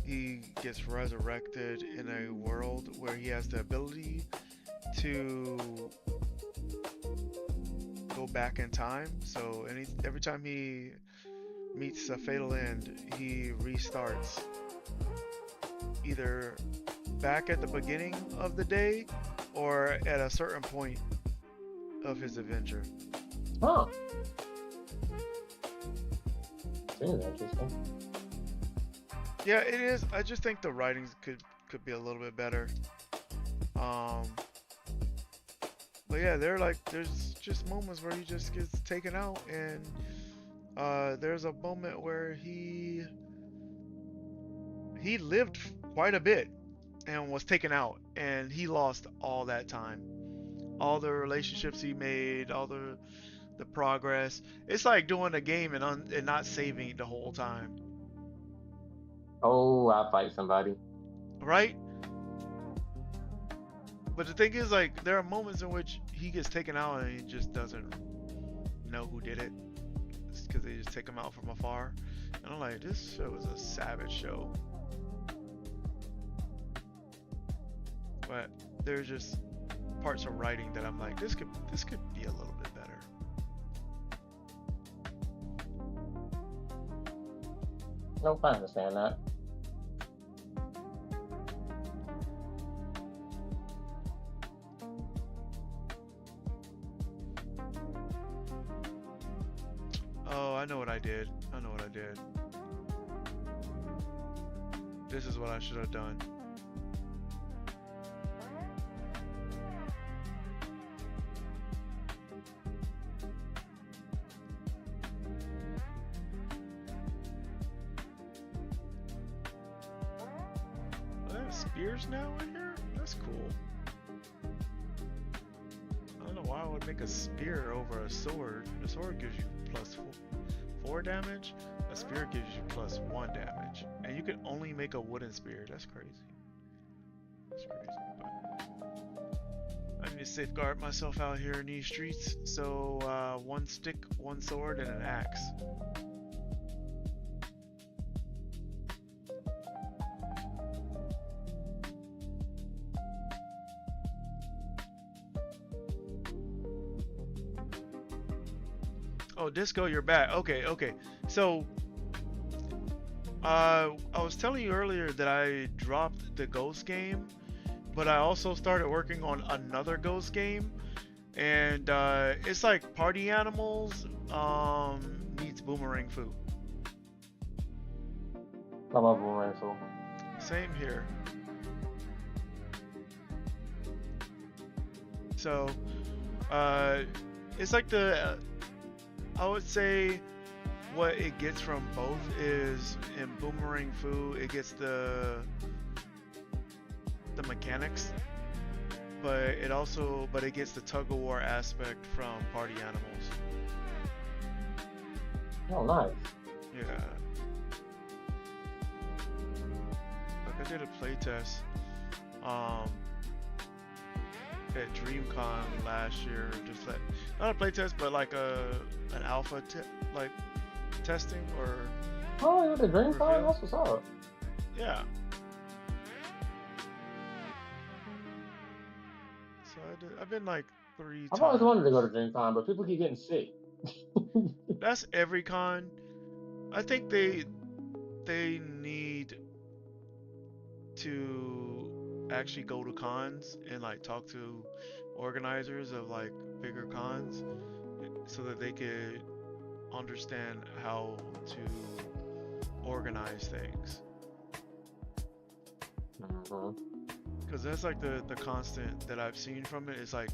he gets resurrected in a world where he has the ability to go back in time. So every time he meets a fatal end, he restarts either back at the beginning of the day or at a certain point of his adventure. Huh. Seems interesting. Yeah, it is. I just think the writings could be a little bit better. But yeah, there's just moments where he just gets taken out, and there's a moment where he lived quite a bit and was taken out, and he lost all that time, all the relationships he made, all the progress. It's like doing a game and not saving the whole time, Oh, I'll fight somebody. right? But the thing is, like, there are moments in which he gets taken out and he just doesn't know who did it. It's because they just take him out from afar. And I'm like, this show is a savage show. But there's just parts of writing that I'm like, this could be a little bit better. Nope, I understand that. Oh, I know what I did. This is what I should have done. Oh, they have spears now in here? That's cool. I don't know why I would make a spear over a sword. The sword gives you plus 4 damage. A spear gives you plus 1 damage. And you can only make a wooden spear. That's crazy. That's crazy. But I need to safeguard myself out here in these streets. So 1 stick, 1 sword, and an axe. Oh, Disco, you're back. Okay. So, I was telling you earlier that I dropped the Ghost game but I also started working on another Ghost game, and it's like Party Animals meets Boomerang Fu. I love Boomerang Fu. Same here. So, it's like I would say what it gets from both is in Boomerang Fu, it gets the mechanics, but it gets the tug of war aspect from Party Animals. Oh, nice. Yeah. Like I did a playtest at DreamCon last year, just like not a playtest, but like an alpha like testing or Oh, you're the Dream reveal. Con? That's what's up. Yeah. So I've been like 3 I've always wanted to go to times. Dream Con, but people keep getting sick. That's every con. I think they need to actually go to cons and like talk to organizers of like bigger cons so that they could understand how to organize things. Mhm. Because that's like the constant that I've seen from it is like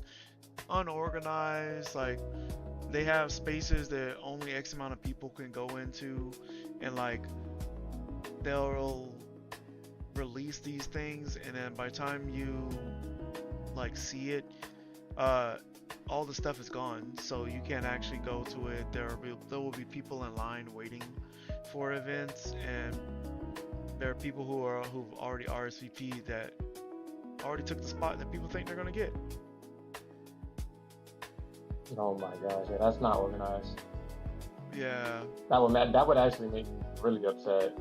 unorganized, like they have spaces that only X amount of people can go into, and like they'll release these things, and then by the time you like see it, all the stuff is gone, so you can't actually go to it. There will be people in line waiting for events, and there are people who've already RSVP'd that already took the spot that people think they're gonna get. Oh my gosh, yeah, that's not organized. Yeah, That would actually make me really upset.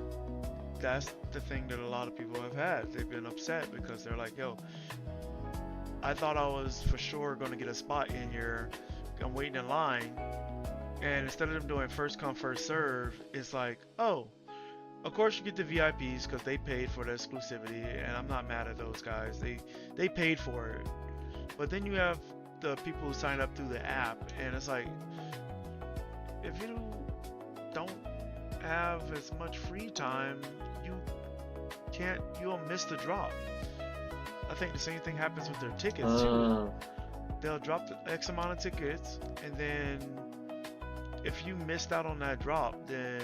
that's the thing that a lot of people have had. They've been upset because they're like, yo, I thought I was for sure gonna get a spot in here. I'm waiting in line, and instead of them doing first come first serve, it's like, oh, of course you get the VIPs because they paid for the exclusivity, and I'm not mad at those guys. They paid for it. But then you have the people who sign up through the app, and it's like, if you don't have as much free time, you'll miss the drop. I think the same thing happens with their tickets too. They'll drop the X amount of tickets, and then if you missed out on that drop, then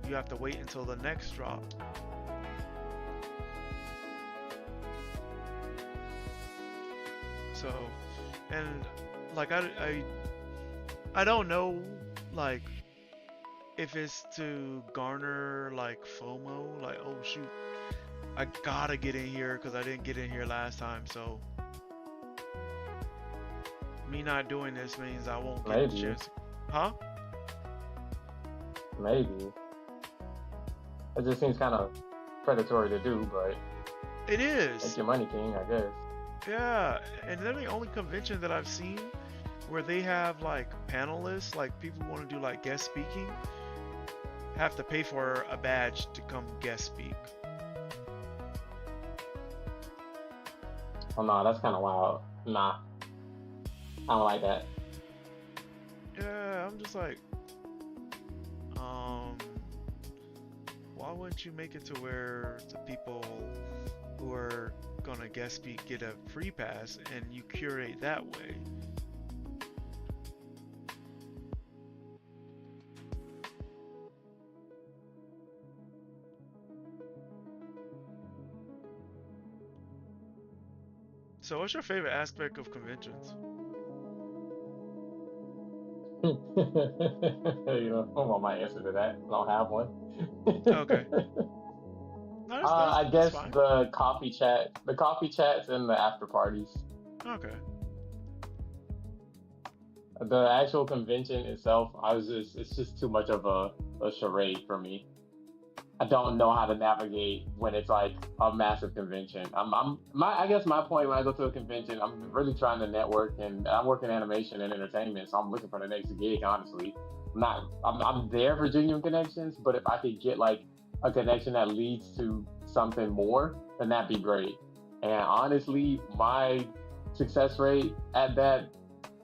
you have to wait until the next drop. So, and like I don't know, like if it's to garner like FOMO, like oh shoot, I gotta get in here because I didn't get in here last time, so me not doing this means I won't get the Maybe. chance. Huh? Maybe. It just seems kind of predatory to do, but It make is. your money, king, I guess. Yeah, and they're the only convention that I've seen where they have like panelists, like people who want to do like guest speaking, have to pay for a badge to come guest speak. Oh no, that's kind of wild. Nah, I don't like that. Yeah, I'm just like, why wouldn't you make it to where the people who are gonna guest speak get a free pass and you curate that way? So what's your favorite aspect of conventions? You know, I want my answer to that. I don't have one. Okay. No, I that's guess fine. the coffee chats, and the after parties. Okay. The actual convention itself, it's just too much of a charade for me. I don't know how to navigate when it's like a massive convention. I guess my point when I go to a convention, I'm really trying to network, and I'm working animation and entertainment, so I'm looking for the next gig. Honestly, I'm there for genuine connections, but if I could get like a connection that leads to something more, then that'd be great. And honestly, my success rate at that,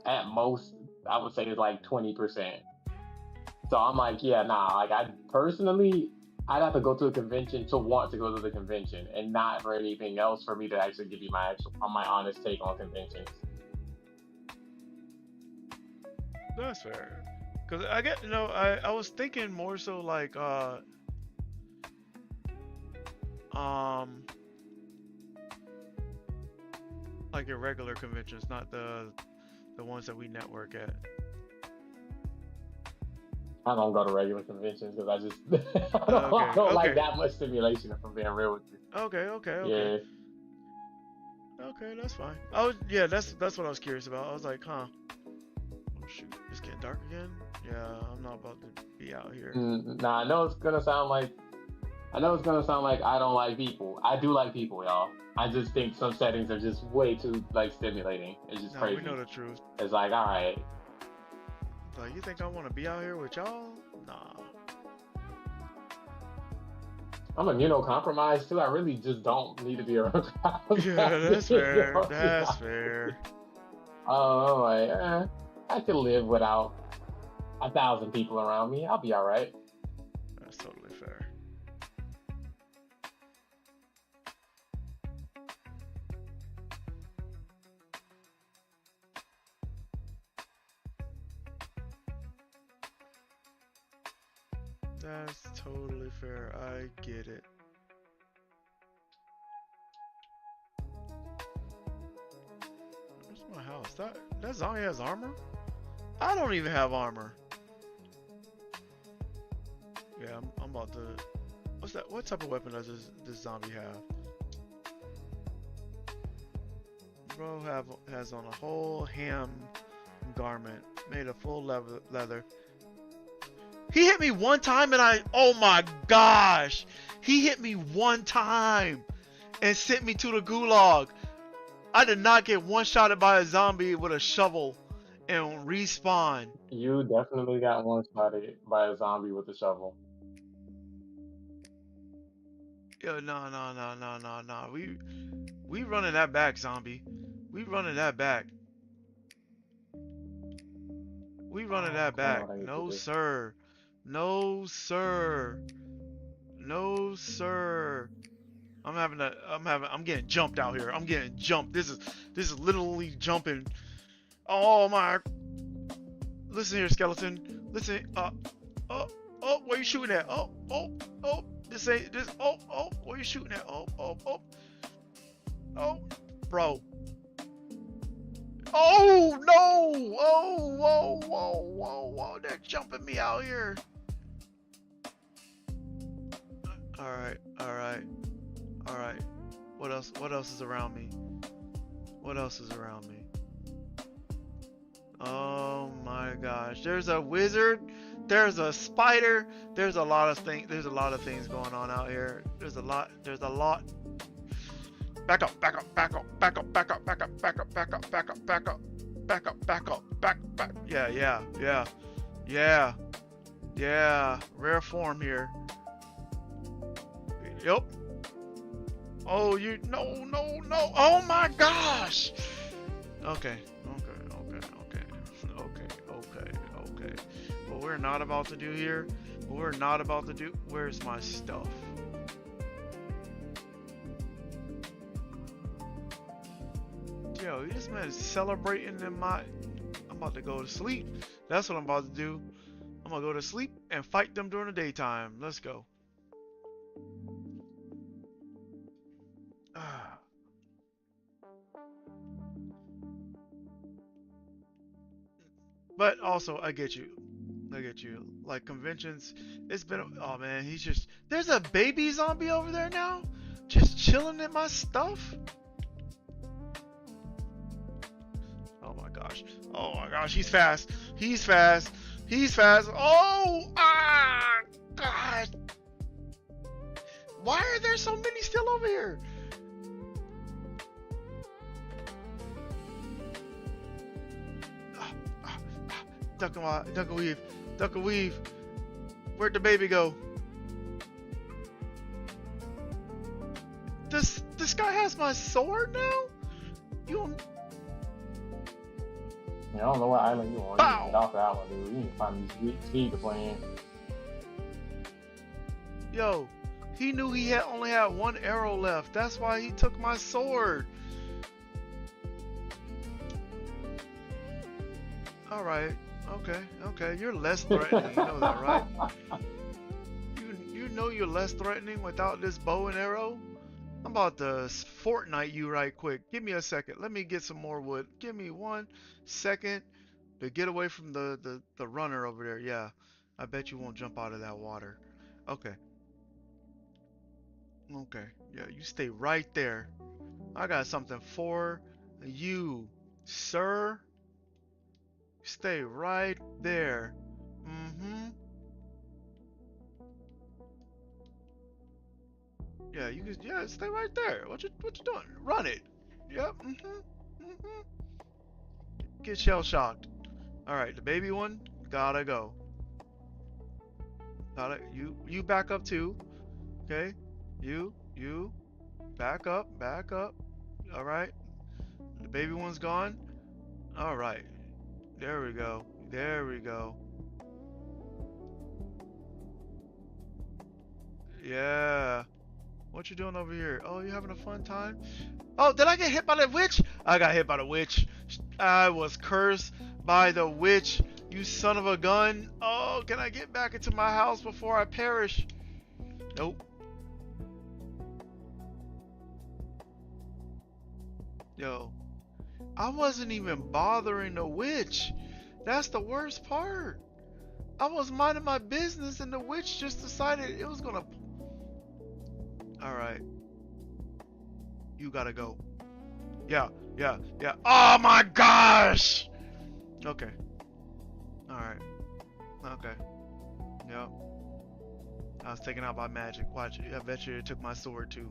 at most, I would say is like 20%. So I'm like, yeah, nah. Like I personally, I'd have to go to a convention to want to go to the convention, and not for anything else for me to actually give you my honest take on conventions. That's fair. Cause I get, I was thinking more so um, like your regular conventions, not the ones that we network at. I don't go to regular conventions because I just I Okay, don't like okay, that much stimulation. If I'm being real with you. okay. Okay, that's fine. Yeah, that's what I was curious about. I was like, huh. Oh shoot, it's getting dark again. Yeah, I'm not about to be out here. Nah, I know it's gonna sound like I don't like people. I do like people, y'all. I just think some settings are just way too like stimulating. It's just Nah, crazy. we know the truth. It's like, all right, Like, you think I want to be out here with y'all? Nah. I'm immunocompromised too. I really just don't need to be around crowds. Yeah, that's fair. That's fair. Oh, I'm like, I could live without 1,000 people around me. I'll be all right. That's totally fair. That's totally fair. I get it. Where's my house? That zombie has armor? I don't even have armor. Yeah, I'm about to. What's that? What type of weapon does this zombie have? Bro has on a whole ham garment made of full leather. He hit me one time and oh my gosh! He hit me one time and sent me to the gulag. I did not get one-shotted by a zombie with a shovel and respawn. You definitely got one shotted by a zombie with a shovel. Yo, no. We running that back, zombie. We running that back. We running that back. No, sir. No, sir. No, sir. I'm getting jumped out here. I'm getting jumped. This is literally jumping. Oh my. Listen here, skeleton. Listen. Oh, where you shooting at? Oh. This ain't this. Oh, where you shooting at? Oh, bro. Oh no! Whoa! They're jumping me out here. All right. What else is around me? Oh my gosh! There's a wizard. There's a spider. There's a lot of things going on out here. There's a lot. Back up. Yeah. Rare form here. Yep. Oh, no. Oh my gosh. Okay. What we're not about to do here, where's my stuff? Yo, this man is celebrating I'm about to go to sleep. That's what I'm about to do. I'm gonna go to sleep and fight them during the daytime. Let's go. But also, I get you. Like conventions, it's been. Oh man, there's a baby zombie over there now, just chilling in my stuff. Oh my gosh, he's fast. Oh, God. Why are there so many still over here? Duck and weave. Where'd the baby go? The this guy has my sword now? You don't... I don't know what island you on. Pow! You get off that one, dude. You need to find these speed to play in. Yo, he knew he had only had one arrow left. That's why he took my sword. All right. Okay. You're less threatening. You know that, right? You know you're less threatening without this bow and arrow. I'm about to Fortnite you right quick. Give me a second. Let me get some more wood. Give me 1 second to get away from the runner over there. Yeah, I bet you won't jump out of that water. Okay. Yeah, you stay right there. I got something for you, sir. Stay right there. Yeah, you can. Yeah, stay right there. What you doing? Run it. Yep. Get shell shocked. All right, the baby one gotta go. You back up too. Okay. You back up. All right. The baby one's gone. All right. There we go. Yeah. What you doing over here? Oh, you having a fun time? Oh, did I get hit by the witch? I got hit by the witch. I was cursed by the witch. You son of a gun. Oh, can I get back into my house before I perish? Nope. Yo, I wasn't even bothering the witch. That's the worst part. I was minding my business and the witch just decided it was gonna... Alright. You gotta go. Yeah. Oh my gosh! Okay. Alright. Okay. Yep. I was taken out by magic. Watch it. I bet you it took my sword too.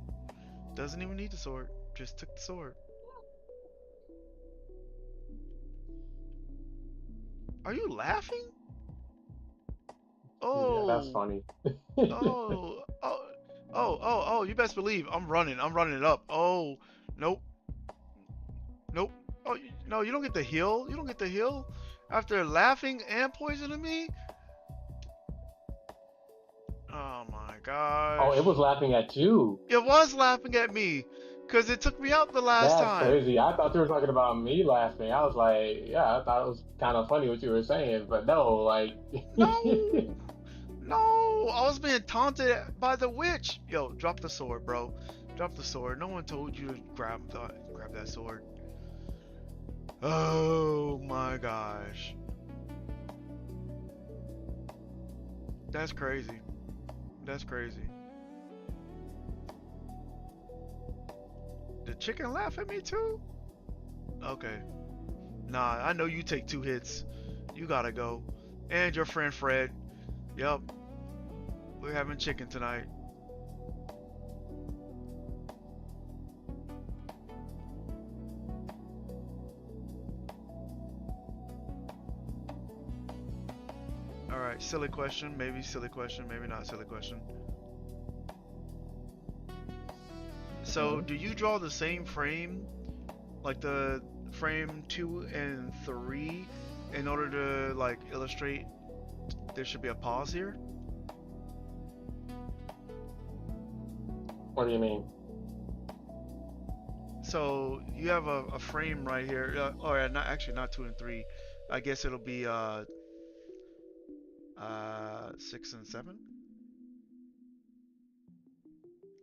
Doesn't even need the sword. Just took the sword. Are you laughing? Oh. Yeah, that's funny. Oh, you best believe I'm running it up. Oh, nope. Oh, no, you don't get the heal. You don't get the heal after laughing and poisoning me. Oh my gosh. Oh, it was laughing at you. It was laughing at me because it took me out the last That's time. crazy. I thought you were talking about me laughing. I was like, yeah, I thought it was kind of funny what you were saying, but no, like. No, I was being taunted by the witch. Yo, drop the sword, bro. Drop the sword. No one told you to grab that sword. Oh my gosh. That's crazy. Did chicken laugh at me too? Okay. Nah, I know you take 2 hits. You gotta go. And your friend Fred. Yep. We're having chicken tonight. Alright, silly question, maybe not silly question. So, do you draw the same frame? Like the frame 2 and 3 in order to like illustrate there should be a pause here? What do you mean? So you have a frame right here, or not 2 and 3. I guess it'll be 6 and 7.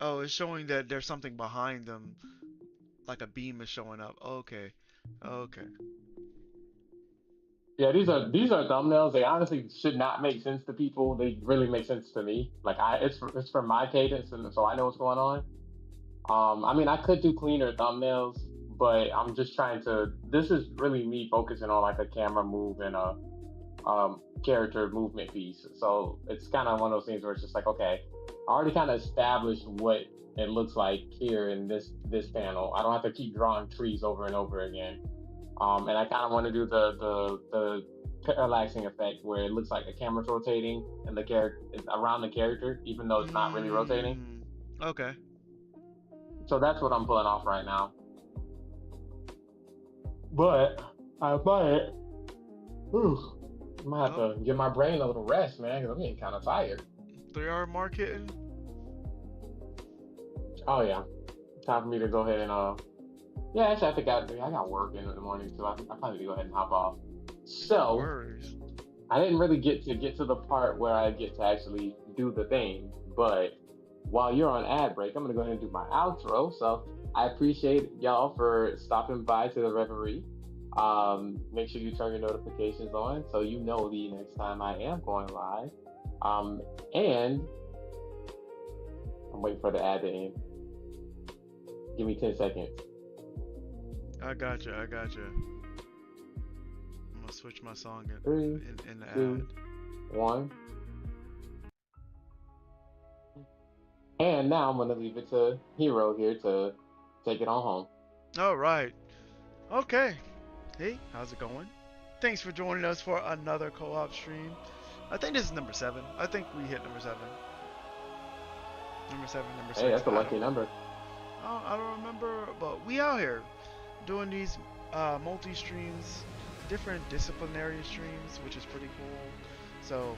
Oh, it's showing that there's something behind them, like a beam is showing up. Okay. Yeah, these are thumbnails. They honestly should not make sense to people. They really make sense to me. Like it's for my cadence, and so I know what's going on. I mean, I could do cleaner thumbnails, but I'm just trying to. This is really me focusing on like a camera move and a character movement piece. So it's kind of one of those things where it's just like, okay, I already kind of established what it looks like here in this panel. I don't have to keep drawing trees over and over again. And I kind of want to do the parallaxing effect where it looks like the camera's rotating and the character is around the character, even though it's not really rotating. Okay. So that's what I'm pulling off right now. But I might, whew, I might have Oh, to give my brain a little rest, man, because I'm getting kind of tired. 3-hour mark hitting. Oh yeah, time for me to go ahead and yeah, actually I think I got work in the morning too. I probably need to go ahead and hop off. No So worries. I didn't really get to the part where I get to actually do the thing, but while you're on ad break, I'm gonna go ahead and do my outro. So I appreciate y'all for stopping by to the Reverie. Make sure you turn your notifications on so you know the next time I am going live. And I'm waiting for the ad to end. Give me 10 seconds. I gotcha. I'm gonna switch my song 3, in the 2, ad. 1. And now I'm gonna leave it to Hero here to take it on home. All right. Okay. Hey, how's it going? Thanks for joining us for another co-op stream. I think this is number 7. I think we hit number 7. Number 7, number 6. Hey, that's a lucky number. I don't remember, but we out here doing these multi-streams, different disciplinary streams, which is pretty cool. So,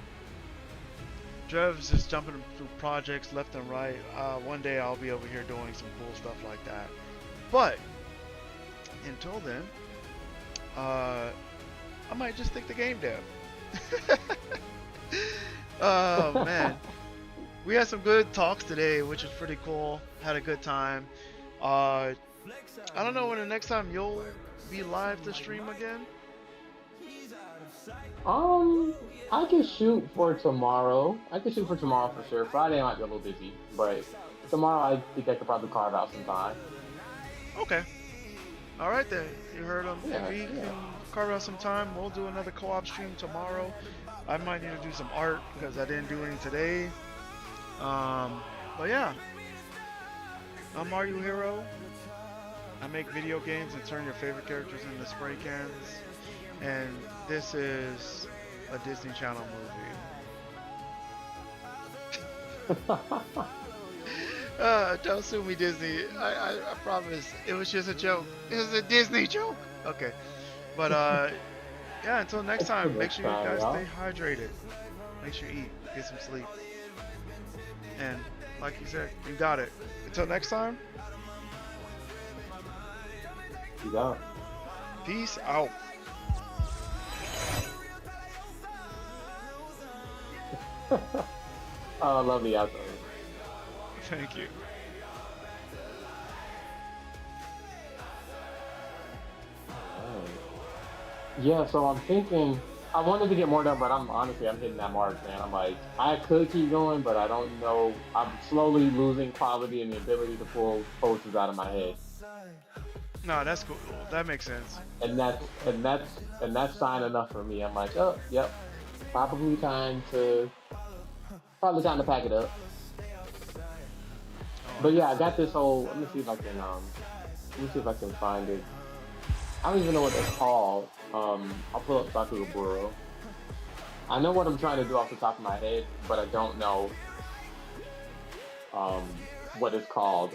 Drev's just jumping through projects left and right. One day I'll be over here doing some cool stuff like that. But, until then, I might just stick to game dev. Oh, man. We had some good talks today, which is pretty cool. Had a good time. I don't know when the next time you'll be live to stream again. I can shoot for tomorrow. I can shoot for tomorrow for sure. Friday I might be a little busy, but tomorrow I think I could probably carve out some time. Okay. All right then. You heard him. Yeah, If we yeah. can carve out some time, we'll do another co-op stream tomorrow. I might need to do some art because I didn't do any today. But yeah. I'm Mario Hero. I make video games and turn your favorite characters into spray cans. And this is a Disney Channel movie. Don't sue me, Disney. I promise. It was just a joke. It was a Disney joke. Okay. But yeah, until next time, make sure you guys stay hydrated. Make sure you eat. Get some sleep. And like you said, you got it. Until next time, You got it. peace out. Oh, lovely outro. Thank you. Yeah, so I'm thinking I wanted to get more done, but I'm hitting that mark, man. I'm like, I could keep going, but I don't know. I'm slowly losing quality and the ability to pull posters out of my head, No, that's cool. That makes sense. and that's sign enough for me. I'm like, oh, yep, probably time to pack it up. But yeah, I got this whole. Let me see if I can find it. I don't even know what it's called. I'll pull up Bakugaburo. I know what I'm trying to do off the top of my head, but I don't know what it's called.